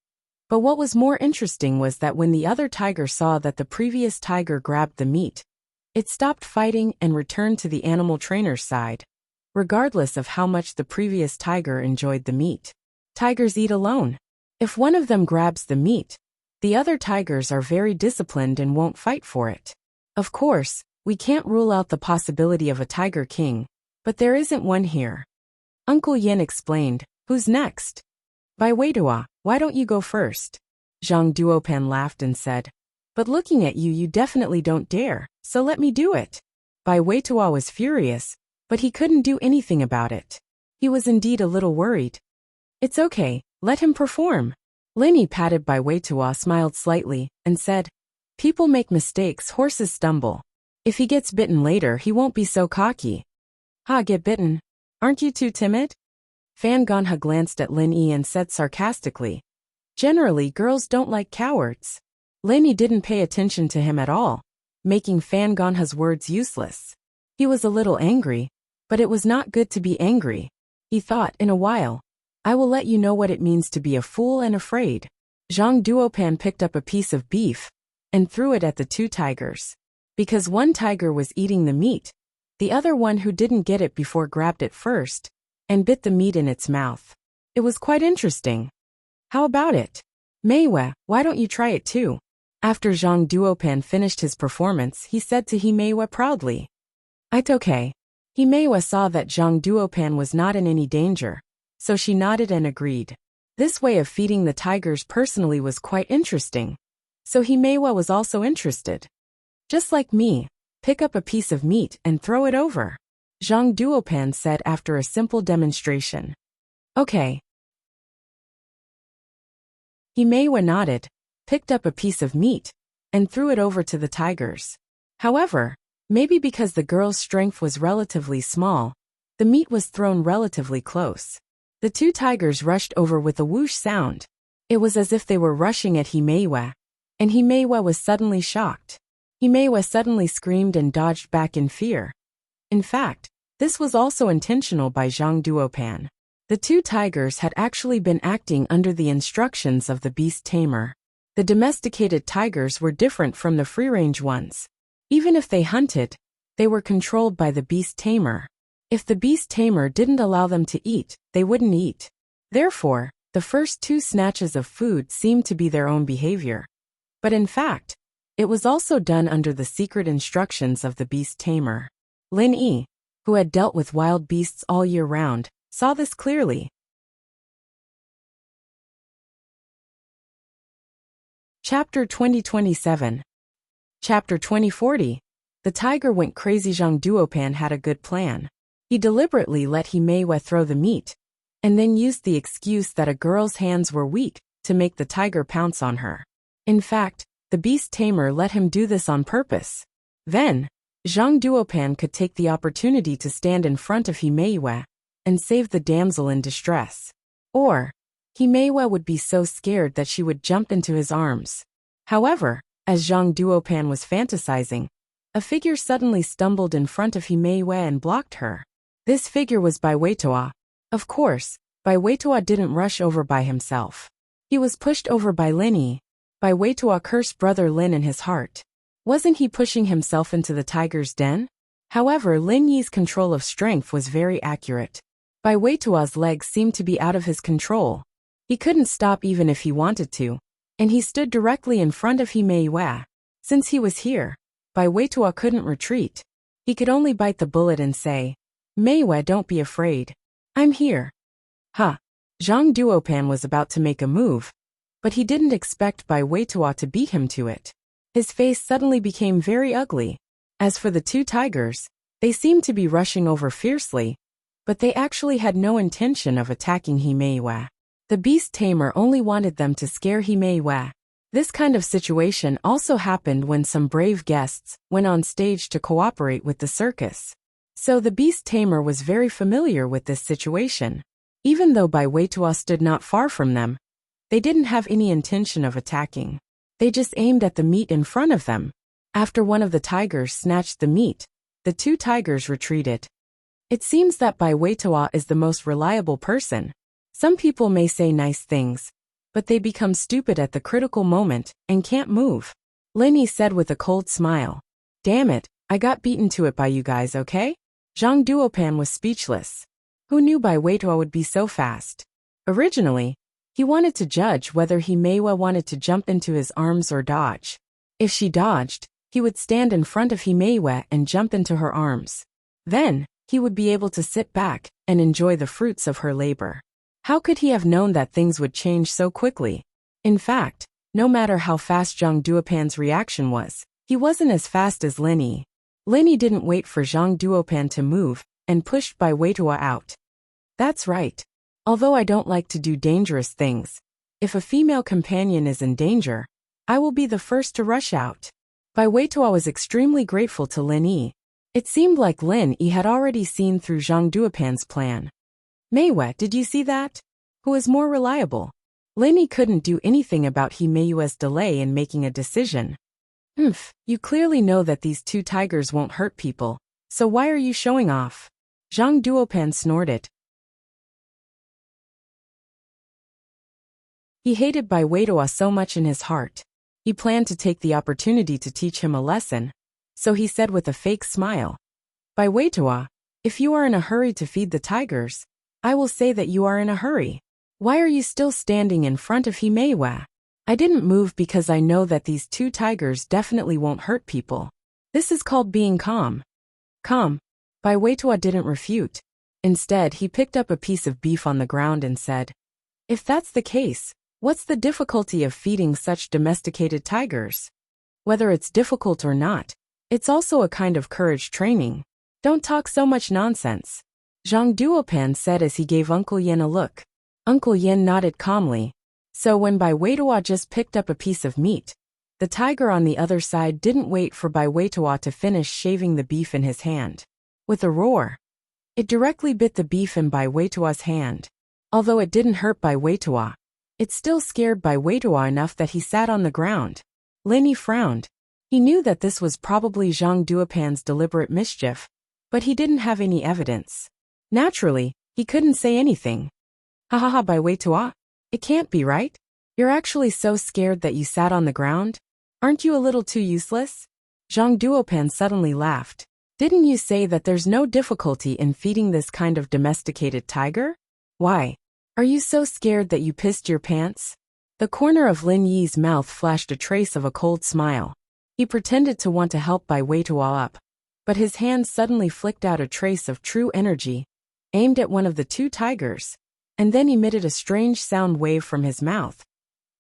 But what was more interesting was that when the other tiger saw that the previous tiger grabbed the meat, it stopped fighting and returned to the animal trainer's side, regardless of how much the previous tiger enjoyed the meat. Tigers eat alone. If one of them grabs the meat, the other tigers are very disciplined and won't fight for it. Of course, we can't rule out the possibility of a tiger king, but there isn't one here. Uncle Yin explained, Who's next? Bai Weitua, why don't you go first? Zhang Duopan laughed and said, But looking at you, you definitely don't dare, so let me do it. Bai Weitua was furious, but he couldn't do anything about it. He was indeed a little worried. It's okay, let him perform. Lin Yi patted Bai Weitua, smiled slightly, and said, People make mistakes, horses stumble. If he gets bitten later, he won't be so cocky. Ha, get bitten? Aren't you too timid? Fan Ganha glanced at Lin Yi and said sarcastically, Generally, girls don't like cowards. Lin Yi didn't pay attention to him at all, making Fan Ganha's words useless. He was a little angry, but it was not good to be angry. He thought, in a while, I will let you know what it means to be a fool and afraid. Zhang Duopan picked up a piece of beef and threw it at the 2 tigers. Because one tiger was eating the meat, the other one who didn't get it before grabbed it first and bit the meat in its mouth. It was quite interesting. How about it? Meiwa, why don't you try it too? After Zhang Duopan finished his performance, he said to Himeiwa proudly, "It's okay." Himeiwa saw that Zhang Duopan was not in any danger, so she nodded and agreed. This way of feeding the tigers personally was quite interesting, so Himeiwa was also interested. "Just like me, pick up a piece of meat and throw it over," Zhang Duopan said after a simple demonstration. "Okay." Himeiwa nodded, picked up a piece of meat, and threw it over to the tigers. However, maybe because the girl's strength was relatively small, the meat was thrown relatively close. The two tigers rushed over with a whoosh sound. It was as if they were rushing at Himeiwa, and Himeiwa was suddenly shocked. Himeiwa suddenly screamed and dodged back in fear. In fact, this was also intentional by Zhang Duopan. The two tigers had actually been acting under the instructions of the beast tamer. The domesticated tigers were different from the free-range ones. Even if they hunted, they were controlled by the beast tamer. If the beast tamer didn't allow them to eat, they wouldn't eat. Therefore, the first two snatches of food seemed to be their own behavior. But in fact, it was also done under the secret instructions of the beast tamer. Lin Yi, who had dealt with wild beasts all year round, saw this clearly. Chapter 2027. Chapter 2040. The tiger went crazy. Zhang Duopan had a good plan. He deliberately let Himeiwa throw the meat, and then used the excuse that a girl's hands were weak to make the tiger pounce on her. In fact, the beast tamer let him do this on purpose. Then, Zhang Duopan could take the opportunity to stand in front of Himeiwa and save the damsel in distress. Or, Himeiwa would be so scared that she would jump into his arms. However, as Zhang Duopan was fantasizing, a figure suddenly stumbled in front of Himeiwa and blocked her. This figure was Bai Weitoa. Of course, Bai Weitoa didn't rush over by himself. He was pushed over by Lin Yi. Bai Weitoa cursed brother Lin in his heart. Wasn't he pushing himself into the tiger's den? However, Lin Yi's control of strength was very accurate. Bai Weitoa's legs seemed to be out of his control. He couldn't stop even if he wanted to, and he stood directly in front of Himeiwa. Since he was here, Bai Weitoa couldn't retreat. He could only bite the bullet and say, "Meiwa, don't be afraid. I'm here." Zhang Duopan was about to make a move, but he didn't expect Bai Weitoa to beat him to it. His face suddenly became very ugly. As for the two tigers, they seemed to be rushing over fiercely, but they actually had no intention of attacking Himeiwa. The beast tamer only wanted them to scare Himeiwa. This kind of situation also happened when some brave guests went on stage to cooperate with the circus. So the beast tamer was very familiar with this situation. Even though Bai Weitoa stood not far from them, they didn't have any intention of attacking. They just aimed at the meat in front of them. After one of the tigers snatched the meat, the two tigers retreated. It seems that Bai Weitoa is the most reliable person. Some people may say nice things, but they become stupid at the critical moment and can't move. Lin Yi said with a cold smile. "Damn it, I got beaten to it by you guys, okay?" Zhang Duopan was speechless. Who knew Bai Weitoa would be so fast? Originally, he wanted to judge whether Himeiwa wanted to jump into his arms or dodge. If she dodged, he would stand in front of Himeiwa and jump into her arms. Then, he would be able to sit back and enjoy the fruits of her labor. How could he have known that things would change so quickly? In fact, no matter how fast Zhang Duopan's reaction was, he wasn't as fast as Lin Yi. Lin Yi didn't wait for Zhang Duopan to move and pushed Bai Weitoa out. That's right. Although I don't like to do dangerous things, if a female companion is in danger, I will be the first to rush out. Bai Weitoa was extremely grateful to Lin Yi. It seemed like Lin Yi had already seen through Zhang Duopan's plan. "Meiwa, did you see that? Who is more reliable?" Lin Yi couldn't do anything about Himeiwa's delay in making a decision. You clearly know that these two tigers won't hurt people, so why are you showing off?" Zhang Duopan snorted. He hated Bai Weitoa so much in his heart. He planned to take the opportunity to teach him a lesson, so he said with a fake smile, "Bai Weitoa, if you are in a hurry to feed the tigers, I will say that you are in a hurry. Why are you still standing in front of Himeiwa?" I didn't move because I know that these two tigers definitely won't hurt people. This is called being calm. Calm. Bai Weitua didn't refute. Instead, he picked up a piece of beef on the ground and said, "If that's the case, what's the difficulty of feeding such domesticated tigers? Whether it's difficult or not, it's also a kind of courage training. Don't talk so much nonsense," Zhang Duopan said as he gave Uncle Yin a look. Uncle Yin nodded calmly. So when Bai Weitua just picked up a piece of meat, the tiger on the other side didn't wait for Bai Weitua to finish shaving the beef in his hand. With a roar, it directly bit the beef in Bai Weitua's hand. Although it didn't hurt Bai Weitua, it still scared Bai Weitua enough that he sat on the ground. Lin Yi frowned. He knew that this was probably Zhang Duopan's deliberate mischief, but he didn't have any evidence. Naturally, he couldn't say anything. "Ha ha ha, Bai Weitua? It can't be right? You're actually so scared that you sat on the ground? Aren't you a little too useless?" Zhang Duopan suddenly laughed. "Didn't you say that there's no difficulty in feeding this kind of domesticated tiger? Why? Are you so scared that you pissed your pants?" The corner of Lin Yi's mouth flashed a trace of a cold smile. He pretended to want to help Bai Weitua up, but his hand suddenly flicked out a trace of true energy, aimed at one of the two tigers, and then emitted a strange sound wave from his mouth.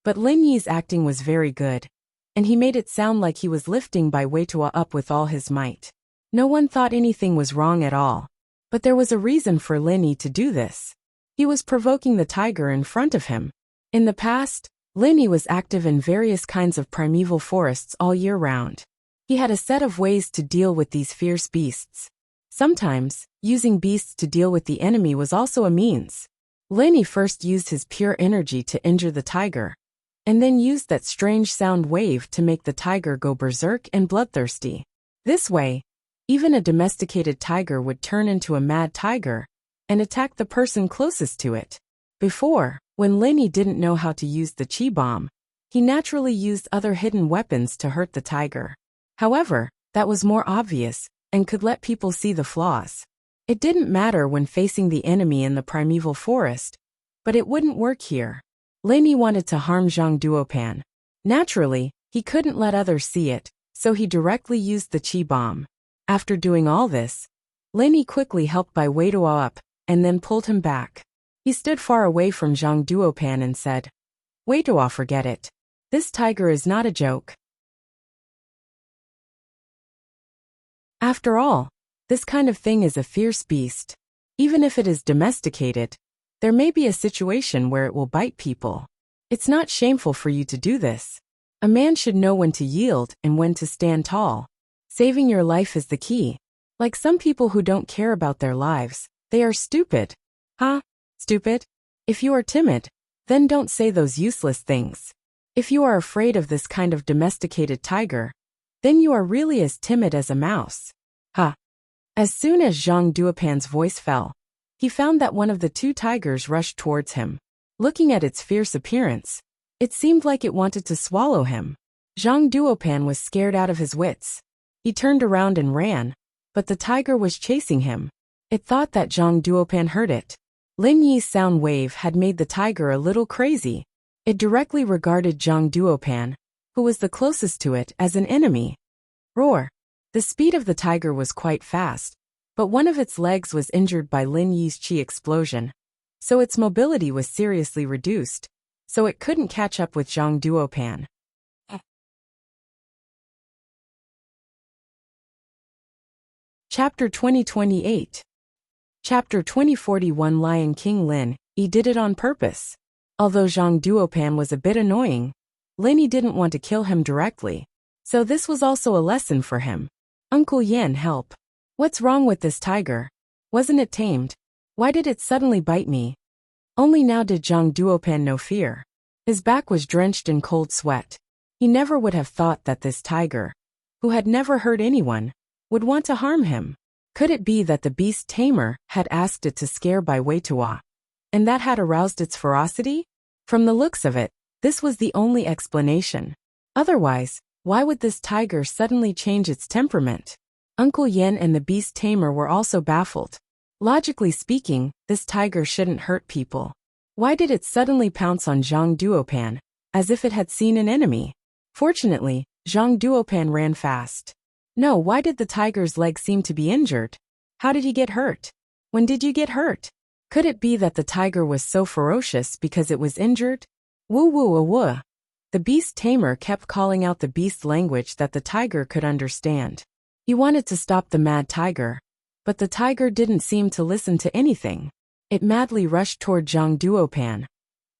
But Lin Yi's acting was very good, and he made it sound like he was lifting Bai Weitua up with all his might. No one thought anything was wrong at all, but there was a reason for Lin Yi to do this. He was provoking the tiger in front of him. In the past, Lin Yi was active in various kinds of primeval forests all year round. He had a set of ways to deal with these fierce beasts. Sometimes, using beasts to deal with the enemy was also a means. Lin Yi first used his pure energy to injure the tiger, and then used that strange sound wave to make the tiger go berserk and bloodthirsty. This way, even a domesticated tiger would turn into a mad tiger and attack the person closest to it. Before, when Lin Yi didn't know how to use the chi bomb, he naturally used other hidden weapons to hurt the tiger. However, that was more obvious and could let people see the flaws. It didn't matter when facing the enemy in the primeval forest, but it wouldn't work here. Lin Yi wanted to harm Zhang Duopan. Naturally, he couldn't let others see it, so he directly used the chi bomb. After doing all this, Lin Yi quickly helped Bai Weitua up, and then pulled him back. He stood far away from Zhang Duopan and said, "Weitua, forget it. This tiger is not a joke. After all, this kind of thing is a fierce beast. Even if it is domesticated, there may be a situation where it will bite people. It's not shameful for you to do this. A man should know when to yield and when to stand tall. Saving your life is the key. Like some people who don't care about their lives, they are stupid." "Huh? Stupid? If you are timid, then don't say those useless things. If you are afraid of this kind of domesticated tiger, then you are really as timid as a mouse." "Huh." As soon as Zhang Duopan's voice fell, he found that one of the two tigers rushed towards him. Looking at its fierce appearance, it seemed like it wanted to swallow him. Zhang Duopan was scared out of his wits. He turned around and ran, but the tiger was chasing him. It thought that Zhang Duopan heard it. Lin Yi's sound wave had made the tiger a little crazy. It directly regarded Zhang Duopan, who was the closest to it, as an enemy. Roar! The speed of the tiger was quite fast, but one of its legs was injured by Lin Yi's chi explosion, so its mobility was seriously reduced, so it couldn't catch up with Zhang Duopan. Chapter 2028. Chapter 2041. Lion King Lin Yi did it on purpose. Although Zhang Duopan was a bit annoying, Lin Yi didn't want to kill him directly, so this was also a lesson for him. "Uncle Yin, help. What's wrong with this tiger? Wasn't it tamed? Why did it suddenly bite me?" Only now did Zhang Duopan know fear. His back was drenched in cold sweat. He never would have thought that this tiger, who had never hurt anyone, would want to harm him. Could it be that the beast tamer had asked it to scare Bai Weitua, and that had aroused its ferocity? From the looks of it, this was the only explanation. Otherwise, why would this tiger suddenly change its temperament? Uncle Yin and the beast tamer were also baffled. Logically speaking, this tiger shouldn't hurt people. Why did it suddenly pounce on Zhang Duopan, as if it had seen an enemy. Fortunately, Zhang Duopan ran fast. No, why did the tiger's leg seem to be injured? How did he get hurt? When did you get hurt? Could it be that the tiger was so ferocious because it was injured? Woo woo woo. The beast tamer kept calling out the beast language that the tiger could understand. He wanted to stop the mad tiger, but the tiger didn't seem to listen to anything. It madly rushed toward Zhang Duopan.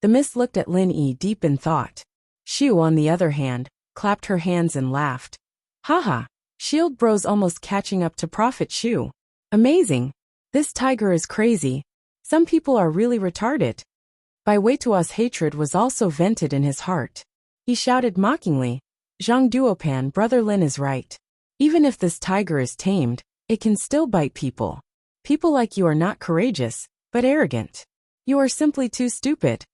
The miss looked at Lin Yi deep in thought. Xiu, on the other hand, clapped her hands and laughed. Haha, Shield Bro's almost catching up to Prophet Xiu. Amazing. This tiger is crazy. Some people are really retarded. Bai Weitua's hatred was also vented in his heart. He shouted mockingly, Zhang Duopan, Brother Lin is right. Even if this tiger is tamed, it can still bite people. People like you are not courageous, but arrogant. You are simply too stupid.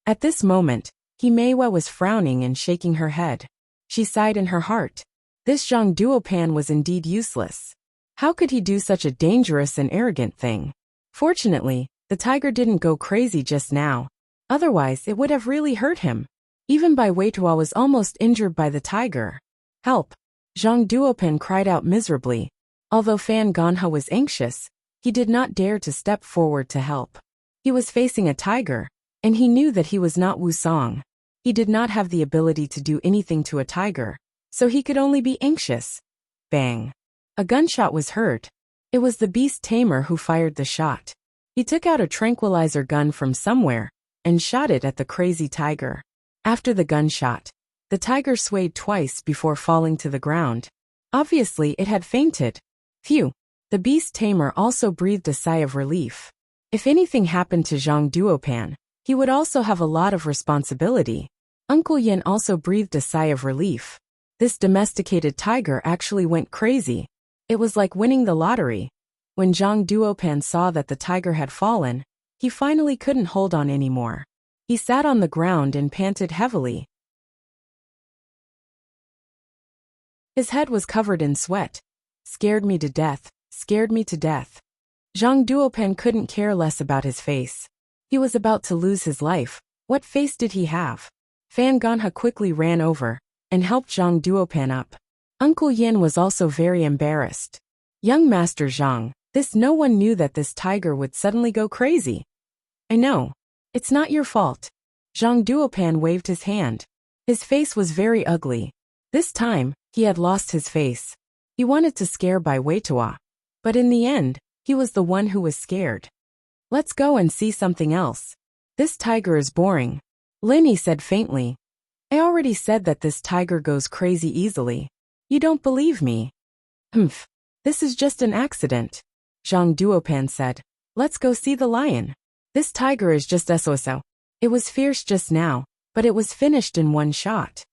At this moment, Himeiwa was frowning and shaking her head. She sighed in her heart. This Zhang Duopan was indeed useless. How could he do such a dangerous and arrogant thing? Fortunately, the tiger didn't go crazy just now. Otherwise, it would have really hurt him. Even Bai Weitua was almost injured by the tiger. Help! Zhang Duopan cried out miserably. Although Fan Ganha was anxious, he did not dare to step forward to help. He was facing a tiger, and he knew that he was not Wusong. He did not have the ability to do anything to a tiger, so he could only be anxious. Bang! A gunshot was heard. It was the beast tamer who fired the shot. He took out a tranquilizer gun from somewhere and shot it at the crazy tiger. After the gunshot, the tiger swayed twice before falling to the ground. Obviously, it had fainted. Phew! The beast tamer also breathed a sigh of relief. If anything happened to Zhang Duopan, he would also have a lot of responsibility. Uncle Yin also breathed a sigh of relief. This domesticated tiger actually went crazy. It was like winning the lottery. When Zhang Duopan saw that the tiger had fallen, he finally couldn't hold on anymore. He sat on the ground and panted heavily. His head was covered in sweat. Scared me to death, scared me to death. Zhang Duopan couldn't care less about his face. He was about to lose his life. What face did he have? Fan Ganha quickly ran over and helped Zhang Duopan up. Uncle Yin was also very embarrassed. Young Master Zhang, no one knew that this tiger would suddenly go crazy. I know. It's not your fault. Zhang Duopan waved his hand. His face was very ugly. This time, he had lost his face. He wanted to scare Bai Weitua. But in the end, he was the one who was scared. Let's go and see something else. This tiger is boring. Linny said faintly. I already said that this tiger goes crazy easily. You don't believe me. Humph. This is just an accident. Zhang Duopan said. Let's go see the lion. This tiger is just so. It was fierce just now, but it was finished in one shot.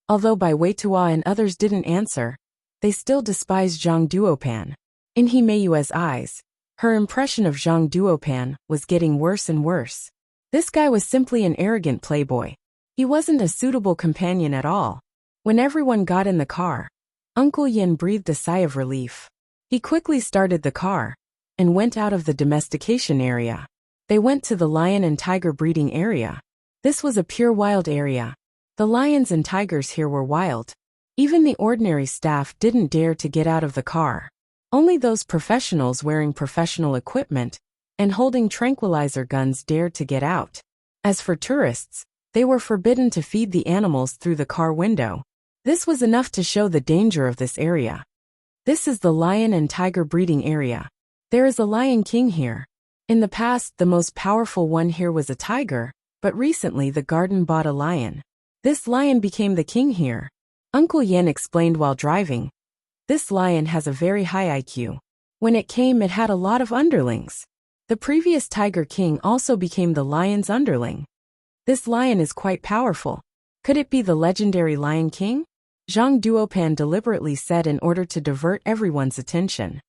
Although Bai Weitua and others didn't answer, they still despised Zhang Duopan. In Himeiwa's eyes, her impression of Zhang Duopan was getting worse and worse. This guy was simply an arrogant playboy. He wasn't a suitable companion at all. When everyone got in the car, Uncle Yin breathed a sigh of relief. He quickly started the car and went out of the domestication area. They went to the lion and tiger breeding area. This was a pure wild area. The lions and tigers here were wild. Even the ordinary staff didn't dare to get out of the car. Only those professionals wearing professional equipment and holding tranquilizer guns dared to get out. As for tourists, they were forbidden to feed the animals through the car window. This was enough to show the danger of this area. This is the lion and tiger breeding area. There is a lion king here. In the past, the most powerful one here was a tiger, but recently the garden bought a lion. This lion became the king here. Uncle Yen explained while driving. This lion has a very high IQ. When it came, it had a lot of underlings. The previous tiger king also became the lion's underling. This lion is quite powerful. Could it be the legendary Lion King? Zhang Duopan deliberately said in order to divert everyone's attention.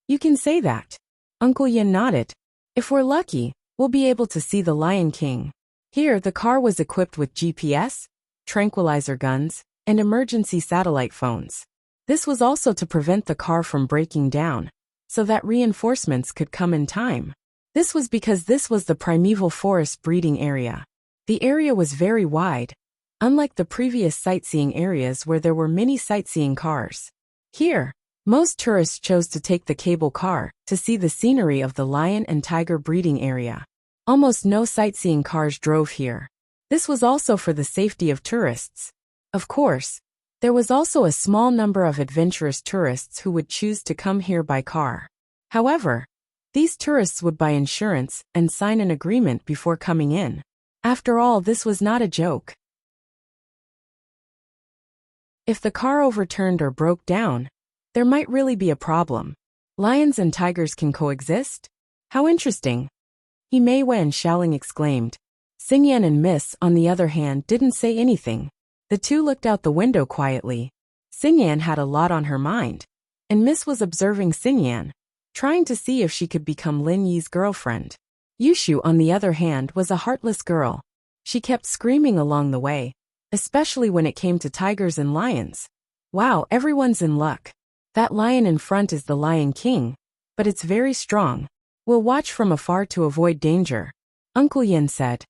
You can say that. Uncle Yen nodded. If we're lucky, we'll be able to see the Lion King. Here, the car was equipped with GPS, tranquilizer guns, and emergency satellite phones. This was also to prevent the car from breaking down, so that reinforcements could come in time. This was because this was the primeval forest breeding area. The area was very wide. unlike the previous sightseeing areas where there were many sightseeing cars. Here, most tourists chose to take the cable car to see the scenery of the lion and tiger breeding area. Almost no sightseeing cars drove here. This was also for the safety of tourists. Of course, there was also a small number of adventurous tourists who would choose to come here by car. However, these tourists would buy insurance and sign an agreement before coming in. After all, this was not a joke. If the car overturned or broke down, there might really be a problem. Lions and tigers can coexist? How interesting. He Mei and Xiaoling exclaimed. Xingyan and Miss, on the other hand, didn't say anything. The two looked out the window quietly. Xingyan had a lot on her mind, and Miss was observing Xingyan, trying to see if she could become Lin Yi's girlfriend. Yushu, on the other hand, was a heartless girl. She kept screaming along the way, especially when it came to tigers and lions. Wow, everyone's in luck. That lion in front is the Lion King, but it's very strong. We'll watch from afar to avoid danger, Uncle Yin said.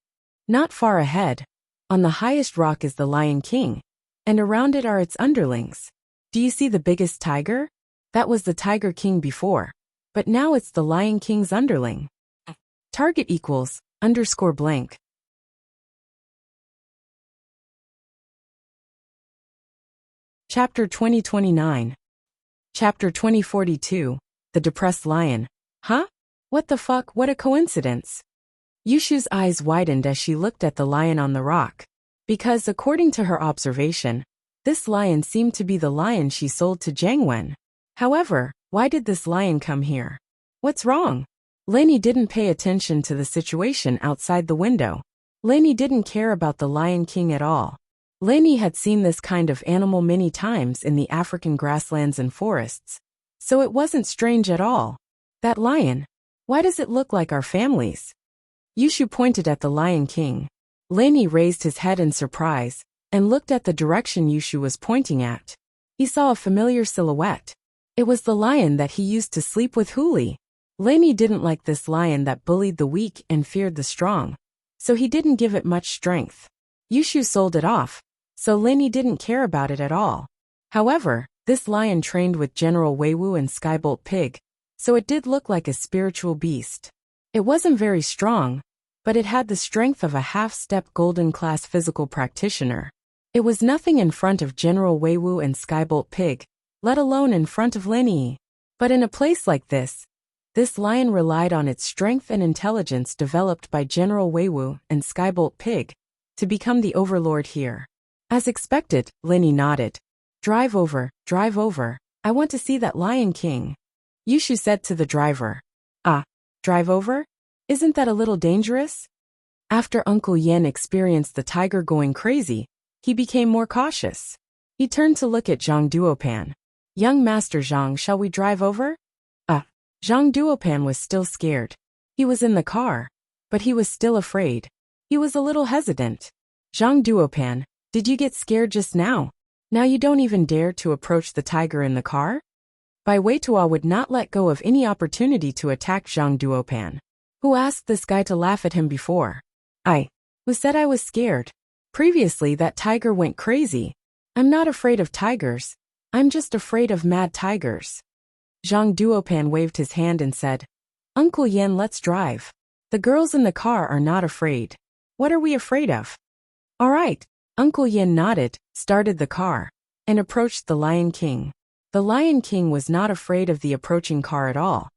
Not far ahead, on the highest rock is the Lion King, and around it are its underlings. Do you see the biggest tiger? That was the Tiger King before, but now it's the Lion King's underling. Target equals _blank. Chapter 2029. Chapter 2042. The Depressed Lion. Huh? What the fuck? What a coincidence. Yushu's eyes widened as she looked at the lion on the rock. Because, according to her observation, this lion seemed to be the lion she sold to Zhang Wen. However, why did this lion come here? What's wrong? Lenny didn't pay attention to the situation outside the window. Lenny didn't care about the Lion King at all. Lenny had seen this kind of animal many times in the African grasslands and forests, so it wasn't strange at all. That lion, why does it look like our families? Yushu pointed at the Lion King. Lenny raised his head in surprise and looked at the direction Yushu was pointing at. He saw a familiar silhouette. It was the lion that he used to sleep with Huli. Lenny didn't like this lion that bullied the weak and feared the strong, so he didn't give it much strength. Yushu sold it off, so Lenny didn't care about it at all. However, this lion trained with General Weiwu and Skybolt Pig, so it did look like a spiritual beast. It wasn't very strong, but it had the strength of a half-step golden-class physical practitioner. It was nothing in front of General Weiwu and Skybolt Pig, let alone in front of Lenny. But in a place like this lion relied on its strength and intelligence developed by General Weiwu and Skybolt Pig to become the overlord here. As expected, Lenny nodded. Drive over, I want to see that Lion King. Yushu said to the driver. Drive over? Isn't that a little dangerous? After Uncle Yen experienced the tiger going crazy, he became more cautious. He turned to look at Zhang Duopan. Young Master Zhang, shall we drive over? Zhang Duopan was still scared. He was in the car, but he was still afraid. He was a little hesitant. Zhang Duopan, did you get scared just now? Now you don't even dare to approach the tiger in the car? Bai Weitua would not let go of any opportunity to attack Zhang Duopan. Who asked this guy to laugh at him before? Who said I was scared? Previously that tiger went crazy. I'm not afraid of tigers. I'm just afraid of mad tigers. Zhang Duopan waved his hand and said, Uncle Yen, let's drive. The girls in the car are not afraid. What are we afraid of? All right. Uncle Yen nodded, started the car, and approached the Lion King. The Lion King was not afraid of the approaching car at all,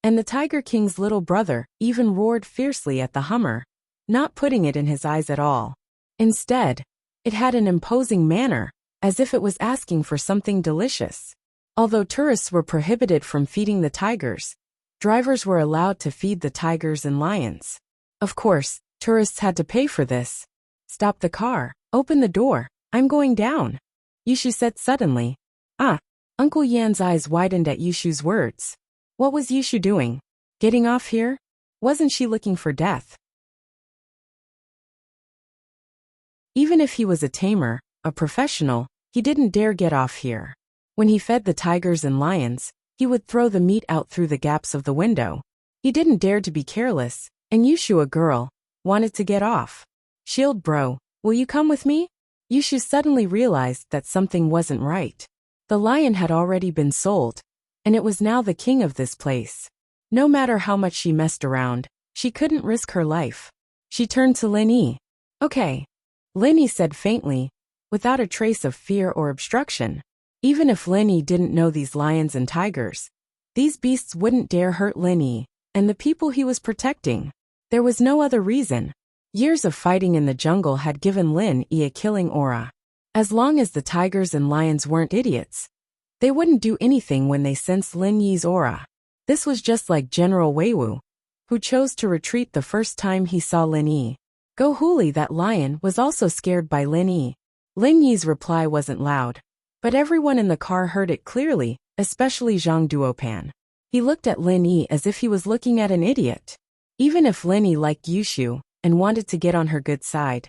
and the Tiger King's little brother even roared fiercely at the Hummer, not putting it in his eyes at all. Instead, it had an imposing manner, as if it was asking for something delicious. Although tourists were prohibited from feeding the tigers, drivers were allowed to feed the tigers and lions. Of course, tourists had to pay for this. Stop the car, open the door, I'm going down, Yushu said suddenly. Uncle Yan's eyes widened at Yushu's words. What was Yushu doing? Getting off here? Wasn't she looking for death? Even if he was a tamer, a professional, he didn't dare get off here. When he fed the tigers and lions, he would throw the meat out through the gaps of the window. He didn't dare to be careless, and Yushu, a girl, wanted to get off. Shield bro, will you come with me? Yushu suddenly realized that something wasn't right. The lion had already been sold, and it was now the king of this place. No matter how much she messed around, she couldn't risk her life. She turned to Lin Yi. Okay. Lin Yi said faintly, without a trace of fear or obstruction. Even if Lin Yi didn't know these lions and tigers, these beasts wouldn't dare hurt Lin Yi and the people he was protecting. There was no other reason. Years of fighting in the jungle had given Lin Yi a killing aura. As long as the tigers and lions weren't idiots, they wouldn't do anything when they sensed Lin Yi's aura. This was just like General Weiwu, who chose to retreat the first time he saw Lin Yi. Go Huli, that lion, was also scared by Lin Yi. Lin Yi's reply wasn't loud, but everyone in the car heard it clearly, especially Zhang Duopan. He looked at Lin Yi as if he was looking at an idiot. Even if Lin Yi liked Yushu and wanted to get on her good side,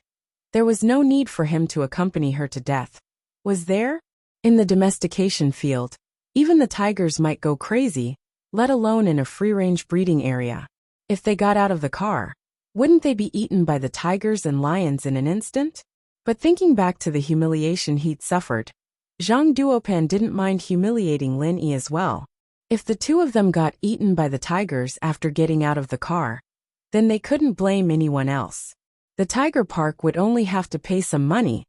there was no need for him to accompany her to death. Was there? In the domestication field, even the tigers might go crazy, let alone in a free-range breeding area. If they got out of the car, wouldn't they be eaten by the tigers and lions in an instant? But thinking back to the humiliation he'd suffered, Zhang Duopan didn't mind humiliating Lin Yi as well. If the two of them got eaten by the tigers after getting out of the car, then they couldn't blame anyone else. The tiger park would only have to pay some money,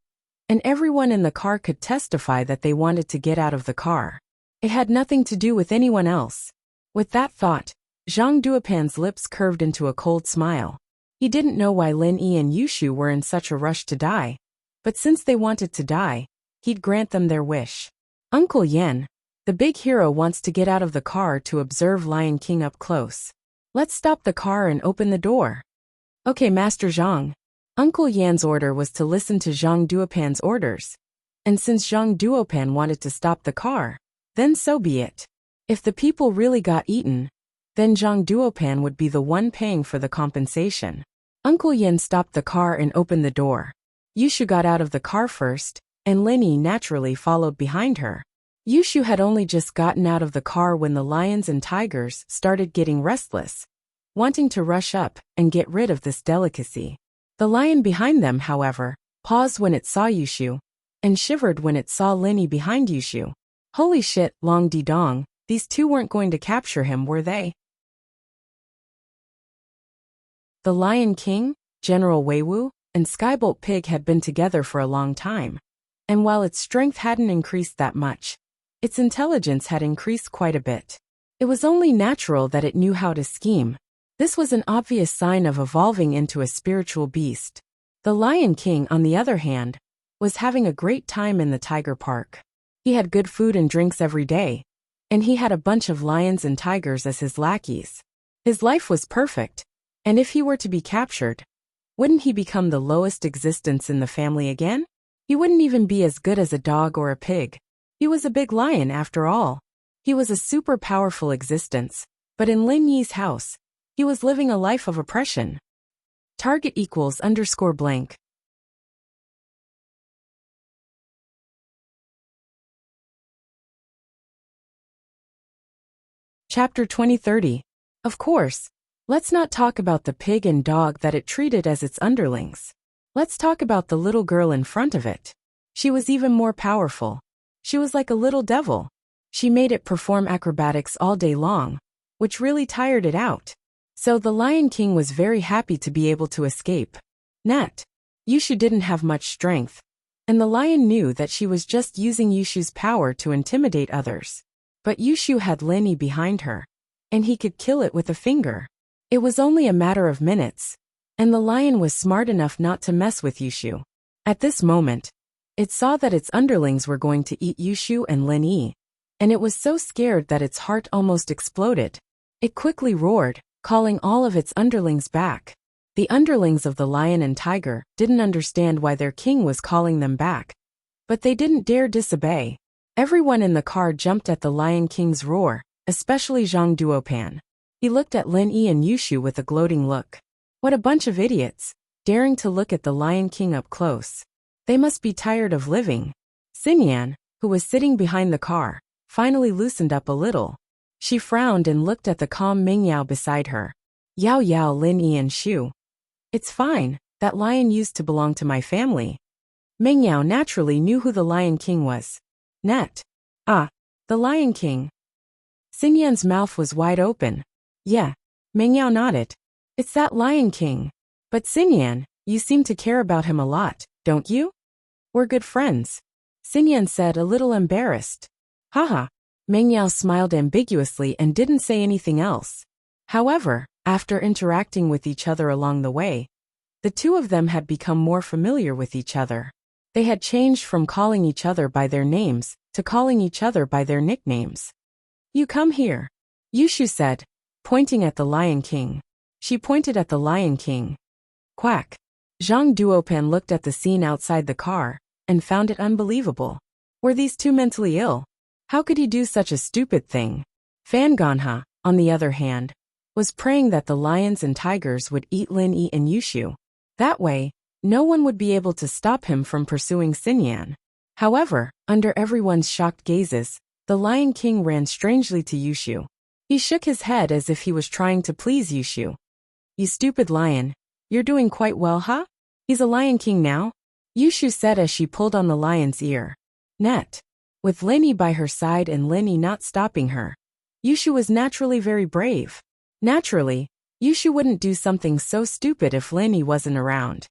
and everyone in the car could testify that they wanted to get out of the car. It had nothing to do with anyone else. With that thought, Zhang Duopan's lips curved into a cold smile. He didn't know why Lin Yi and Yushu were in such a rush to die, but since they wanted to die, he'd grant them their wish. Uncle Yen, the big hero, wants to get out of the car to observe Lion King up close. Let's stop the car and open the door. Okay, Master Zhang. Uncle Yan's order was to listen to Zhang Duopan's orders, and since Zhang Duopan wanted to stop the car, then so be it. If the people really got eaten, then Zhang Duopan would be the one paying for the compensation. Uncle Yen stopped the car and opened the door. Yushu got out of the car first, and Lin Yi naturally followed behind her. Yushu had only just gotten out of the car when the lions and tigers started getting restless, wanting to rush up and get rid of this delicacy. The lion behind them, however, paused when it saw Yushu, and shivered when it saw Lin Yi behind Yushu. Holy shit, Long Di Dong, these two weren't going to capture him, were they? The Lion King, General Weiwu, and Skybolt Pig had been together for a long time, and while its strength hadn't increased that much, its intelligence had increased quite a bit. It was only natural that it knew how to scheme. This was an obvious sign of evolving into a spiritual beast. The Lion King, on the other hand, was having a great time in the tiger park. He had good food and drinks every day, and he had a bunch of lions and tigers as his lackeys. His life was perfect, and if he were to be captured, wouldn't he become the lowest existence in the family again? He wouldn't even be as good as a dog or a pig. He was a big lion after all. He was a super powerful existence, but in Lin Yi's house, he was living a life of oppression. Target equals _ blank. Chapter 2030. Of course, let's not talk about the pig and dog that it treated as its underlings. Let's talk about the little girl in front of it. She was even more powerful. She was like a little devil. She made it perform acrobatics all day long, which really tired it out. So the Lion King was very happy to be able to escape. Nat. Yushu didn't have much strength, and the lion knew that she was just using Yushu's power to intimidate others. But Yushu had Lin Yi behind her, and he could kill it with a finger. It was only a matter of minutes, and the lion was smart enough not to mess with Yushu. At this moment, it saw that its underlings were going to eat Yushu and Lin Yi, and it was so scared that its heart almost exploded. It quickly roared, calling all of its underlings back. The underlings of the lion and tiger didn't understand why their king was calling them back, but they didn't dare disobey. Everyone in the car jumped at the Lion King's roar, especially Zhang Duopan. He looked at Lin Yi and Yushu with a gloating look. What a bunch of idiots, daring to look at the Lion King up close. They must be tired of living. Xinyan, who was sitting behind the car, finally loosened up a little. She frowned and looked at the calm Mingyao beside her. Yao Yao, Lin Yi and Shu. It's fine, that lion used to belong to my family. Meng Yao naturally knew who the Lion King was. Net. Ah, the Lion King. Xinyan's mouth was wide open. Yeah. Meng Yao nodded. It's that Lion King. But Xinyan, you seem to care about him a lot, don't you? We're good friends. Xinyan said, a little embarrassed. Haha. Meng Yao smiled ambiguously and didn't say anything else. However, after interacting with each other along the way, the two of them had become more familiar with each other. They had changed from calling each other by their names to calling each other by their nicknames. You come here, Yushu said, pointing at the Lion King. She pointed at the Lion King. Quack. Zhang Duopan looked at the scene outside the car and found it unbelievable. Were these two mentally ill? How could he do such a stupid thing? Fan Ganha, on the other hand, was praying that the lions and tigers would eat Lin Yi and Yushu. That way, no one would be able to stop him from pursuing Xinyan. However, under everyone's shocked gazes, the Lion King ran strangely to Yushu. He shook his head as if he was trying to please Yushu. You stupid lion, you're doing quite well, huh? He's a Lion King now? Yushu said as she pulled on the lion's ear. Net. With Lin Yi by her side and Lin Yi not stopping her, Yushu was naturally very brave. Naturally, Yushu wouldn't do something so stupid if Lin Yi wasn't around.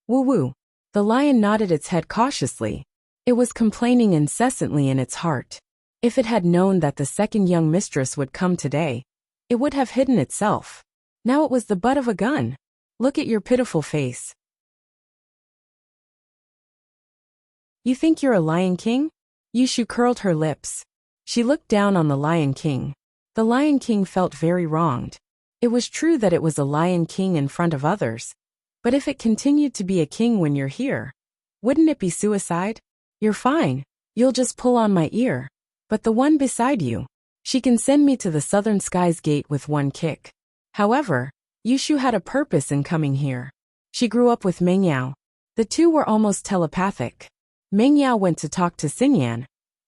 Woo-woo. The lion nodded its head cautiously. It was complaining incessantly in its heart. If it had known that the second young mistress would come today, it would have hidden itself. Now it was the butt of a gun. Look at your pitiful face. You think you're a Lion King? Yushu curled her lips. She looked down on the Lion King. The Lion King felt very wronged. It was true that it was a Lion King in front of others. But if it continued to be a king when you're here, wouldn't it be suicide? You're fine. You'll just pull on my ear. But the one beside you, she can send me to the southern skies gate with one kick. However, Yushu had a purpose in coming here. She grew up with Meng Yao. The two were almost telepathic. Meng Yao went to talk to Xinyan,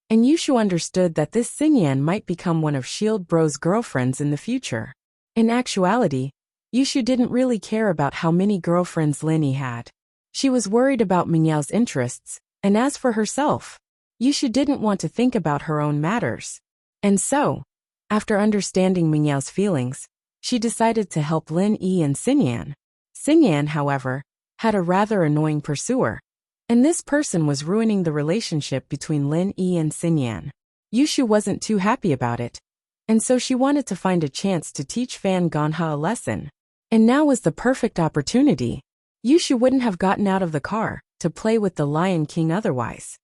and Yushu understood that this Xinyan might become one of Shield Bro's girlfriends in the future. In actuality, Yushu didn't really care about how many girlfriends Lin Yi had. She was worried about Meng Yao's interests, and as for herself, Yushu didn't want to think about her own matters. And so, after understanding Meng Yao's feelings, she decided to help Lin Yi and Xinyan. Xinyan, however, had a rather annoying pursuer, and this person was ruining the relationship between Lin Yi and Xinyan. Yushu wasn't too happy about it, and so she wanted to find a chance to teach Fan Ganha a lesson. And now was the perfect opportunity. Yushu wouldn't have gotten out of the car to play with the Lion King otherwise.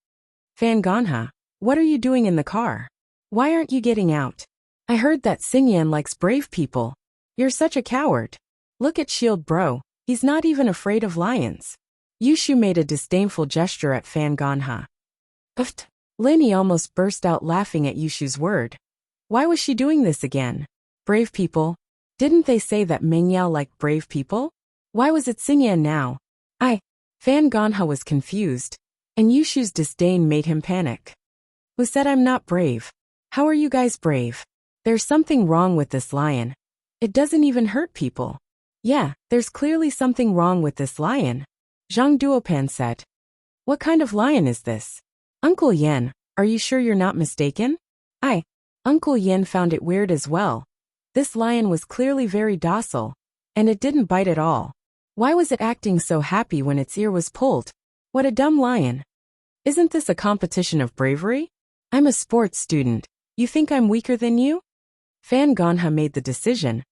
Fan Ganha, what are you doing in the car? Why aren't you getting out? I heard that Xinyan likes brave people. You're such a coward. Look at Shield Bro, he's not even afraid of lions. Yushu made a disdainful gesture at Fan Ganha. Uft. Lin Yi almost burst out laughing at Yushu's word. Why was she doing this again? Brave people? Didn't they say that Meng Yao liked brave people? Why was it Xinyan now? Fan Ganha was confused, and Yushu's disdain made him panic. Who said I'm not brave? How are you guys brave? There's something wrong with this lion. It doesn't even hurt people. Yeah, there's clearly something wrong with this lion, Zhang Duopan said. What kind of lion is this? Uncle Yen, are you sure you're not mistaken? Uncle Yen found it weird as well. This lion was clearly very docile, and it didn't bite at all. Why was it acting so happy when its ear was pulled? What a dumb lion. Isn't this a competition of bravery? I'm a sports student. You think I'm weaker than you? Fan Ganha made the decision.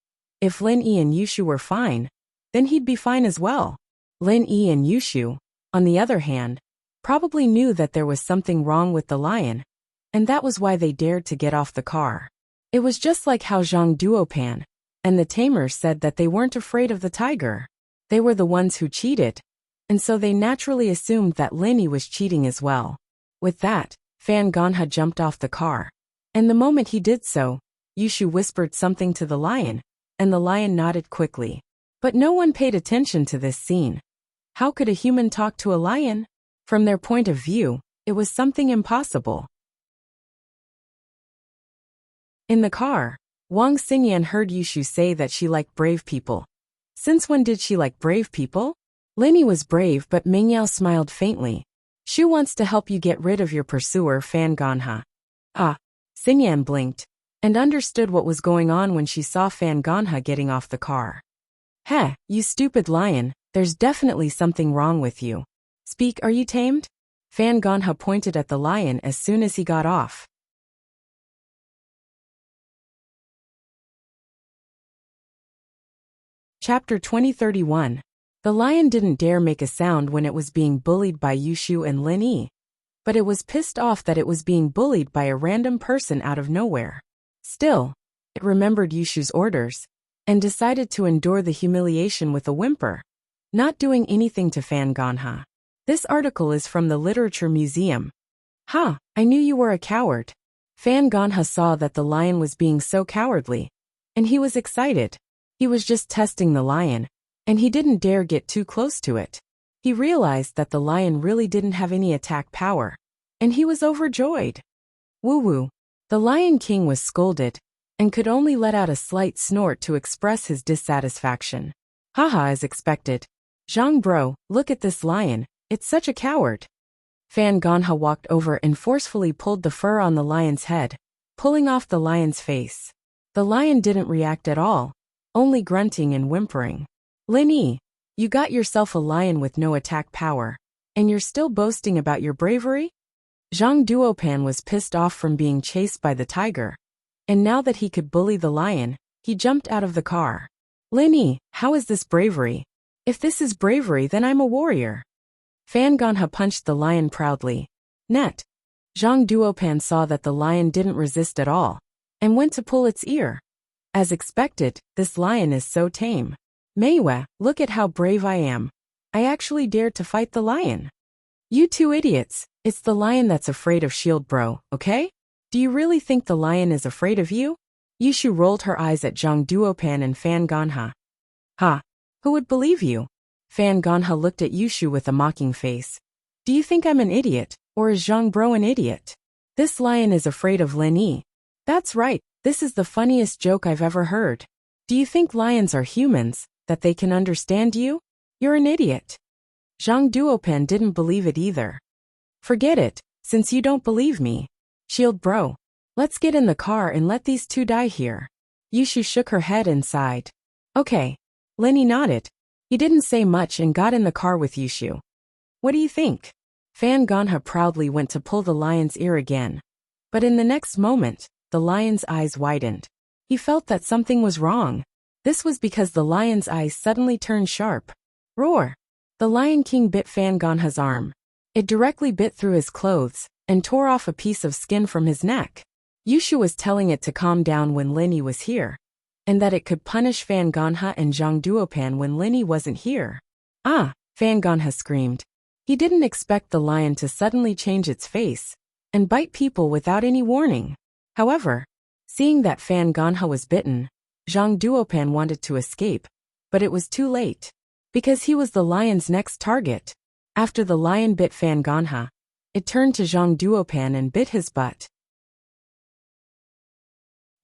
If Lin Yi and Yushu were fine, then he'd be fine as well. Lin Yi and Yushu, on the other hand, probably knew that there was something wrong with the lion, and that was why they dared to get off the car. It was just like how Zhang Duopan and the tamers said that they weren't afraid of the tiger. They were the ones who cheated, and so they naturally assumed that Lin Yi was cheating as well. With that, Fan Ganha jumped off the car, and the moment he did so, Yushu whispered something to the lion, and the lion nodded quickly. But no one paid attention to this scene. How could a human talk to a lion? From their point of view, it was something impossible. In the car, Wang Xinyan heard Yushu say that she liked brave people. Since when did she like brave people? Lin Yi was brave, but Meng Yao smiled faintly. Shu wants to help you get rid of your pursuer Fan Ganha. Ah. Xingyan blinked and understood what was going on when she saw Fan Ganha getting off the car. Heh, you stupid lion, there's definitely something wrong with you. Speak, are you tamed? Fan Ganha pointed at the lion as soon as he got off. Chapter 2031. The lion didn't dare make a sound when it was being bullied by Yushu and Lin Yi, but it was pissed off that it was being bullied by a random person out of nowhere. Still, it remembered Yushu's orders and decided to endure the humiliation with a whimper, not doing anything to Fan Ganha. This article is from the Literature Museum. Ha, I knew you were a coward. Fan Ganha saw that the lion was being so cowardly, and he was excited. He was just testing the lion, and he didn't dare get too close to it. He realized that the lion really didn't have any attack power, and he was overjoyed. Woo-woo. The Lion King was scolded, and could only let out a slight snort to express his dissatisfaction. Haha, as expected. Zhang bro, look at this lion, it's such a coward. Fan Ganha walked over and forcefully pulled the fur on the lion's head, pulling off the lion's face. The lion didn't react at all, only grunting and whimpering. Lin Yi, you got yourself a lion with no attack power, and you're still boasting about your bravery? Zhang Duopan was pissed off from being chased by the tiger, and now that he could bully the lion, he jumped out of the car. Lin Yi, how is this bravery? If this is bravery, then I'm a warrior. Fan Ganha punched the lion proudly. Net. Zhang Duopan saw that the lion didn't resist at all, and went to pull its ear. As expected, this lion is so tame. Meiwa, look at how brave I am. I actually dared to fight the lion. You two idiots, it's the lion that's afraid of Shield Bro, okay? Do you really think the lion is afraid of you? Yushu rolled her eyes at Zhang Duopan and Fan Ganha. Ha! Who would believe you? Fan Ganha looked at Yushu with a mocking face. Do you think I'm an idiot, or is Zhang Bro an idiot? This lion is afraid of Lin Yi. That's right, this is the funniest joke I've ever heard. Do you think lions are humans, that they can understand you? You're an idiot. Zhang Duopan didn't believe it either. Forget it, since you don't believe me. Shield Bro, let's get in the car and let these two die here. Yushu shook her head and sighed. Okay. Lin Yi nodded. He didn't say much and got in the car with Yushu. What do you think? Fan Ganha proudly went to pull the lion's ear again. But in the next moment, the lion's eyes widened. He felt that something was wrong. This was because the lion's eyes suddenly turned sharp. Roar! The Lion King bit Fan Ganha's arm. It directly bit through his clothes and tore off a piece of skin from his neck. Yushu was telling it to calm down when Lin Yi was here, and that it could punish Fan Ganha and Zhang Duopan when Lin Yi wasn't here. Ah! Fan Ganha screamed. He didn't expect the lion to suddenly change its face and bite people without any warning. However, seeing that Fan Ganha was bitten, Zhang Duopan wanted to escape, but it was too late, because he was the lion's next target. After the lion bit Fan Ganha, it turned to Zhang Duopan and bit his butt.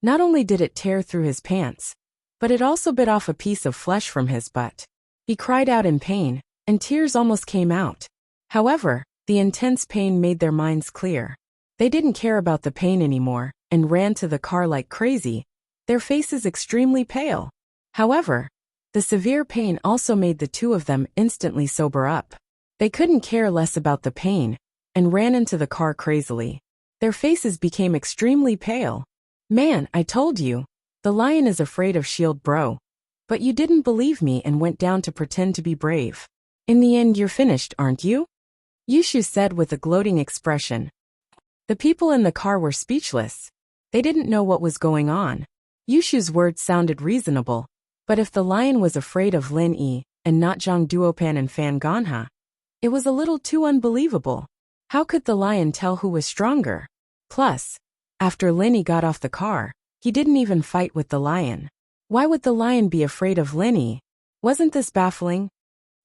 Not only did it tear through his pants, but it also bit off a piece of flesh from his butt. He cried out in pain, and tears almost came out. However, the intense pain made their minds clear. They didn't care about the pain anymore, and ran to the car like crazy, their faces extremely pale. However, the severe pain also made the two of them instantly sober up. They couldn't care less about the pain, and ran into the car crazily. Their faces became extremely pale. Man, I told you. The lion is afraid of Shield Bro. But you didn't believe me and went down to pretend to be brave. In the end, you're finished, aren't you? Yushu said with a gloating expression. The people in the car were speechless. They didn't know what was going on. Yushu's words sounded reasonable, but if the lion was afraid of Lin Yi and not Zhang Duopan and Fan Ganha, it was a little too unbelievable. How could the lion tell who was stronger? Plus, after Lin Yi got off the car, he didn't even fight with the lion. Why would the lion be afraid of Lin Yi? Wasn't this baffling?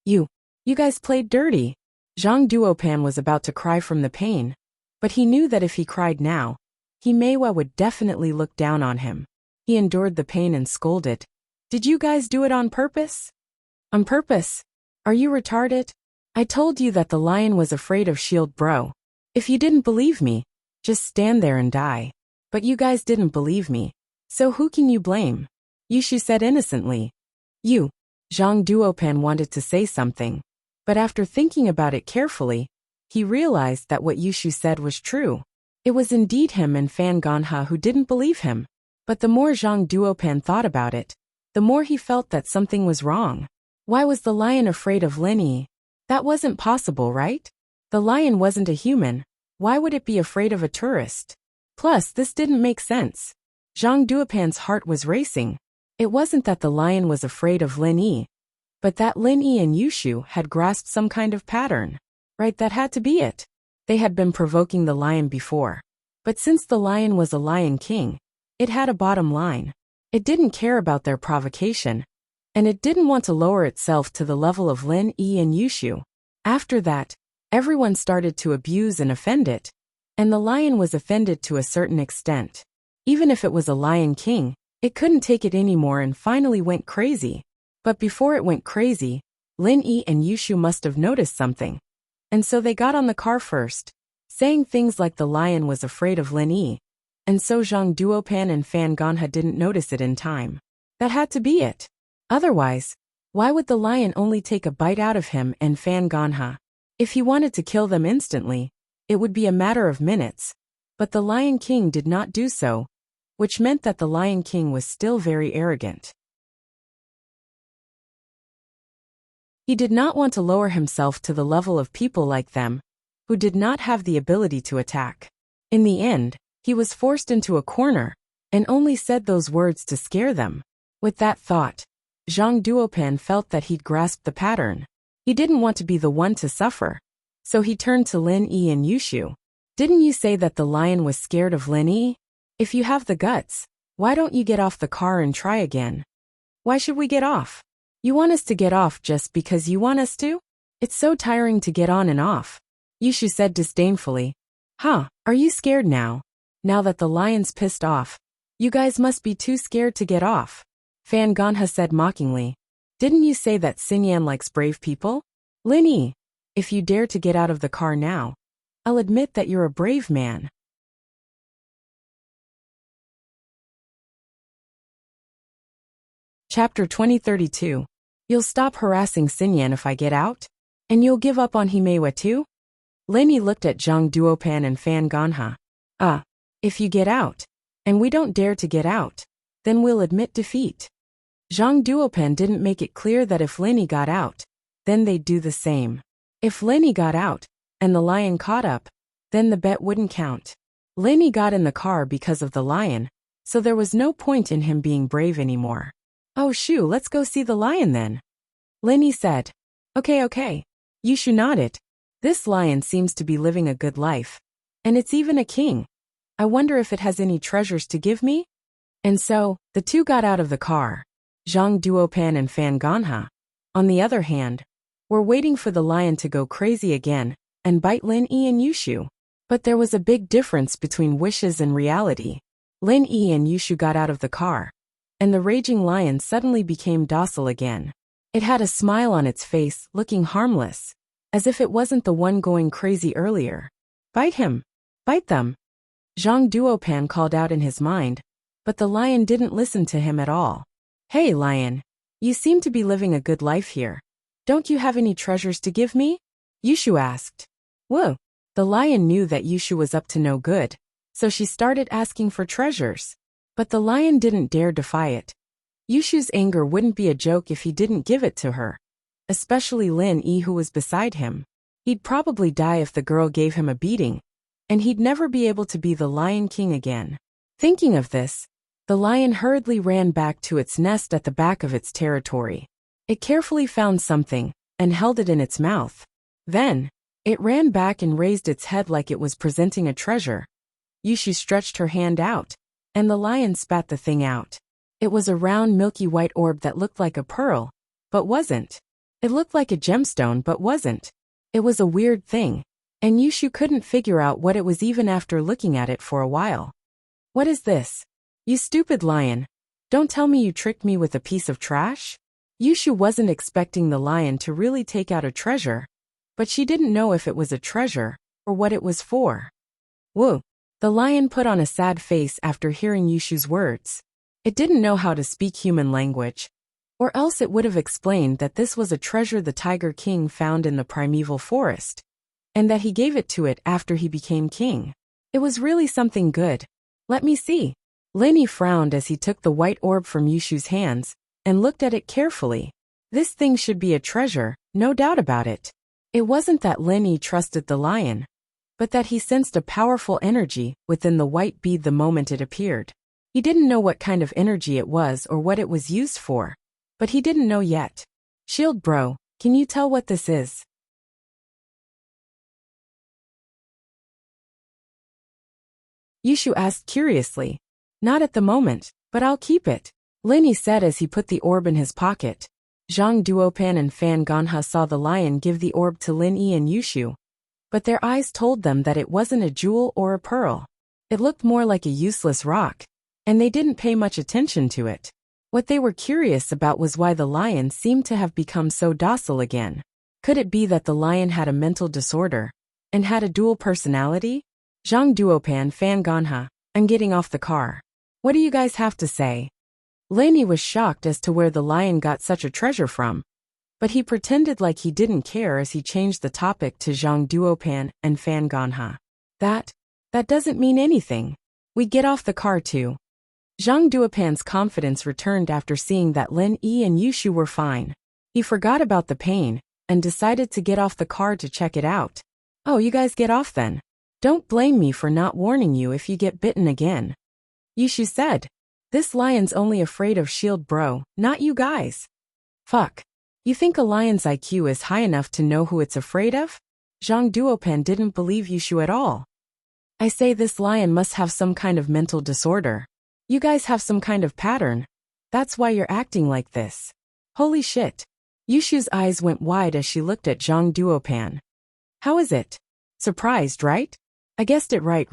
You guys played dirty. Zhang Duopan was about to cry from the pain, but he knew that if he cried now, Meiwa would definitely look down on him. He endured the pain and scolded. Did you guys do it on purpose? On purpose? Are you retarded? I told you that the lion was afraid of Shield Bro. If you didn't believe me, just stand there and die. But you guys didn't believe me. So who can you blame? Yushu said innocently. You. Zhang Duopan wanted to say something. But after thinking about it carefully, he realized that what Yushu said was true. It was indeed him and Fan Ganha who didn't believe him. But the more Zhang Duopan thought about it, the more he felt that something was wrong. Why was the lion afraid of Lin Yi? That wasn't possible, right? The lion wasn't a human. Why would it be afraid of a tourist? Plus, this didn't make sense. Zhang Duopan's heart was racing. It wasn't that the lion was afraid of Lin Yi, but that Lin Yi and Yushu had grasped some kind of pattern. Right, that had to be it. They had been provoking the lion before. But since the lion was a lion king, it had a bottom line. It didn't care about their provocation, and it didn't want to lower itself to the level of Lin Yi and Yushu. After that, everyone started to abuse and offend it, and the lion was offended to a certain extent. Even if it was a lion king, it couldn't take it anymore and finally went crazy. But before it went crazy, Lin Yi and Yushu must have noticed something. And so they got on the car first, saying things like the lion was afraid of Lin Yi, and so Zhang Duopan and Fan Ganha didn't notice it in time. That had to be it. Otherwise, why would the lion only take a bite out of him and Fan Ganha? If he wanted to kill them instantly, it would be a matter of minutes. But the Lion King did not do so, which meant that the Lion King was still very arrogant. He did not want to lower himself to the level of people like them, who did not have the ability to attack. In the end, he was forced into a corner, and only said those words to scare them. With that thought, Zhang Duopan felt that he'd grasped the pattern. He didn't want to be the one to suffer. So he turned to Lin Yi and Yushu. Didn't you say that the lion was scared of Lin Yi? If you have the guts, why don't you get off the car and try again? Why should we get off? You want us to get off just because you want us to? It's so tiring to get on and off. Yushu said disdainfully. Huh, are you scared now? Now that the lion's pissed off, you guys must be too scared to get off. Fan Ganha said mockingly. Didn't you say that Xinyan likes brave people? Lin Yi, if you dare to get out of the car now, I'll admit that you're a brave man. Chapter 2032. You'll stop harassing Xinyan if I get out? And you'll give up on Himeiwa too? Lin Yi looked at Zhang Duopan and Fan Ganha. If you get out, and we don't dare to get out, then we'll admit defeat. Zhang Duopan didn't make it clear that if Lin Yi got out, then they'd do the same. If Lin Yi got out, and the lion caught up, then the bet wouldn't count. Lin Yi got in the car because of the lion, so there was no point in him being brave anymore. Oh shoo, let's go see the lion then. Lin Yi said. Okay. Yushu nodded. This lion seems to be living a good life. And it's even a king. I wonder if it has any treasures to give me? And so, the two got out of the car. Zhang Duopan and Fan Ganha, on the other hand, were waiting for the lion to go crazy again and bite Lin Yi and Yushu. But there was a big difference between wishes and reality. Lin Yi and Yushu got out of the car, and the raging lion suddenly became docile again. It had a smile on its face, looking harmless, as if it wasn't the one going crazy earlier. Bite him! Bite them! Zhang Duopan called out in his mind, but the lion didn't listen to him at all. Hey lion, you seem to be living a good life here. Don't you have any treasures to give me? Yushu asked. Whoa! The lion knew that Yushu was up to no good, so she started asking for treasures. But the lion didn't dare defy it. Yushu's anger wouldn't be a joke if he didn't give it to her. Especially Lin Yi, who was beside him. He'd probably die if the girl gave him a beating, and he'd never be able to be the Lion King again. Thinking of this, the lion hurriedly ran back to its nest at the back of its territory. It carefully found something, and held it in its mouth. Then, it ran back and raised its head like it was presenting a treasure. Yushu stretched her hand out, and the lion spat the thing out. It was a round milky white orb that looked like a pearl, but wasn't. It looked like a gemstone but wasn't. It was a weird thing, and Yushu couldn't figure out what it was even after looking at it for a while. What is this? You stupid lion. Don't tell me you tricked me with a piece of trash? Yushu wasn't expecting the lion to really take out a treasure, but she didn't know if it was a treasure or what it was for. Woo! The lion put on a sad face after hearing Yushu's words. It didn't know how to speak human language, or else it would have explained that this was a treasure the Tiger King found in the primeval forest, and that he gave it to it after he became king. It was really something good. Let me see. Lenny frowned as he took the white orb from Yushu's hands and looked at it carefully. This thing should be a treasure, no doubt about it. It wasn't that Lenny trusted the lion, but that he sensed a powerful energy within the white bead the moment it appeared. He didn't know what kind of energy it was or what it was used for, but he didn't know yet. Shield bro, can you tell what this is? Yushu asked curiously. Not at the moment, but I'll keep it, Lenny said as he put the orb in his pocket. Zhang Duopan and Fan Ganha saw the lion give the orb to Lin Yi and Yushu, but their eyes told them that it wasn't a jewel or a pearl. It looked more like a useless rock, and they didn't pay much attention to it. What they were curious about was why the lion seemed to have become so docile again. Could it be that the lion had a mental disorder and had a dual personality? Zhang Duopan, Fan Ganha, I'm getting off the car. What do you guys have to say? Lenny was shocked as to where the lion got such a treasure from, but he pretended like he didn't care as he changed the topic to Zhang Duopan and Fan Ganha. That doesn't mean anything. We get off the car too. Zhang Duopan's confidence returned after seeing that Lin Yi and Yushu were fine. He forgot about the pain and decided to get off the car to check it out. Oh, you guys get off then. Don't blame me for not warning you if you get bitten again, Yushu said. This lion's only afraid of Shield bro, not you guys. Fuck. You think a lion's IQ is high enough to know who it's afraid of? Zhang Duopan didn't believe Yushu at all. I say this lion must have some kind of mental disorder. You guys have some kind of pattern. That's why you're acting like this. Holy shit. Yushu's eyes went wide as she looked at Zhang Duopan. How is it? Surprised, right? I guessed it right?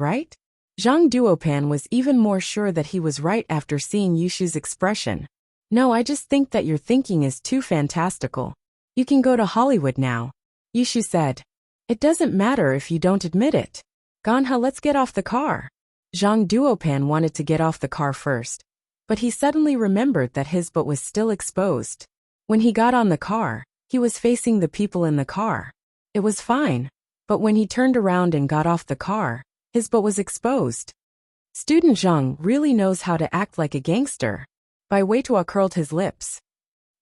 Zhang Duopan was even more sure that he was right after seeing Yushu's expression. No, I just think that your thinking is too fantastical. You can go to Hollywood now, Yushu said. It doesn't matter if you don't admit it. Ganha, let's get off the car. Zhang Duopan wanted to get off the car first, but he suddenly remembered that his butt was still exposed. When he got on the car, he was facing the people in the car. It was fine, but when he turned around and got off the car, his butt was exposed. Student Zhang really knows how to act like a gangster. Bai Weitua curled his lips.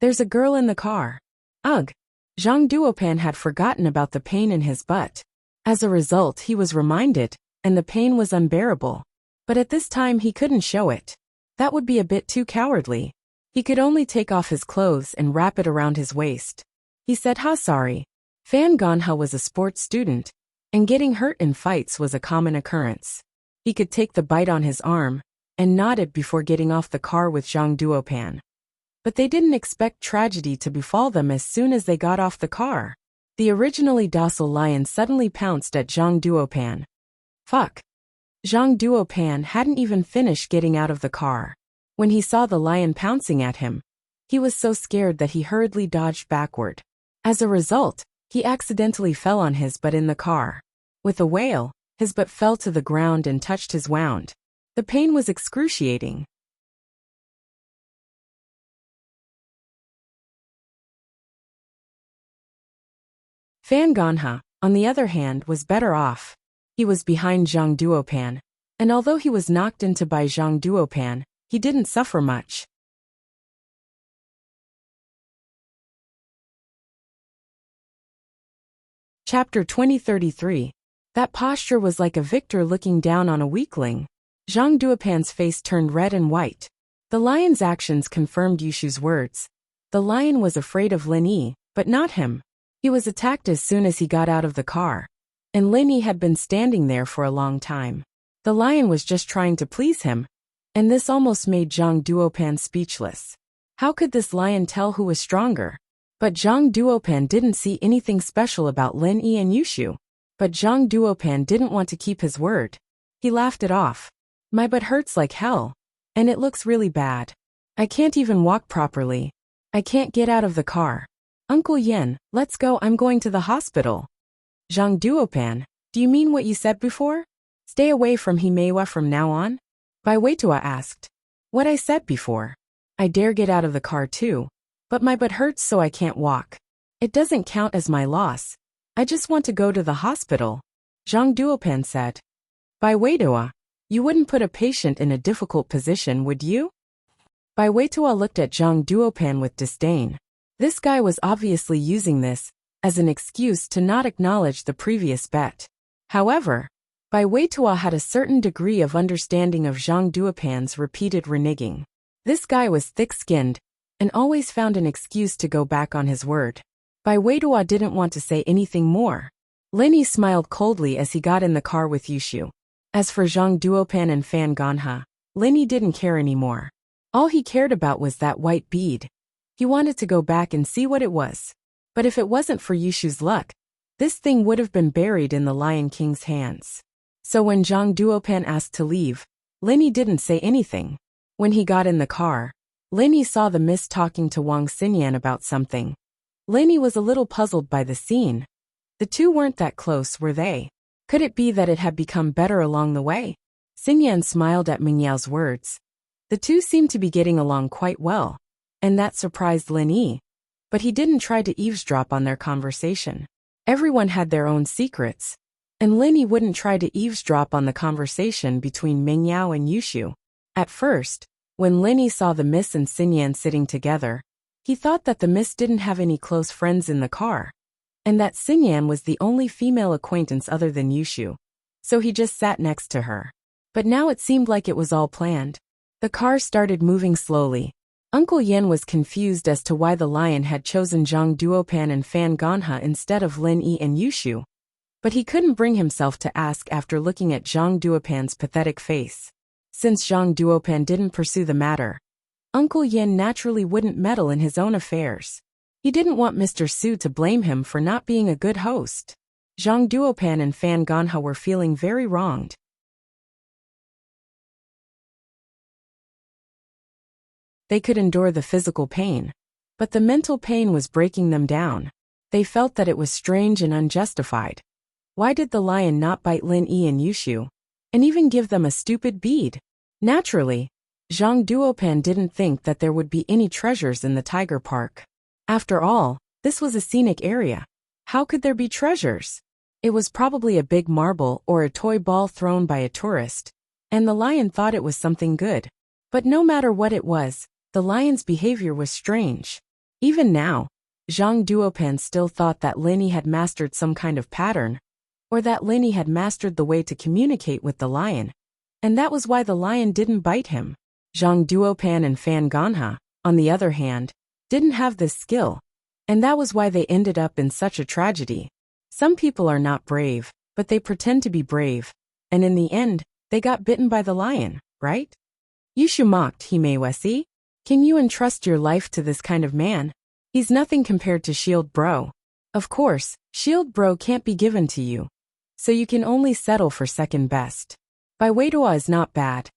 There's a girl in the car. Ugh. Zhang Duopan had forgotten about the pain in his butt. As a result, he was reminded, and the pain was unbearable. But at this time he couldn't show it. That would be a bit too cowardly. He could only take off his clothes and wrap it around his waist. He said, sorry. Fan Ganha was a sports student, and getting hurt in fights was a common occurrence. He could take the bite on his arm and nodded before getting off the car with Zhang Duopan. But they didn't expect tragedy to befall them as soon as they got off the car. The originally docile lion suddenly pounced at Zhang Duopan. Fuck. Zhang Duopan hadn't even finished getting out of the car when he saw the lion pouncing at him. He was so scared that he hurriedly dodged backward. As a result, he accidentally fell on his butt in the car. With a wail, his butt fell to the ground and touched his wound. The pain was excruciating. Fan Ganha, on the other hand, was better off. He was behind Zhang Duopan, and although he was knocked into by Zhang Duopan, he didn't suffer much. Chapter 2033. That posture was like a victor looking down on a weakling. Zhang Duopan's face turned red and white. The lion's actions confirmed Yushu's words. The lion was afraid of Lin Yi, but not him. He was attacked as soon as he got out of the car, and Lin Yi had been standing there for a long time. The lion was just trying to please him, and this almost made Zhang Duopan speechless. How could this lion tell who was stronger? But Zhang Duopan didn't see anything special about Lin Yi and Yushu. But Zhang Duopan didn't want to keep his word. He laughed it off. My butt hurts like hell, and it looks really bad. I can't even walk properly. I can't get out of the car. Uncle Yen, let's go, I'm going to the hospital. Zhang Duopan, do you mean what you said before? Stay away from Himeiwa from now on? Bai Weitua asked. What I said before. I dare get out of the car too. But my butt hurts so I can't walk. It doesn't count as my loss. I just want to go to the hospital. Zhang Duopan said. Bai Weitua, you wouldn't put a patient in a difficult position, would you? Bai Weitua looked at Zhang Duopan with disdain. This guy was obviously using this as an excuse to not acknowledge the previous bet. However, Bai Weitua had a certain degree of understanding of Zhang Duopan's repeated reneging. This guy was thick-skinned and always found an excuse to go back on his word. Bai Weitua didn't want to say anything more. Linny smiled coldly as he got in the car with Yushu. As for Zhang Duopan and Fan Ganha, Linny didn't care anymore. All he cared about was that white bead. He wanted to go back and see what it was. But if it wasn't for Yushu's luck, this thing would have been buried in the Lion King's hands. So when Zhang Duopan asked to leave, Linny didn't say anything. When he got in the car, Linny saw the mist talking to Wang Xinyan about something. Linny was a little puzzled by the scene. The two weren't that close, were they? Could it be that it had become better along the way? Xinyan smiled at Mingyao's words. The two seemed to be getting along quite well, and that surprised Lin Yi. But he didn't try to eavesdrop on their conversation. Everyone had their own secrets, and Lin Yi wouldn't try to eavesdrop on the conversation between Mingyao and Yushu. At first, when Lin Yi saw the Miss and Xinyan sitting together, he thought that the Miss didn't have any close friends in the car, and that Xinyan was the only female acquaintance other than Yushu, so he just sat next to her. But now it seemed like it was all planned. The car started moving slowly. Uncle Yen was confused as to why the lion had chosen Zhang Duopan and Fan Ganha instead of Lin Yi and Yushu, but he couldn't bring himself to ask after looking at Zhang Duopan's pathetic face. Since Zhang Duopan didn't pursue the matter, Uncle Yen naturally wouldn't meddle in his own affairs. He didn't want Mr. Su to blame him for not being a good host. Zhang Duopan and Fan Ganha were feeling very wronged. They could endure the physical pain, but the mental pain was breaking them down. They felt that it was strange and unjustified. Why did the lion not bite Lin Yi and Yushu, and even give them a stupid bead? Naturally, Zhang Duopan didn't think that there would be any treasures in the tiger park. After all, this was a scenic area. How could there be treasures? It was probably a big marble or a toy ball thrown by a tourist, and the lion thought it was something good. But no matter what it was, the lion's behavior was strange. Even now, Zhang Duopan still thought that Lin Yi had mastered some kind of pattern, or that Lin Yi had mastered the way to communicate with the lion, and that was why the lion didn't bite him. Zhang Duopan and Fan Ganha, on the other hand, didn't have this skill, and that was why they ended up in such a tragedy. Some people are not brave, but they pretend to be brave, and in the end, they got bitten by the lion, right? Yushu mocked Himeiwesi. Can you entrust your life to this kind of man? He's nothing compared to Shield Bro. Of course, Shield Bro can't be given to you, so you can only settle for second best. Bai Weitua is not bad.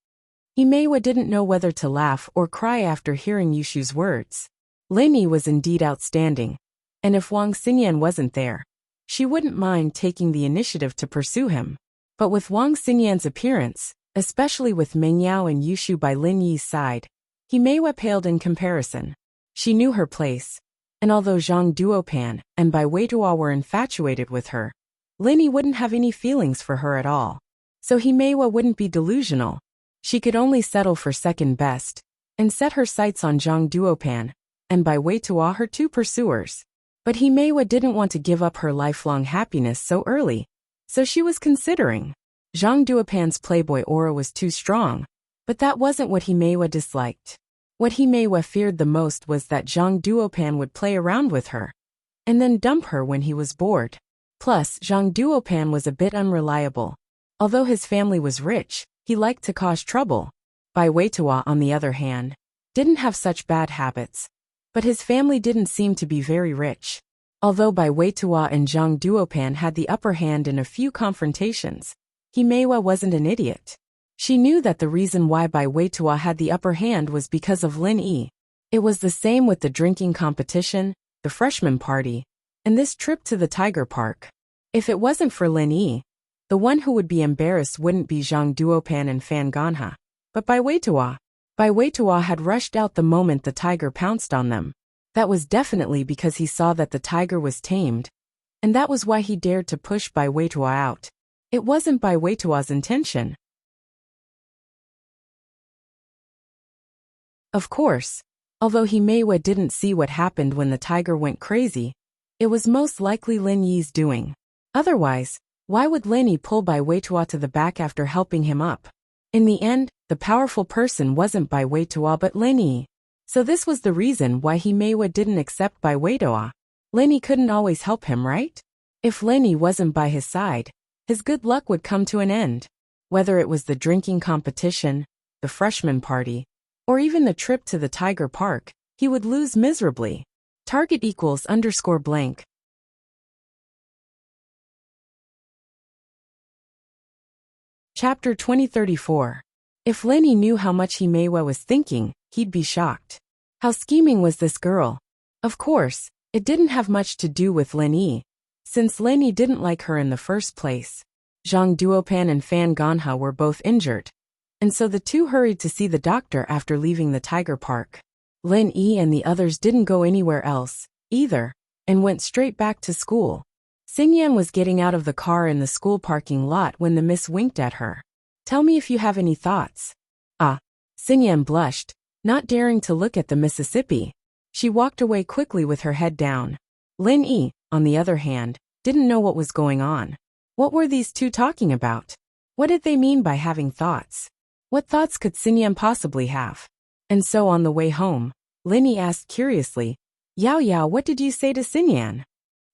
Himeiwa didn't know whether to laugh or cry after hearing Yushu's words. Lin Yi was indeed outstanding, and if Wang Xinyan wasn't there, she wouldn't mind taking the initiative to pursue him. But with Wang Xinyan's appearance, especially with Mingyao and Yushu by Lin Yi's side, Himeiwa paled in comparison. She knew her place, and although Zhang Duopan and Bai Weitua were infatuated with her, Lin Yi wouldn't have any feelings for her at all. So Himeiwa wouldn't be delusional. She could only settle for second best, and set her sights on Zhang Duopan, and Bai Weitua her two pursuers. But Himeiwa didn't want to give up her lifelong happiness so early, so she was considering. Zhang Duopan's playboy aura was too strong, but that wasn't what Himeiwa disliked. What Himeiwa feared the most was that Zhang Duopan would play around with her, and then dump her when he was bored. Plus, Zhang Duopan was a bit unreliable. Although his family was rich, he liked to cause trouble. Bai Weitua, on the other hand, didn't have such bad habits, but his family didn't seem to be very rich. Although Bai Weitua and Zhang Duopan had the upper hand in a few confrontations, Himeiwa wasn't an idiot. She knew that the reason why Bai Weitua had the upper hand was because of Lin Yi. It was the same with the drinking competition, the freshman party, and this trip to the tiger park. If it wasn't for Lin Yi, the one who would be embarrassed wouldn't be Zhang Duopan and Fan Ganha, but Bai Weitua. Bai Weitua had rushed out the moment the tiger pounced on them. That was definitely because he saw that the tiger was tamed, and that was why he dared to push Bai Weitua out. It wasn't Bai Weitua's intention. Of course, although Himeiwa didn't see what happened when the tiger went crazy, it was most likely Lin Yi's doing. Otherwise, why would Lin Yi pull Bai Weitua to the back after helping him up? In the end, the powerful person wasn't Bai Weitua but Lin Yi. So this was the reason why Himeiwa didn't accept Bai Weitua. Lin Yi couldn't always help him, right? If Lin Yi wasn't by his side, his good luck would come to an end. Whether it was the drinking competition, the freshman party, or even the trip to the Tiger Park, he would lose miserably. Target =_ blank. Chapter 2034. If Lin Yi knew how much Himeiwa was thinking, he'd be shocked. How scheming was this girl? Of course, it didn't have much to do with Lin Yi, since Lin Yi didn't like her in the first place. Zhang Duopan and Fan Ganha were both injured, and so the two hurried to see the doctor after leaving the Tiger Park. Lin Yi and the others didn't go anywhere else, either, and went straight back to school. Xingyan was getting out of the car in the school parking lot when the miss winked at her. Tell me if you have any thoughts. Xingyan blushed, not daring to look at the Mississippi. She walked away quickly with her head down. Lin Yi, on the other hand, didn't know what was going on. What were these two talking about? What did they mean by having thoughts? What thoughts could Xingyan possibly have? And so on the way home, Lin Yi asked curiously, Yao Yao, what did you say to Xingyan?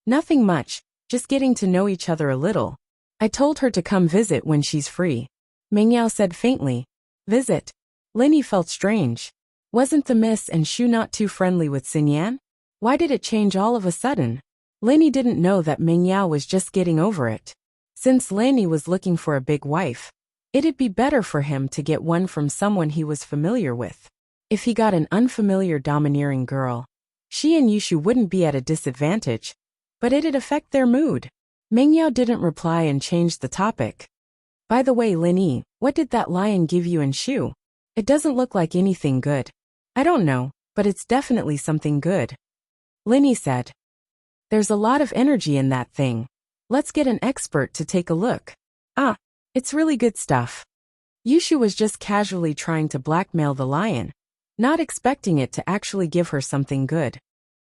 Nothing much, just getting to know each other a little. I told her to come visit when she's free. Meng Yao said faintly. Visit? Lin Yi felt strange. Wasn't the miss and Shu not too friendly with Xingyan? Why did it change all of a sudden? Lin Yi didn't know that Meng Yao was just getting over it. Since Lin Yi was looking for a big wife, it'd be better for him to get one from someone he was familiar with. If he got an unfamiliar domineering girl, she and Yushu wouldn't be at a disadvantage, but it'd affect their mood. Meng Yao didn't reply and changed the topic. By the way, Lin Yi, what did that lion give you in Shu? It doesn't look like anything good. I don't know, but it's definitely something good. Lin Yi said. There's a lot of energy in that thing. Let's get an expert to take a look. It's really good stuff. Yushu was just casually trying to blackmail the lion, not expecting it to actually give her something good.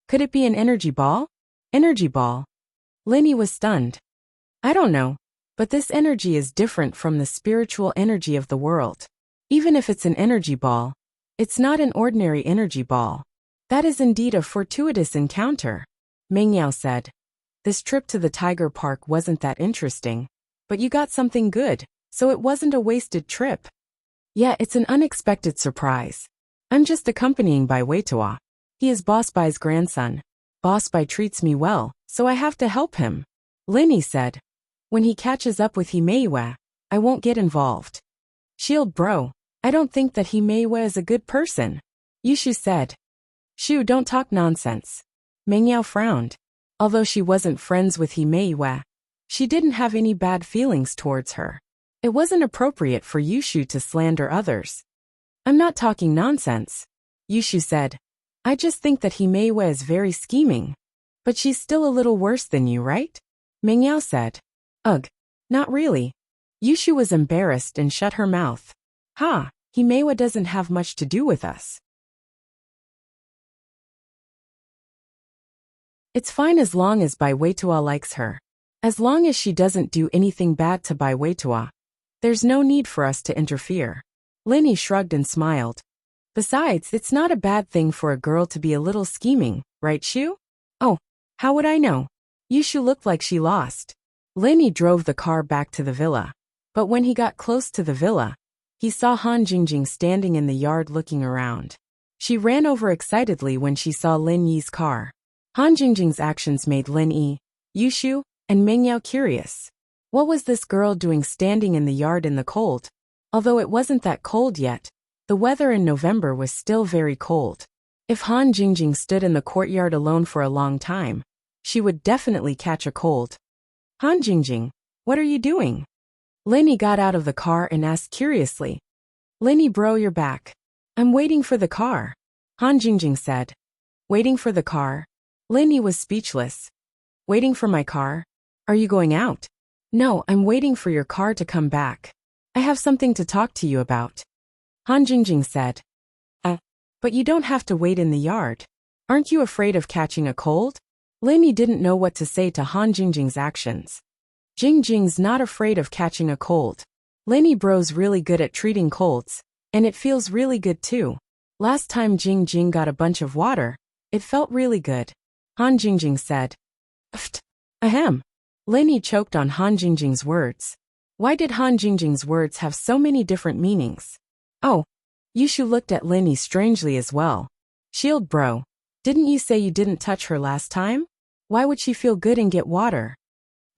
Could it be an energy ball? Energy ball? Lin Yi was stunned. I don't know, but this energy is different from the spiritual energy of the world. Even if it's an energy ball, it's not an ordinary energy ball. That is indeed a fortuitous encounter. Meng Yao said. This trip to the Tiger Park wasn't that interesting, but you got something good, so it wasn't a wasted trip. Yeah, it's an unexpected surprise. I'm just accompanying Bai Weitua. He is Boss Bai's grandson. Boss Bai treats me well, so I have to help him. Lin Yi said. When he catches up with Himeiwa, I won't get involved. Shield bro, I don't think that Himeiwa is a good person. Yushu said. Shu, don't talk nonsense. Meng Yao frowned. Although she wasn't friends with Himeiwa, she didn't have any bad feelings towards her. It wasn't appropriate for Yushu to slander others. I'm not talking nonsense. Yushu said. I just think that Himeiwa is very scheming. But she's still a little worse than you, right? Meng Yao said. Ugh, not really. Yushu was embarrassed and shut her mouth. Himeiwa doesn't have much to do with us. It's fine as long as Bai Weitua likes her. As long as she doesn't do anything bad to Bai Weitua, there's no need for us to interfere. Lin Yi shrugged and smiled. Besides, it's not a bad thing for a girl to be a little scheming, right Shu? Oh, how would I know? Yushu looked like she lost. Lin Yi drove the car back to the villa. But when he got close to the villa, he saw Han Jingjing standing in the yard looking around. She ran over excitedly when she saw Lin Yi's car. Han Jingjing's actions made Lin Yi, Yushu, and Meng Yao curious. What was this girl doing standing in the yard in the cold? Although it wasn't that cold yet, the weather in November was still very cold. If Han Jingjing stood in the courtyard alone for a long time, she would definitely catch a cold. Han Jingjing, what are you doing? Lenny got out of the car and asked curiously. Lenny bro, you're back. I'm waiting for the car. Han Jingjing said. Waiting for the car? Lenny was speechless. Waiting for my car? Are you going out? No, I'm waiting for your car to come back. I have something to talk to you about. Han Jingjing said. But you don't have to wait in the yard. Aren't you afraid of catching a cold? Lenny didn't know what to say to Han Jingjing's actions. Jingjing's not afraid of catching a cold. Lenny bro's really good at treating colds, and it feels really good too. Last time Jingjing got a bunch of water, it felt really good. Han Jingjing said. Pft. Ahem. Lenny choked on Han Jingjing's words. Why did Han Jingjing's words have so many different meanings? Oh. Yushu looked at Lenny strangely as well. Shield bro. Didn't you say you didn't touch her last time? Why would she feel good and get water?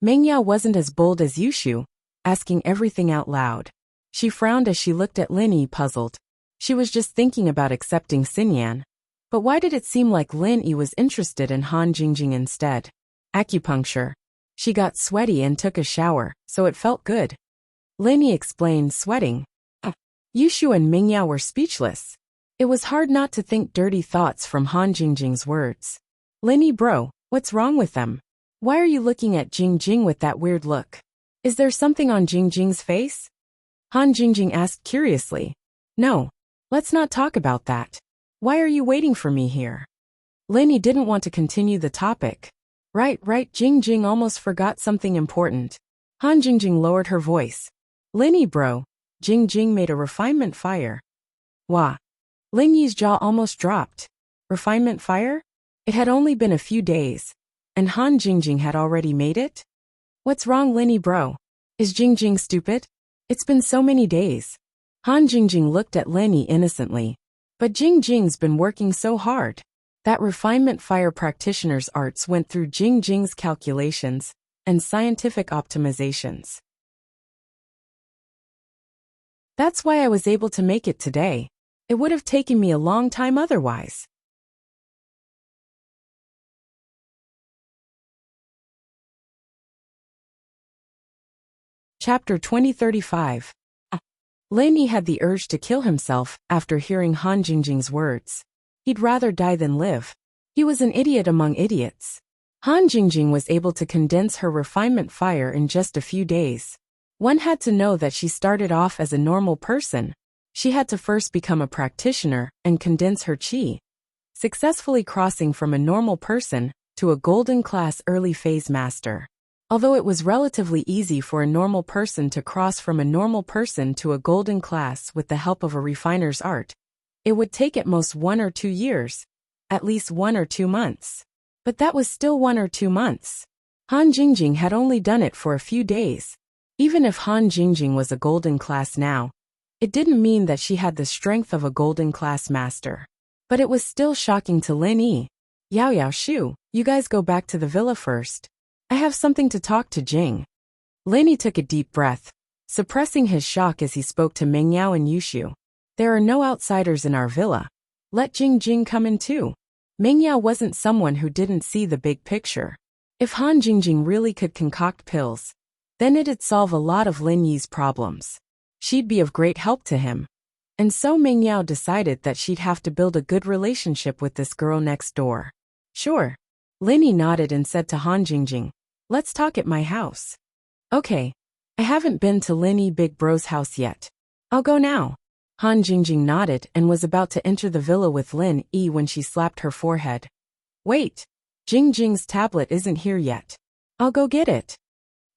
Mengyao wasn't as bold as Yushu, asking everything out loud. She frowned as she looked at Lenny, puzzled. She was just thinking about accepting Xinyan. But why did it seem like Lenny was interested in Han Jingjing instead? Acupuncture. She got sweaty and took a shower, so it felt good. Lenny explained, sweating. Yushu and Mengyao were speechless. It was hard not to think dirty thoughts from Han Jingjing's words. Lenny bro, what's wrong with them? Why are you looking at Jingjing with that weird look? Is there something on Jingjing's face? Han Jingjing asked curiously. No. Let's not talk about that. Why are you waiting for me here? Lenny didn't want to continue the topic. Right, Jingjing almost forgot something important. Han Jingjing lowered her voice. Lenny bro, Jingjing made a refinement fire. Wah. Ling Yi's jaw almost dropped. Refinement fire? It had only been a few days, and Han Jingjing had already made it? What's wrong, Lenny bro? Is Jingjing stupid? It's been so many days. Han Jingjing looked at Lenny innocently. But Jingjing's been working so hard. That refinement fire practitioner's arts went through Jingjing's calculations and scientific optimizations. That's why I was able to make it today. It would have taken me a long time otherwise. Chapter 2035. Lenny had the urge to kill himself after hearing Han Jingjing's words. He'd rather die than live. He was an idiot among idiots. Han Jingjing was able to condense her refinement fire in just a few days. One had to know that she started off as a normal person. She had to first become a practitioner and condense her qi, successfully crossing from a normal person to a golden class early phase master. Although it was relatively easy for a normal person to cross from a normal person to a golden class with the help of a refiner's art, it would take at most 1 or 2 years, at least 1 or 2 months. But that was still 1 or 2 months. Han Jingjing had only done it for a few days. Even if Han Jingjing was a golden class now, it didn't mean that she had the strength of a golden class master. But it was still shocking to Lin Yi. Yao Shu, you guys go back to the villa first. I have something to talk to Jing. Lin Yi took a deep breath, suppressing his shock as he spoke to Mengyao and Yushu. There are no outsiders in our villa. Let Jing come in too. Mengyao wasn't someone who didn't see the big picture. If Han Jingjing really could concoct pills, then it'd solve a lot of Lin Yi's problems. She'd be of great help to him. And so Mengyao decided that she'd have to build a good relationship with this girl next door. Sure. Lin Yi nodded and said to Han Jingjing, let's talk at my house. Okay. I haven't been to Lin Yi Big Bro's house yet. I'll go now. Han Jingjing nodded and was about to enter the villa with Lin Yi when she slapped her forehead. Wait. Jingjing's tablet isn't here yet. I'll go get it.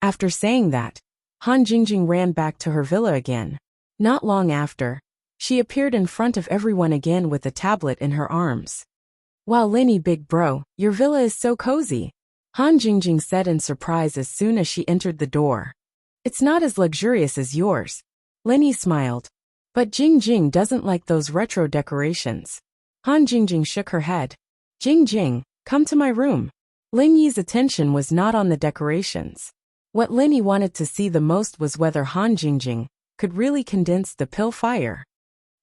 After saying that, Han Jingjing ran back to her villa again. Not long after, she appeared in front of everyone again with a tablet in her arms. Wow, Lin Yi Big Bro, your villa is so cozy, Han Jingjing said in surprise as soon as she entered the door. It's not as luxurious as yours. Lin Yi smiled. But Jingjing doesn't like those retro decorations. Han Jingjing shook her head. Jingjing, come to my room. Lin Yi's attention was not on the decorations. What Lin Yi wanted to see the most was whether Han Jingjing could really condense the pill fire.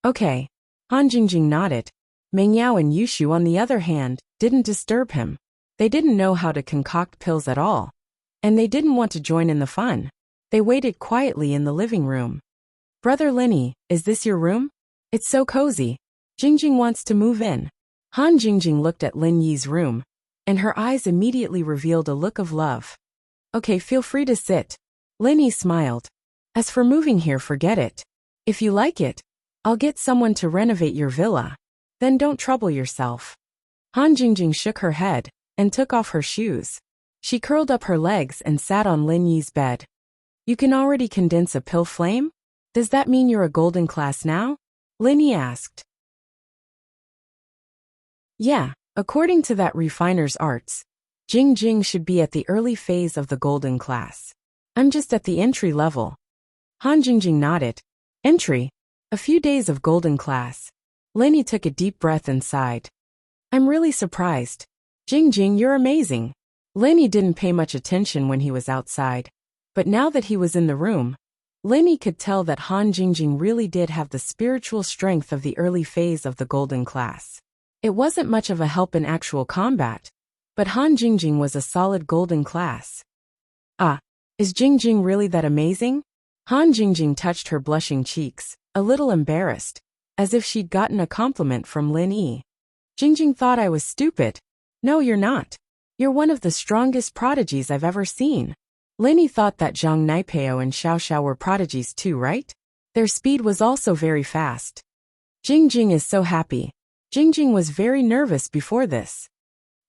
Okay. Han Jingjing nodded. Mengyao and Yushu, on the other hand, didn't disturb him. They didn't know how to concoct pills at all. and they didn't want to join in the fun. They waited quietly in the living room. Brother Linny, is this your room? It's so cozy. Jingjing wants to move in. Han Jingjing looked at Lin Yi's room, and her eyes immediately revealed a look of love. Okay, feel free to sit. Lin Yi smiled. As for moving here, forget it. If you like it, I'll get someone to renovate your villa. Then don't trouble yourself. Han Jingjing shook her head and took off her shoes. She curled up her legs and sat on Lin Yi's bed. You can already condense a pill flame? Does that mean you're a golden class now? Lin Yi asked. Yeah, according to that refiner's arts, Jingjing should be at the early phase of the golden class. I'm just at the entry level. Han Jingjing nodded. Entry? A few days of golden class. Lin Yi took a deep breath and sighed. I'm really surprised. Jingjing, you're amazing. Lin Yi didn't pay much attention when he was outside, but now that he was in the room, Lin Yi could tell that Han Jingjing really did have the spiritual strength of the early phase of the golden class. It wasn't much of a help in actual combat, but Han Jingjing was a solid golden class. Ah, is Jingjing really that amazing? Han Jingjing touched her blushing cheeks, a little embarrassed, as if she'd gotten a compliment from Lin Yi. Jingjing thought I was stupid. No, you're not. You're one of the strongest prodigies I've ever seen. Lin Yi thought that Zhang Naipeo and Xiao Xiao were prodigies too, right? Their speed was also very fast. Jingjing is so happy. Jingjing was very nervous before this.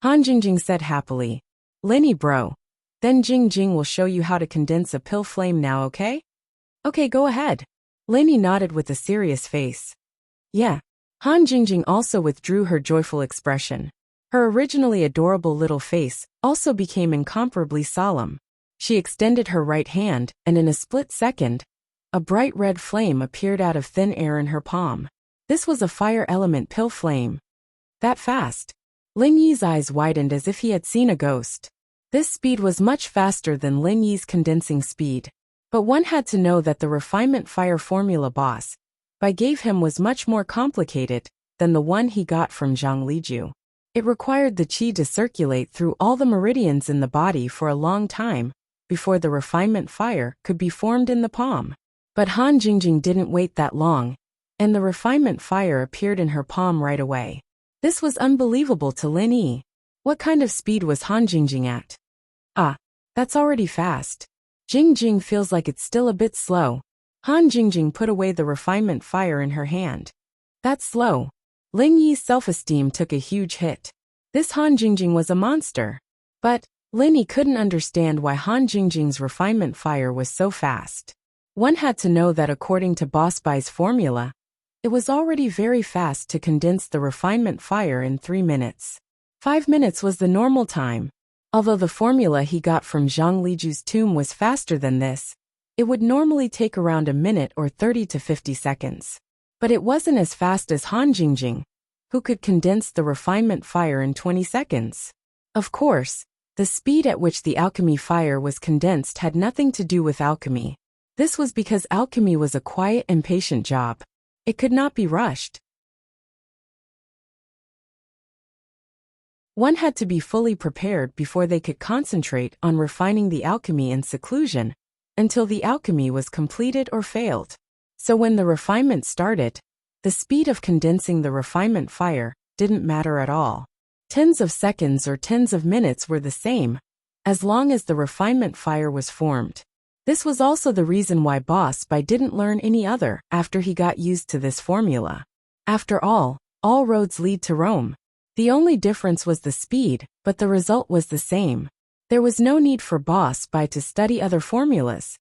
Han Jingjing said happily. Lin Yi bro. Then Jingjing will show you how to condense a pill flame now, okay? Okay, go ahead. Lin Yi nodded with a serious face. Yeah. Han Jingjing also withdrew her joyful expression. Her originally adorable little face also became incomparably solemn. She extended her right hand, and in a split second, a bright red flame appeared out of thin air in her palm. This was a fire element pill flame. That fast? Lin Yi's eyes widened as if he had seen a ghost. This speed was much faster than Lin Yi's condensing speed. But one had to know that the refinement fire formula boss Bai gave him was much more complicated than the one he got from Zhang Liju. It required the qi to circulate through all the meridians in the body for a long time before the refinement fire could be formed in the palm. But Han Jingjing didn't wait that long, and the refinement fire appeared in her palm right away. This was unbelievable to Lin Yi. What kind of speed was Han Jingjing at? Ah, that's already fast. Jingjing feels like it's still a bit slow. Han Jingjing put away the refinement fire in her hand. That's slow. Lin Yi's self-esteem took a huge hit. This Han Jingjing was a monster. But Lin Yi couldn't understand why Han Jingjing's refinement fire was so fast. One had to know that according to Boss Bai's formula, it was already very fast to condense the refinement fire in 3 minutes. 5 minutes was the normal time. Although the formula he got from Zhang Liju's tomb was faster than this, it would normally take around a minute or 30 to 50 seconds. But it wasn't as fast as Han Jingjing, who could condense the refinement fire in 20 seconds. Of course, the speed at which the alchemy fire was condensed had nothing to do with alchemy. This was because alchemy was a quiet and patient job. It could not be rushed. One had to be fully prepared before they could concentrate on refining the alchemy in seclusion, until the alchemy was completed or failed. So when the refinement started, the speed of condensing the refinement fire didn't matter at all. Tens of seconds or tens of minutes were the same, as long as the refinement fire was formed. This was also the reason why Boss Bai didn't learn any other after he got used to this formula. After all roads lead to Rome. The only difference was the speed, but the result was the same. There was no need for Boss Bai to study other formulas.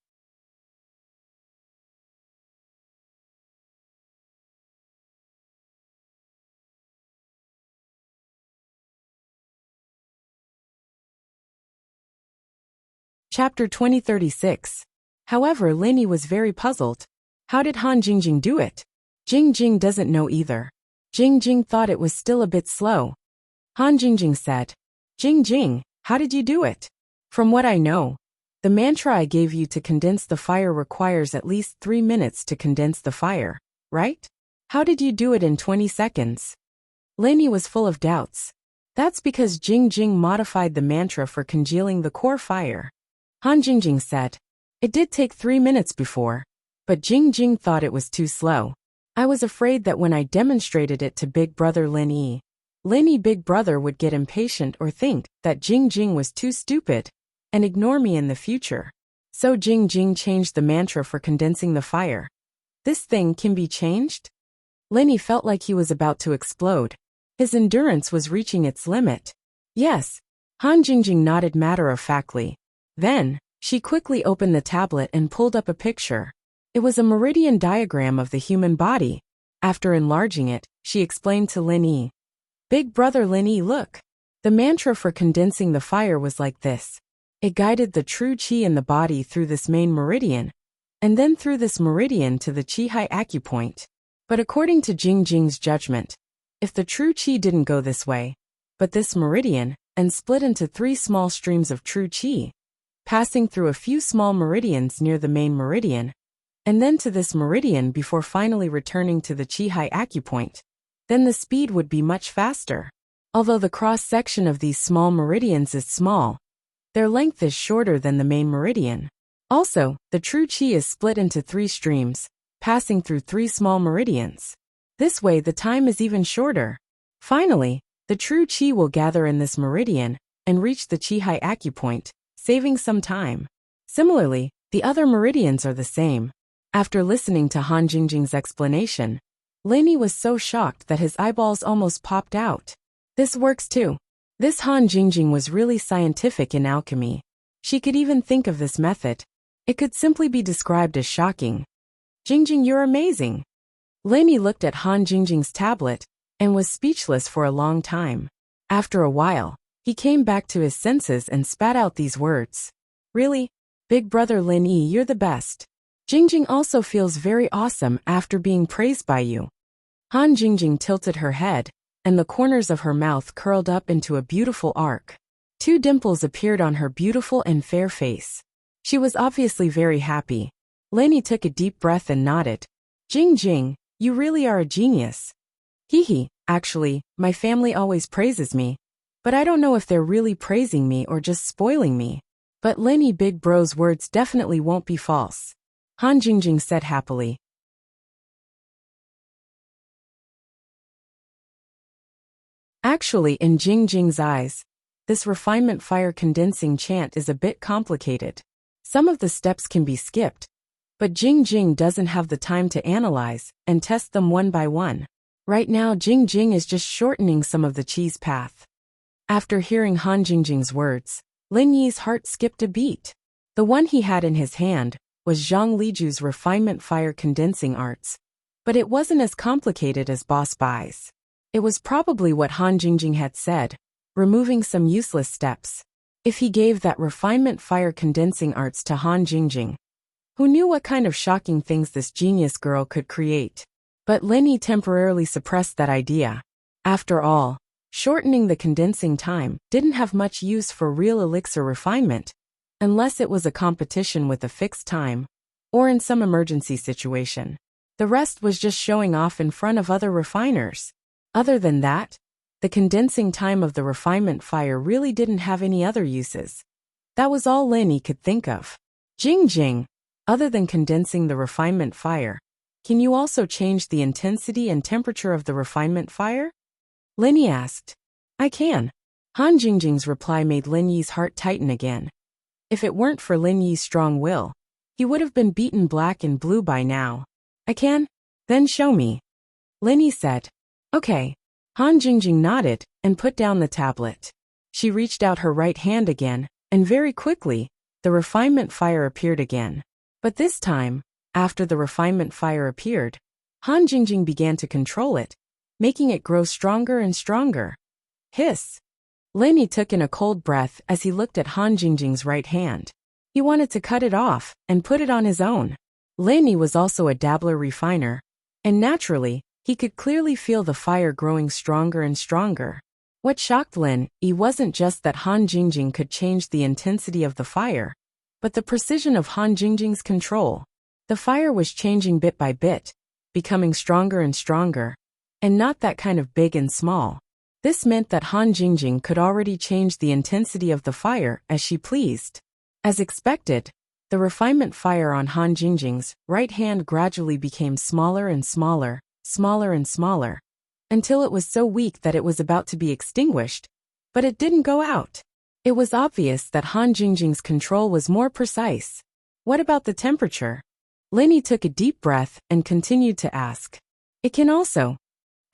Chapter 2036. However, Lin Yi was very puzzled. How did Han Jingjing do it? Jingjing doesn't know either. Jingjing thought it was still a bit slow. Han Jingjing said, Jingjing, how did you do it? From what I know, the mantra I gave you to condense the fire requires at least 3 minutes to condense the fire, right? How did you do it in 20 seconds? Lin Yi was full of doubts. That's because Jingjing modified the mantra for congealing the core fire. Han Jingjing said. It did take 3 minutes before, but Jingjing thought it was too slow. I was afraid that when I demonstrated it to Big Brother Lin Yi, Big Brother would get impatient or think that Jingjing was too stupid and ignore me in the future. So Jingjing changed the mantra for condensing the fire. This thing can be changed? Lin Yi felt like he was about to explode. His endurance was reaching its limit. Yes. Han Jingjing nodded matter-of-factly. Then, she quickly opened the tablet and pulled up a picture. It was a meridian diagram of the human body. After enlarging it, she explained to Lin Yi. Big Brother Lin Yi, look. The mantra for condensing the fire was like this. It guided the true qi in the body through this main meridian, and then through this meridian to the qi acupoint. But according to Jingjing's judgment, if the true qi didn't go this way, but this meridian, and split into 3 small streams of true qi, passing through a few small meridians near the main meridian, and then to this meridian before finally returning to the qi acupoint, then the speed would be much faster. Although the cross-section of these small meridians is small, their length is shorter than the main meridian. Also, the true qi is split into 3 streams, passing through 3 small meridians. This way the time is even shorter. Finally, the true qi will gather in this meridian and reach the qi acupoint, saving some time. Similarly, the other meridians are the same. After listening to Han Jingjing's explanation, Lin Yi was so shocked that his eyeballs almost popped out. This works too. This Han Jingjing was really scientific in alchemy. She could even think of this method. It could simply be described as shocking. Jingjing, you're amazing. Lin Yi looked at Han Jingjing's tablet and was speechless for a long time. After a while, he came back to his senses and spat out these words. Really? Big Brother Lin Yi, you're the best. Jingjing also feels very awesome after being praised by you. Han Jingjing tilted her head, and the corners of her mouth curled up into a beautiful arc. 2 dimples appeared on her beautiful and fair face. She was obviously very happy. Lin Yi took a deep breath and nodded. Jingjing, you really are a genius. Hee, actually, my family always praises me, but I don't know if they're really praising me or just spoiling me. But Lin Yi, Big Bro's words definitely won't be false. Han Jingjing said happily. Actually, in Jingjing's eyes, this refinement fire condensing chant is a bit complicated. Some of the steps can be skipped, but Jingjing doesn't have the time to analyze and test them one by one. Right now, Jingjing is just shortening some of the qi's path. After hearing Han Jingjing's words, Lin Yi's heart skipped a beat. The one he had in his hand was Zhang Liju's refinement fire condensing arts, but it wasn't as complicated as Boss Bai's. It was probably what Han Jingjing had said, removing some useless steps. If he gave that refinement fire condensing arts to Han Jingjing, who knew what kind of shocking things this genius girl could create? But Lin Yi temporarily suppressed that idea. After all, shortening the condensing time didn't have much use for real elixir refinement, unless it was a competition with a fixed time, or in some emergency situation. The rest was just showing off in front of other refiners. Other than that, the condensing time of the refinement fire really didn't have any other uses. That was all Lin Yi could think of. Jingjing, other than condensing the refinement fire, can you also change the intensity and temperature of the refinement fire? Lin Yi asked. I can. Han Jingjing's reply made Lin Yi's heart tighten again. If it weren't for Lin Yi's strong will, he would have been beaten black and blue by now. I can? Then show me. Lin Yi said. Okay. Han Jingjing nodded and put down the tablet. She reached out her right hand again, and very quickly, the refinement fire appeared again. But this time, after the refinement fire appeared, Han Jingjing began to control it, making it grow stronger and stronger. Hiss! Lin Yi took in a cold breath as he looked at Han Jingjing's right hand. He wanted to cut it off and put it on his own. Lin Yi was also a dabbler refiner, and naturally, he could clearly feel the fire growing stronger and stronger. What shocked Lin Yi wasn't just that Han Jingjing could change the intensity of the fire, but the precision of Han Jingjing's control. The fire was changing bit by bit, becoming stronger and stronger, and not that kind of big and small. This meant that Han Jingjing could already change the intensity of the fire as she pleased. As expected, the refinement fire on Han Jingjing's right hand gradually became smaller and smaller, smaller and smaller, until it was so weak that it was about to be extinguished, but it didn't go out. It was obvious that Han Jingjing's control was more precise. What about the temperature? Linny took a deep breath and continued to ask. It can also.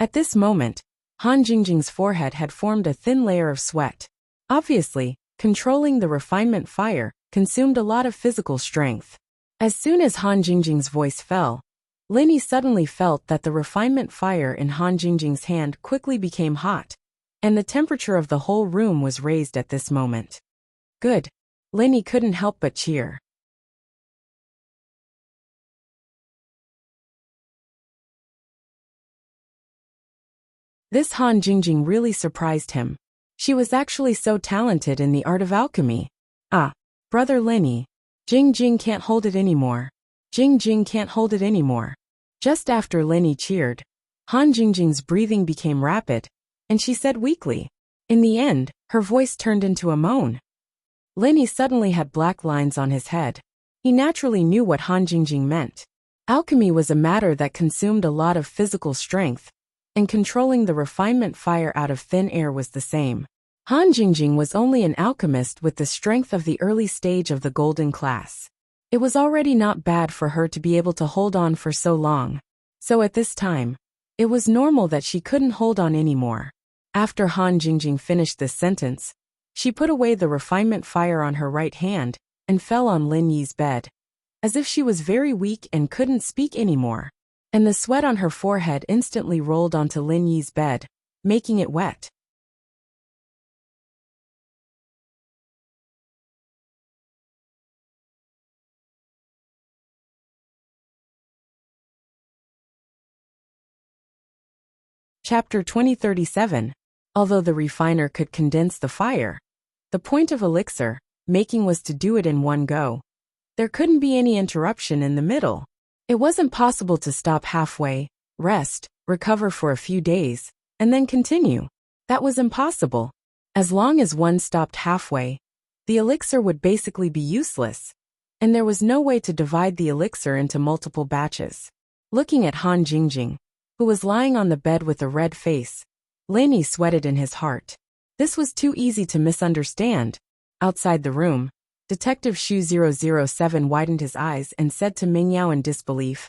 At this moment, Han Jingjing's forehead had formed a thin layer of sweat. Obviously, controlling the refinement fire consumed a lot of physical strength. As soon as Han Jingjing's voice fell, Linny suddenly felt that the refinement fire in Han Jingjing's hand quickly became hot, and the temperature of the whole room was raised at this moment. Good. Linny couldn't help but cheer. This Han Jingjing really surprised him. She was actually so talented in the art of alchemy. Ah, brother Linny. Jing Jing can't hold it anymore. Jing Jing can't hold it anymore. Just after Linny cheered, Han Jingjing's breathing became rapid, and she said weakly. In the end, her voice turned into a moan. Linny suddenly had black lines on his head. He naturally knew what Han Jingjing meant. Alchemy was a matter that consumed a lot of physical strength, and controlling the refinement fire out of thin air was the same. Han Jingjing was only an alchemist with the strength of the early stage of the golden class. It was already not bad for her to be able to hold on for so long. So at this time, it was normal that she couldn't hold on anymore. After Han Jingjing finished this sentence, she put away the refinement fire on her right hand and fell on Lin Yi's bed, as if she was very weak and couldn't speak anymore. And the sweat on her forehead instantly rolled onto Lin Yi's bed, making it wet. Chapter 2037. Although the refiner could condense the fire, the point of elixir making was to do it in one go. There couldn't be any interruption in the middle. It wasn't possible to stop halfway, rest, recover for a few days, and then continue. That was impossible. As long as one stopped halfway, the elixir would basically be useless, and there was no way to divide the elixir into multiple batches. Looking at Han Jingjing, who was lying on the bed with a red face, Lin Yi sweated in his heart. This was too easy to misunderstand. Outside the room, Detective Shu 007 widened his eyes and said to Ming Yao in disbelief,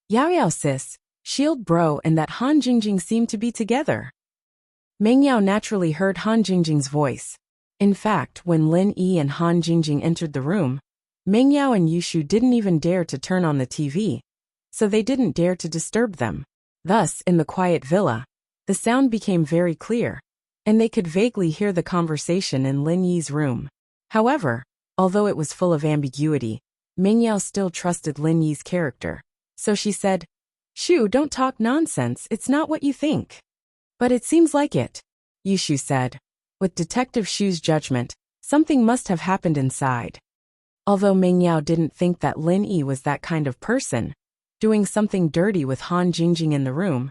Yao Yao sis, Shield bro and that Han Jingjing seem to be together. Ming Yao naturally heard Han Jingjing's voice. In fact, when Lin Yi and Han Jingjing entered the room, Ming Yao and Yushu didn't even dare to turn on the TV, so they didn't dare to disturb them. Thus, in the quiet villa, the sound became very clear, and they could vaguely hear the conversation in Lin Yi's room. However, although it was full of ambiguity, Ming Yao still trusted Lin Yi's character. So she said, Shu, don't talk nonsense, it's not what you think. But it seems like it, Yushu said. With Detective Shu's judgment, something must have happened inside. Although Ming Yao didn't think that Lin Yi was that kind of person, doing something dirty with Han Jingjing in the room,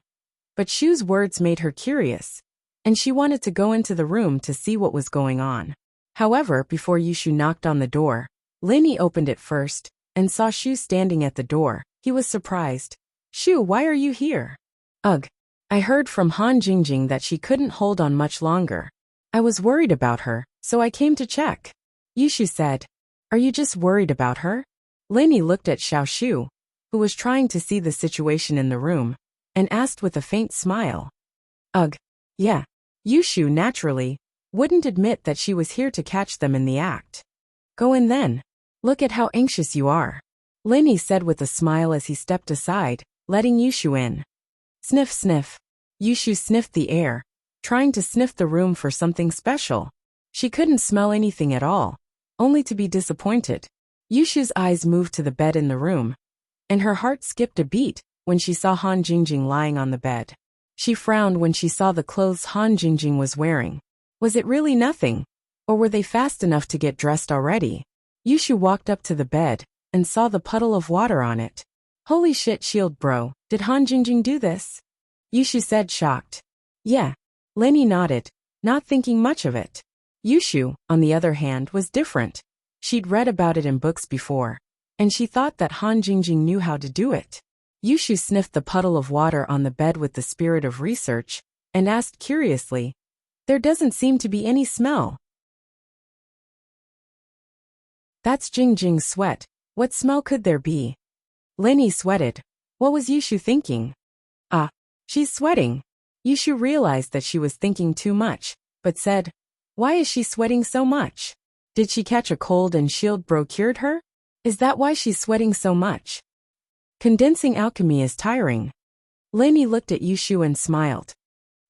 but Shu's words made her curious, and she wanted to go into the room to see what was going on. However, before Yushu knocked on the door, Lin Yi opened it first, and saw Shu standing at the door. He was surprised. Shu, why are you here? Ugh. I heard from Han Jingjing that she couldn't hold on much longer. I was worried about her, so I came to check. Yushu said. Are you just worried about her? Lin Yi looked at Xiao Shu, who was trying to see the situation in the room, and asked with a faint smile. Ugh. Yeah. Yushu, naturally, wouldn't admit that she was here to catch them in the act. Go in then. Look at how anxious you are. Lin Yi said with a smile as he stepped aside, letting Yushu in. Sniff sniff. Yushu sniffed the air, trying to sniff the room for something special. She couldn't smell anything at all, only to be disappointed. Yushu's eyes moved to the bed in the room, and her heart skipped a beat when she saw Han Jingjing lying on the bed. She frowned when she saw the clothes Han Jingjing was wearing. Was it really nothing? Or were they fast enough to get dressed already? Yushu walked up to the bed and saw the puddle of water on it. Holy shit, Shield bro, did Han Jingjing do this? Yushu said, shocked. Yeah. Lin Yi nodded, not thinking much of it. Yushu, on the other hand, was different. She'd read about it in books before, and she thought that Han Jingjing knew how to do it. Yushu sniffed the puddle of water on the bed with the spirit of research, and asked curiously, "There doesn't seem to be any smell." "That's Jingjing's sweat. What smell could there be?" Linny sweated. What was Yushu thinking? Ah, she's sweating. Yushu realized that she was thinking too much, but said, "Why is she sweating so much? Did she catch a cold and Shield Bro cured her? Is that why she's sweating so much?" Condensing alchemy is tiring. Linny looked at Yushu and smiled.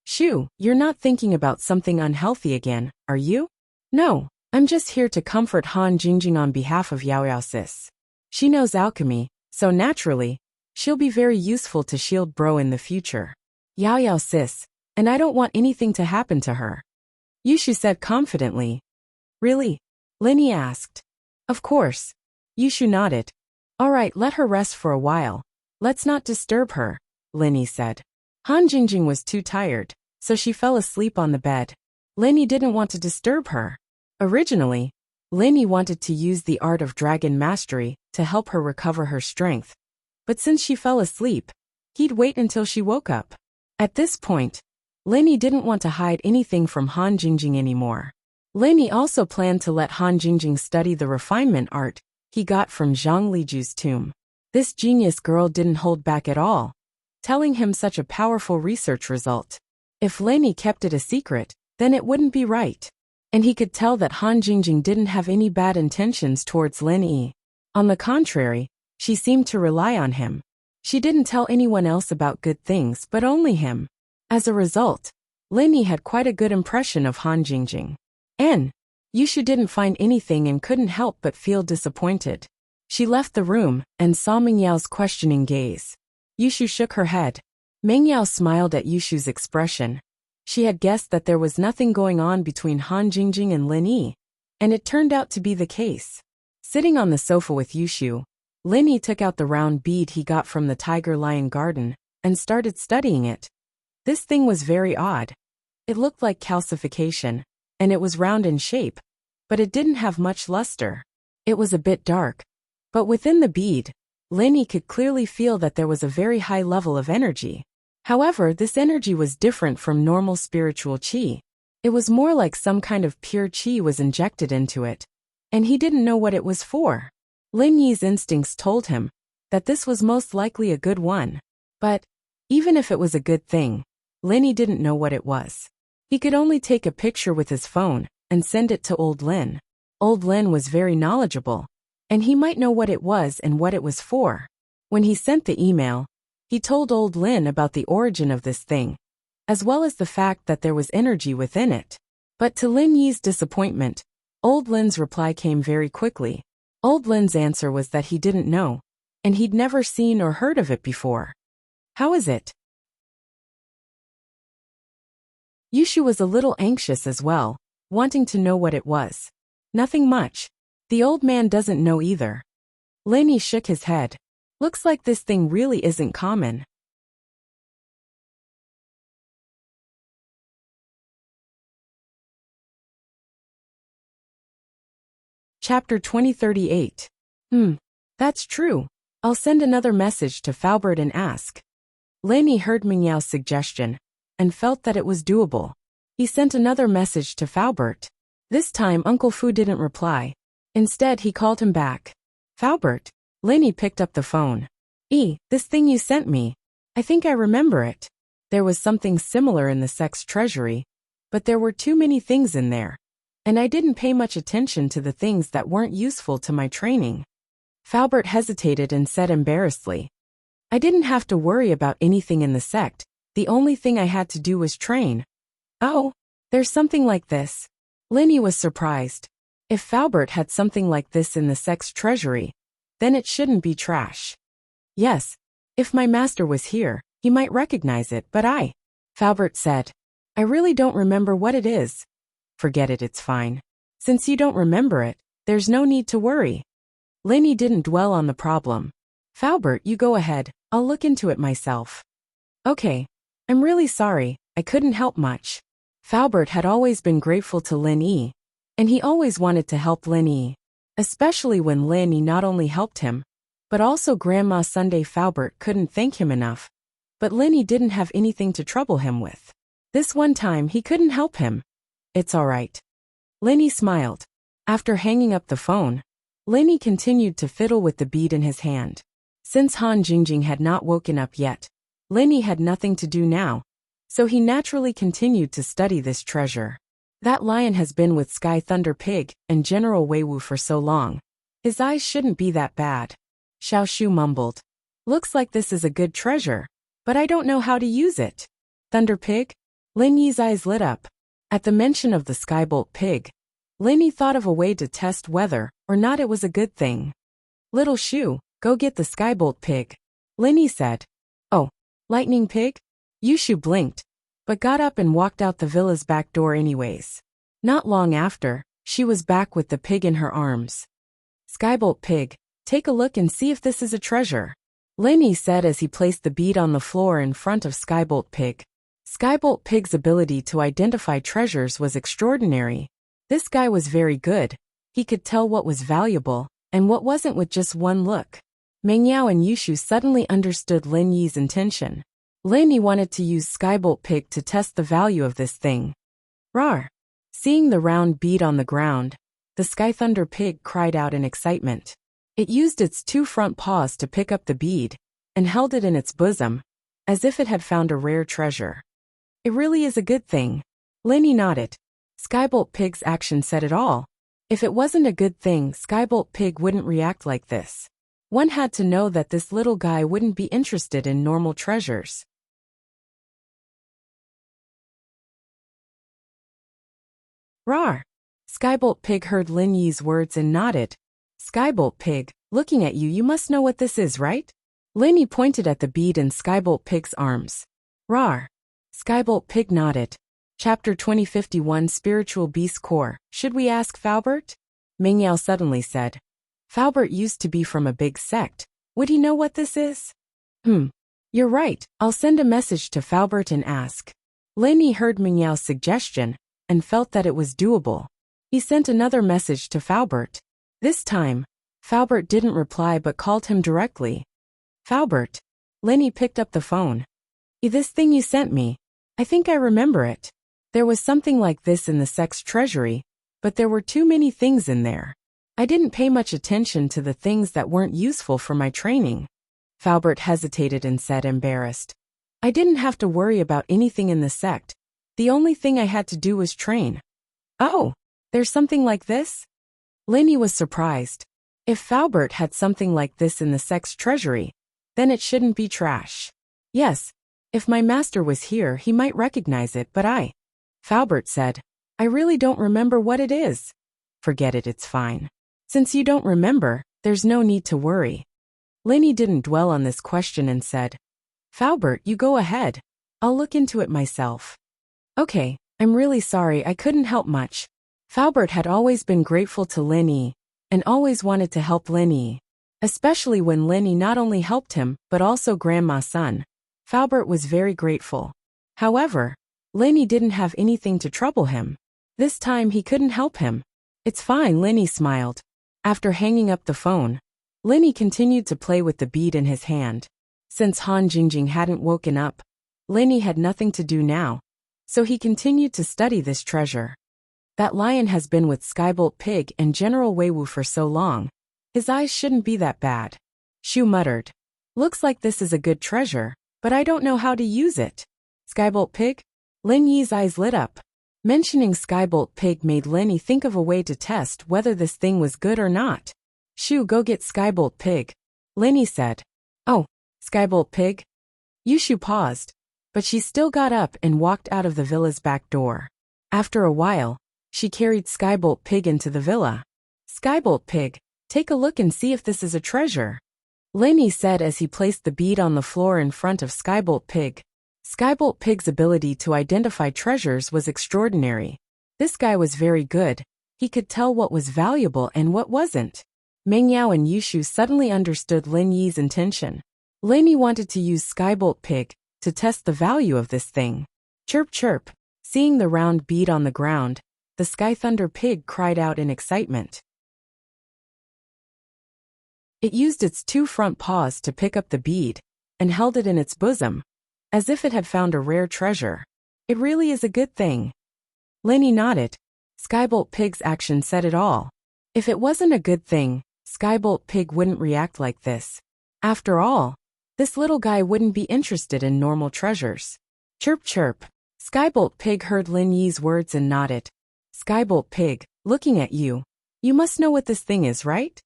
"Shu, you're not thinking about something unhealthy again, are you?" "No, I'm just here to comfort Han Jingjing on behalf of Yao Yao sis. She knows alchemy, so naturally, she'll be very useful to Shield Bro in the future. Yao Yao sis, and I don't want anything to happen to her," Yushu said confidently. "Really?" Linny asked. "Of course." Yushu nodded. "All right, let her rest for a while. Let's not disturb her," Linny said. Han Jingjing was too tired, so she fell asleep on the bed. Linny didn't want to disturb her. Originally, Linny wanted to use the art of dragon mastery to help her recover her strength. But since she fell asleep, he'd wait until she woke up. At this point, Linny didn't want to hide anything from Han Jingjing anymore. Linny also planned to let Han Jingjing study the refinement art he got from Zhang Liju's tomb. This genius girl didn't hold back at all, telling him such a powerful research result. If Linny kept it a secret, then it wouldn't be right. And he could tell that Han Jingjing didn't have any bad intentions towards Linny. On the contrary, she seemed to rely on him. She didn't tell anyone else about good things but only him. As a result, Linny had quite a good impression of Han Jingjing. Yushu didn't find anything and couldn't help but feel disappointed. She left the room and saw Mingyao's questioning gaze. Yushu shook her head. Mingyao smiled at Yushu's expression. She had guessed that there was nothing going on between Han Jingjing and Linny, and it turned out to be the case. Sitting on the sofa with Yushu, Linny took out the round bead he got from the Tiger Lion Garden and started studying it. This thing was very odd. It looked like calcification, and it was round in shape, but it didn't have much luster. It was a bit dark, but within the bead, Linny could clearly feel that there was a very high level of energy. However, this energy was different from normal spiritual qi. It was more like some kind of pure qi was injected into it, and he didn't know what it was for. Lin Yi's instincts told him that this was most likely a good one. But, even if it was a good thing, Lin Yi didn't know what it was. He could only take a picture with his phone and send it to Old Lin. Old Lin was very knowledgeable, and he might know what it was and what it was for. When he sent the email, he told Old Lin about the origin of this thing, as well as the fact that there was energy within it. But to Lin Yi's disappointment, Old Lin's reply came very quickly. Old Lin's answer was that he didn't know, and he'd never seen or heard of it before. How is it? Yushu was a little anxious as well, wanting to know what it was. Nothing much. The old man doesn't know either. Lin Yi shook his head. Looks like this thing really isn't common. Chapter 2038. That's true. I'll send another message to Faubert and ask. Lin Yi heard Mingyao's suggestion and felt that it was doable. He sent another message to Faubert. This time Uncle Fu didn't reply. Instead, he called him back. Faubert. Lin Yi picked up the phone. This thing you sent me. I think I remember it. There was something similar in the sex treasury, but there were too many things in there, and I didn't pay much attention to the things that weren't useful to my training. Faubert hesitated and said embarrassedly, I didn't have to worry about anything in the sect. The only thing I had to do was train. Oh, there's something like this. Lin Yi was surprised. If Faubert had something like this in the sex treasury, then it shouldn't be trash. Yes, if my master was here, he might recognize it, but Faubert said, I really don't remember what it is. Forget it, it's fine. Since you don't remember it, there's no need to worry. Lin Yi didn't dwell on the problem. Faubert, you go ahead, I'll look into it myself. Okay, I'm really sorry, I couldn't help much. Faubert had always been grateful to Lin Yi, and he always wanted to help Lin Yi. especially when Lenny not only helped him, but also Grandma Sunday Faubert couldn't thank him enough. But Lenny didn't have anything to trouble him with. This one time he couldn't help him. It's all right. Lenny smiled. After hanging up the phone, Lenny continued to fiddle with the bead in his hand. Since Han Jingjing had not woken up yet, Lenny had nothing to do now, so he naturally continued to study this treasure. That lion has been with Sky Thunder Pig and General Weiwu for so long. His eyes shouldn't be that bad. Xiao Shu mumbled. Looks like this is a good treasure, but I don't know how to use it. Thunder Pig? Lin Yi's eyes lit up. At the mention of the Skybolt Pig, Lenny thought of a way to test whether or not it was a good thing. Little Shu, go get the Skybolt Pig, Lenny said. Oh, Lightning Pig? Yushu blinked, but got up and walked out the villa's back door anyways. Not long after, she was back with the pig in her arms. Skybolt Pig, take a look and see if this is a treasure, Lenny said as he placed the bead on the floor in front of Skybolt Pig. Skybolt Pig's ability to identify treasures was extraordinary. This guy was very good. He could tell what was valuable and what wasn't with just one look. Meng Yao and Yushu suddenly understood Lin Yi's intention. Lin Yi wanted to use Skybolt Pig to test the value of this thing. Rawr! Seeing the round bead on the ground, the Sky Thunder Pig cried out in excitement. It used its two front paws to pick up the bead and held it in its bosom, as if it had found a rare treasure. It really is a good thing. Lin Yi nodded. Skybolt Pig's action said it all. If it wasn't a good thing, Skybolt Pig wouldn't react like this. One had to know that this little guy wouldn't be interested in normal treasures. Rawr! Skybolt Pig heard Lin Yi's words and nodded. Skybolt Pig, looking at you, you must know what this is, right? Lin Yi pointed at the bead in Skybolt Pig's arms. Rawr! Skybolt Pig nodded. Chapter 2051 Spiritual Beast Core. Should we ask Faubert? Meng Yao suddenly said. Faubert used to be from a big sect. Would he know what this is? You're right. I'll send a message to Faubert and ask. Lin Yi heard Meng Yao's suggestion and felt that it was doable. He sent another message to Faubert. This time, Faubert didn't reply but called him directly. Faubert. Lin Yi picked up the phone. This thing you sent me. I think I remember it. There was something like this in the sect's treasury, but there were too many things in there. I didn't pay much attention to the things that weren't useful for my training. Faubert hesitated and said, embarrassed. I didn't have to worry about anything in the sect. The only thing I had to do was train. Oh, there's something like this? Lin Yi was surprised. If Faubert had something like this in the sect's treasury, then it shouldn't be trash. Yes, if my master was here he might recognize it, but Faubert said, I really don't remember what it is. Forget it, it's fine. Since you don't remember, there's no need to worry. Lin Yi didn't dwell on this question and said, Faubert, you go ahead. I'll look into it myself. Okay, I'm really sorry I couldn't help much. Faubert had always been grateful to Lin Yi and always wanted to help Lin Yi, especially when Lin Yi not only helped him but also Grandma's son. Faubert was very grateful. However, Lin Yi didn't have anything to trouble him. This time he couldn't help him. It's fine, Lin Yi smiled. After hanging up the phone, Lin Yi continued to play with the bead in his hand. Since Han Jingjing hadn't woken up, Lin Yi had nothing to do now, so he continued to study this treasure. That lion has been with Skybolt Pig and General Weiwu for so long. His eyes shouldn't be that bad. Shu muttered. Looks like this is a good treasure, but I don't know how to use it. Skybolt Pig? Lin Yi's eyes lit up. Mentioning Skybolt Pig made Lin Yi think of a way to test whether this thing was good or not. Shu, go get Skybolt Pig, Lin Yi said. Oh, Skybolt Pig? Yushu paused, but she still got up and walked out of the villa's back door. After a while, she carried Skybolt Pig into the villa. Skybolt Pig, take a look and see if this is a treasure, Lin Yi said as he placed the bead on the floor in front of Skybolt Pig. Skybolt Pig's ability to identify treasures was extraordinary. This guy was very good. He could tell what was valuable and what wasn't. Meng Yao and Yushu suddenly understood Lin Yi's intention. Lin Yi wanted to use Skybolt Pig to test the value of this thing. Chirp chirp. Seeing the round bead on the ground, the Sky Thunder Pig cried out in excitement. It used its two front paws to pick up the bead, and held it in its bosom, as if it had found a rare treasure. It really is a good thing. Linny nodded. Skybolt Pig's action said it all. If it wasn't a good thing, Skybolt Pig wouldn't react like this. After all, this little guy wouldn't be interested in normal treasures. Chirp chirp. Skybolt Pig heard Lin Yi's words and nodded. Skybolt Pig, looking at you. You must know what this thing is, right?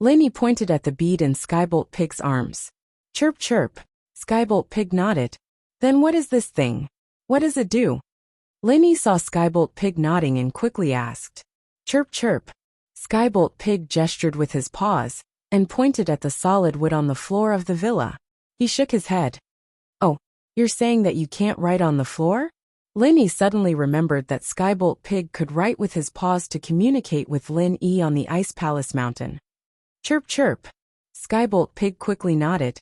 Lin Yi pointed at the bead in Skybolt Pig's arms. Chirp chirp. Skybolt Pig nodded. Then what is this thing? What does it do? Lin Yi saw Skybolt Pig nodding and quickly asked. Chirp chirp. Skybolt Pig gestured with his paws and pointed at the solid wood on the floor of the villa. He shook his head. Oh, you're saying that you can't write on the floor? Lin Yi suddenly remembered that Skybolt Pig could write with his paws to communicate with Lin Yi on the Ice Palace Mountain. Chirp chirp. Skybolt Pig quickly nodded.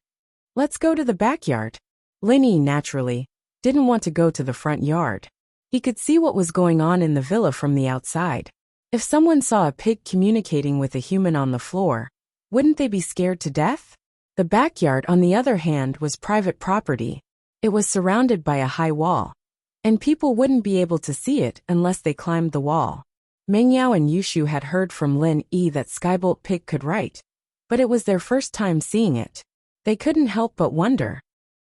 Let's go to the backyard. Lin Yi, naturally, didn't want to go to the front yard. He could see what was going on in the villa from the outside. If someone saw a pig communicating with a human on the floor, wouldn't they be scared to death? The backyard, on the other hand, was private property. It was surrounded by a high wall, and people wouldn't be able to see it unless they climbed the wall. Meng Yao and Yushu had heard from Lin Yi that Skybolt Pig could write, but it was their first time seeing it. They couldn't help but wonder.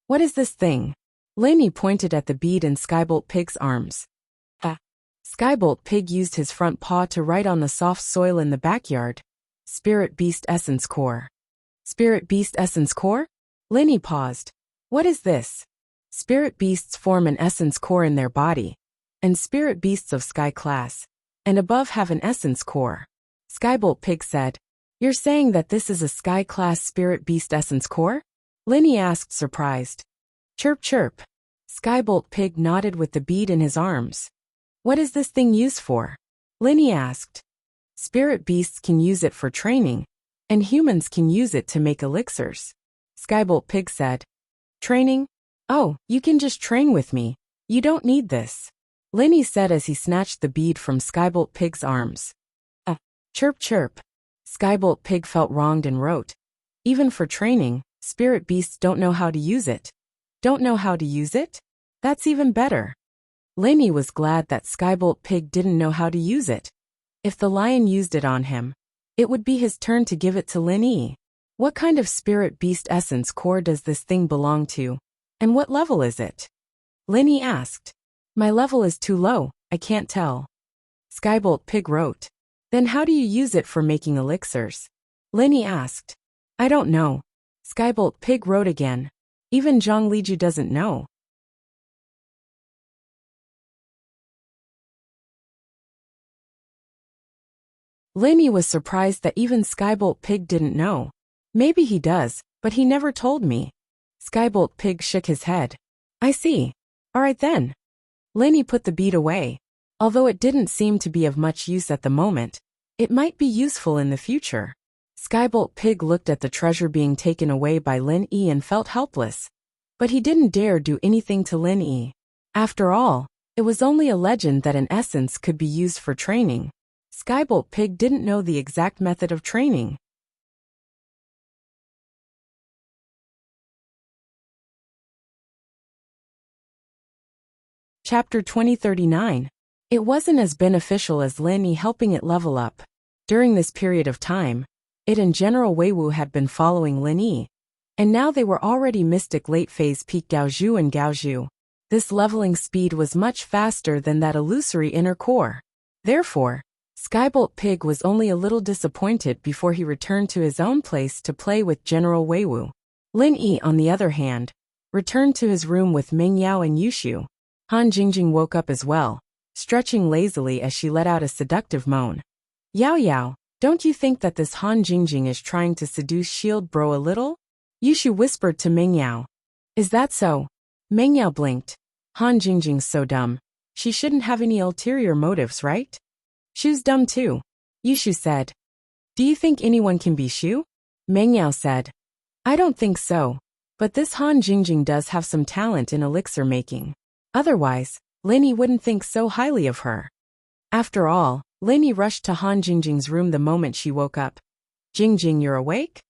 What is this thing? Lin Yi pointed at the bead in Skybolt Pig's arms. Skybolt Pig used his front paw to write on the soft soil in the backyard. Spirit Beast Essence Core. Spirit Beast Essence Core? Lin Yi paused. What is this? Spirit beasts form an essence core in their body, and spirit beasts of sky class and above have an essence core. Skybolt Pig said. You're saying that this is a sky class spirit beast essence core? Lin Yi asked, surprised. Chirp chirp. Skybolt Pig nodded with the bead in his arms. What is this thing used for? Lin Yi asked. Spirit beasts can use it for training, and humans can use it to make elixirs. Skybolt Pig said. Training? Oh, you can just train with me. You don't need this. Lin Yi said as he snatched the bead from Skybolt Pig's arms. Chirp chirp. Skybolt Pig felt wronged and wrote. Even for training, spirit beasts don't know how to use it. Don't know how to use it? That's even better. Lin Yi was glad that Skybolt Pig didn't know how to use it. If the lion used it on him, it would be his turn to give it to Lin Yi. What kind of spirit beast essence core does this thing belong to? And what level is it? Lin Yi asked. My level is too low, I can't tell. Skybolt Pig wrote. Then how do you use it for making elixirs? Lin Yi asked. I don't know. Skybolt Pig wrote again. Even Zhang Liju doesn't know. Lin Yi was surprised that even Skybolt Pig didn't know. Maybe he does, but he never told me. Skybolt Pig shook his head. I see. All right then. Lin Yi put the bead away. Although it didn't seem to be of much use at the moment, it might be useful in the future. Skybolt Pig looked at the treasure being taken away by Lin Yi and felt helpless. But he didn't dare do anything to Lin Yi. After all, it was only a legend that an essence could be used for training. Skybolt Pig didn't know the exact method of training. Chapter 2039. It wasn't as beneficial as Lin Yi helping it level up. During this period of time, it and General Weiwu had been following Lin Yi, and now they were already mystic late-phase peak Gaozhu and Gaozhu. This leveling speed was much faster than that illusory inner core. Therefore, Skybolt Pig was only a little disappointed before he returned to his own place to play with General Weiwu. Lin Yi, on the other hand, returned to his room with Meng Yao and Yushu. Han Jingjing woke up as well, stretching lazily as she let out a seductive moan. Yao Yao, don't you think that this Han Jingjing is trying to seduce Shield Bro a little? Yushu whispered to Meng Yao. Is that so? Meng Yao blinked. Han Jingjing's so dumb. She shouldn't have any ulterior motives, right? Shu's dumb too. Yushu said. Do you think anyone can be Shu? Meng Yao said. I don't think so. But this Han Jingjing does have some talent in elixir making. Otherwise, Lin Yi wouldn't think so highly of her. After all, Lin Yi rushed to Han Jingjing's room the moment she woke up. Jingjing, you're awake?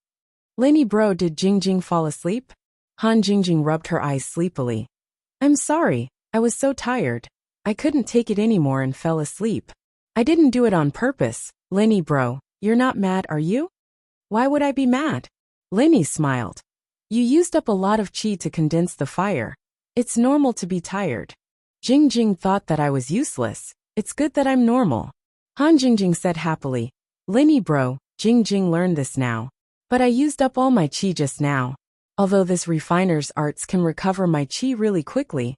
Lenny bro, did Jingjing fall asleep? Han Jingjing rubbed her eyes sleepily. I'm sorry, I was so tired. I couldn't take it anymore and fell asleep. I didn't do it on purpose. Lenny bro, you're not mad, are you? Why would I be mad? Lenny smiled. You used up a lot of chi to condense the fire. It's normal to be tired. Jingjing thought that I was useless. It's good that I'm normal. Han Jingjing said happily. Lenny bro, Jingjing learned this now. But I used up all my chi just now. Although this refiner's arts can recover my chi really quickly,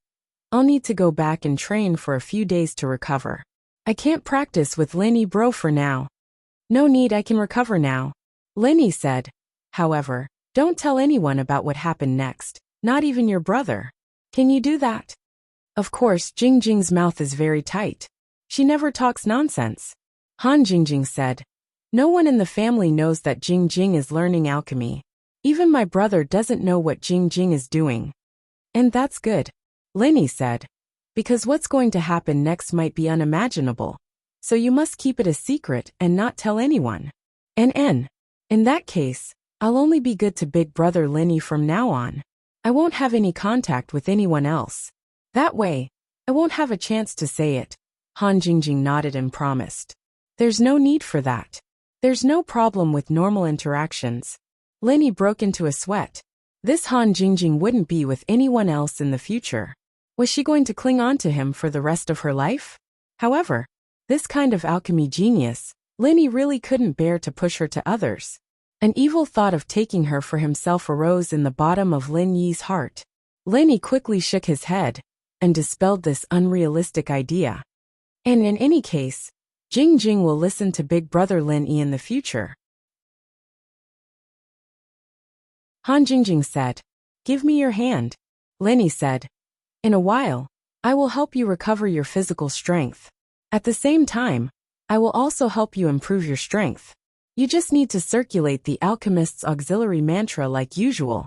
I'll need to go back and train for a few days to recover. I can't practice with Lenny bro for now. No need, I can recover now. Lenny said. However, don't tell anyone about what happened next, not even your brother. Can you do that? Of course, Jingjing's mouth is very tight. She never talks nonsense. Han Jingjing said. No one in the family knows that Jingjing is learning alchemy. Even my brother doesn't know what Jingjing is doing. And that's good. Lenny said. Because what's going to happen next might be unimaginable. So you must keep it a secret and not tell anyone. In that case, I'll only be good to big brother Lenny from now on. I won't have any contact with anyone else. That way, I won't have a chance to say it. Han Jingjing nodded and promised. There's no need for that. There's no problem with normal interactions. Lenny broke into a sweat. This Han Jingjing wouldn't be with anyone else in the future. Was she going to cling on to him for the rest of her life? However, this kind of alchemy genius, Lenny really couldn't bear to push her to others. An evil thought of taking her for himself arose in the bottom of Lin Yi's heart. Lenny quickly shook his head and dispelled this unrealistic idea. And in any case, Jingjing will listen to big brother Lin Yi in the future. Han Jingjing said, Give me your hand. Lenny said, In a while, I will help you recover your physical strength. At the same time, I will also help you improve your strength. You just need to circulate the alchemist's auxiliary mantra like usual.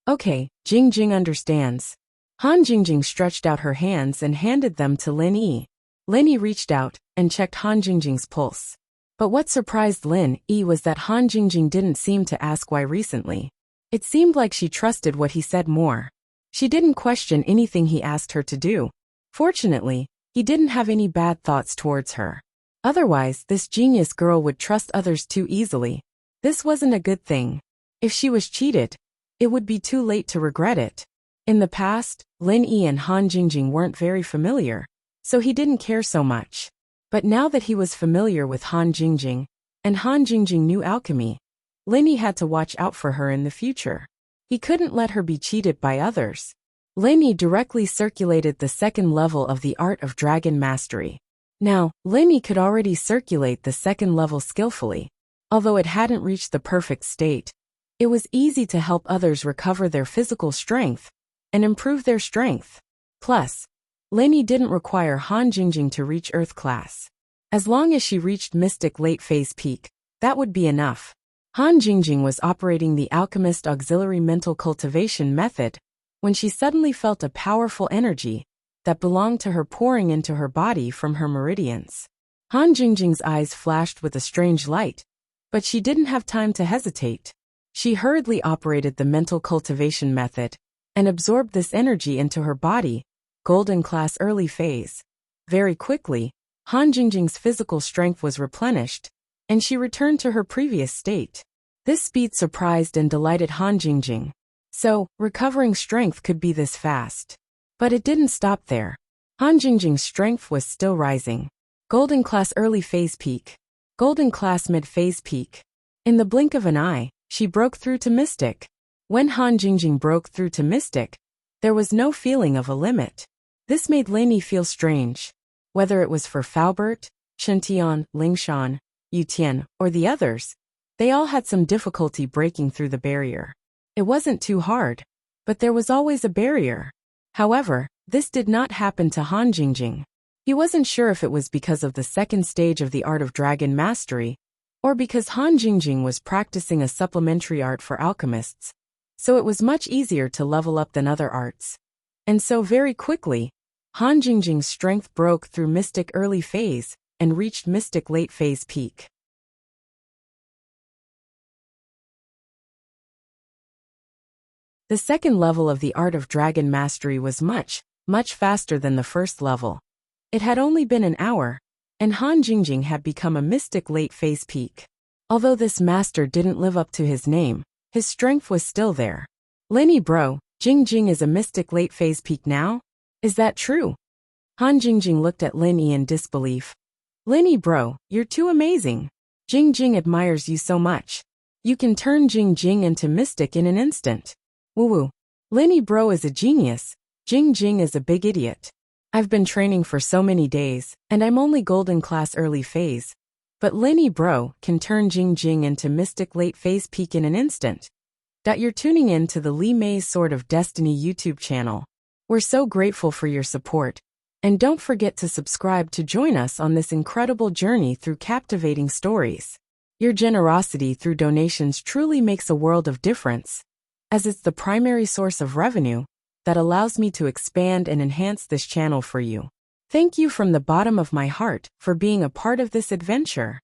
Okay, Jingjing understands. Han Jingjing stretched out her hands and handed them to Lin Yi. Lin Yi reached out and checked Han Jingjing's pulse. But what surprised Lin Yi was that Han Jingjing didn't seem to ask why recently. It seemed like she trusted what he said more. She didn't question anything he asked her to do. Fortunately, he didn't have any bad thoughts towards her. Otherwise, this genius girl would trust others too easily. This wasn't a good thing. If she was cheated, it would be too late to regret it. In the past, Lin Yi and Han Jingjing weren't very familiar, so he didn't care so much. But now that he was familiar with Han Jingjing, and Han Jingjing knew alchemy, Lin Yi had to watch out for her in the future. He couldn't let her be cheated by others. Lin Yi directly circulated the second level of the art of dragon mastery. Now, Lin Yi could already circulate the second level skillfully. Although it hadn't reached the perfect state, it was easy to help others recover their physical strength and improve their strength. Plus, Lin Yi didn't require Han Jingjing to reach Earth class. As long as she reached Mystic Late Phase Peak, that would be enough. Han Jingjing was operating the Alchemist Auxiliary Mental Cultivation method when she suddenly felt a powerful energy that belonged to her pouring into her body from her meridians. Han Jingjing's eyes flashed with a strange light, but she didn't have time to hesitate. She hurriedly operated the mental cultivation method and absorbed this energy into her body, golden class early phase. Very quickly, Han Jingjing's physical strength was replenished, and she returned to her previous state. This speed surprised and delighted Han Jingjing. So, recovering strength could be this fast. But it didn't stop there. Han Jingjing's strength was still rising. Golden class early phase peak. Golden class mid phase peak. In the blink of an eye, she broke through to Mystic. When Han Jingjing broke through to Mystic, there was no feeling of a limit. This made Lin Yi feel strange. Whether it was for Faubert, Shen-Tian, Lingshan, Yu Tian, or the others, they all had some difficulty breaking through the barrier. It wasn't too hard, but there was always a barrier. However, this did not happen to Han Jingjing. He wasn't sure if it was because of the second stage of the art of dragon mastery, or because Han Jingjing was practicing a supplementary art for alchemists, so it was much easier to level up than other arts. And so very quickly, Han Jingjing's strength broke through Mystic early phase and reached Mystic late phase peak. The second level of the Art of Dragon Mastery was much, much faster than the first level. It had only been an hour, and Han Jingjing had become a mystic late phase peak. Although this master didn't live up to his name, his strength was still there. Lenny bro, Jingjing is a mystic late phase peak now? Is that true? Han Jingjing looked at Lin Yi in disbelief. Lenny bro, you're too amazing. Jingjing admires you so much. You can turn Jingjing into mystic in an instant. Woo-woo. Lenny bro is a genius. Jingjing is a big idiot. I've been training for so many days, and I'm only golden class early phase. But Lenny bro can turn Jingjing into mystic late phase peak in an instant. You're tuning in to the Li Mei's Sword of Destiny YouTube channel. We're so grateful for your support. And don't forget to subscribe to join us on this incredible journey through captivating stories. Your generosity through donations truly makes a world of difference, as it's the primary source of revenue that allows me to expand and enhance this channel for you. Thank you from the bottom of my heart for being a part of this adventure.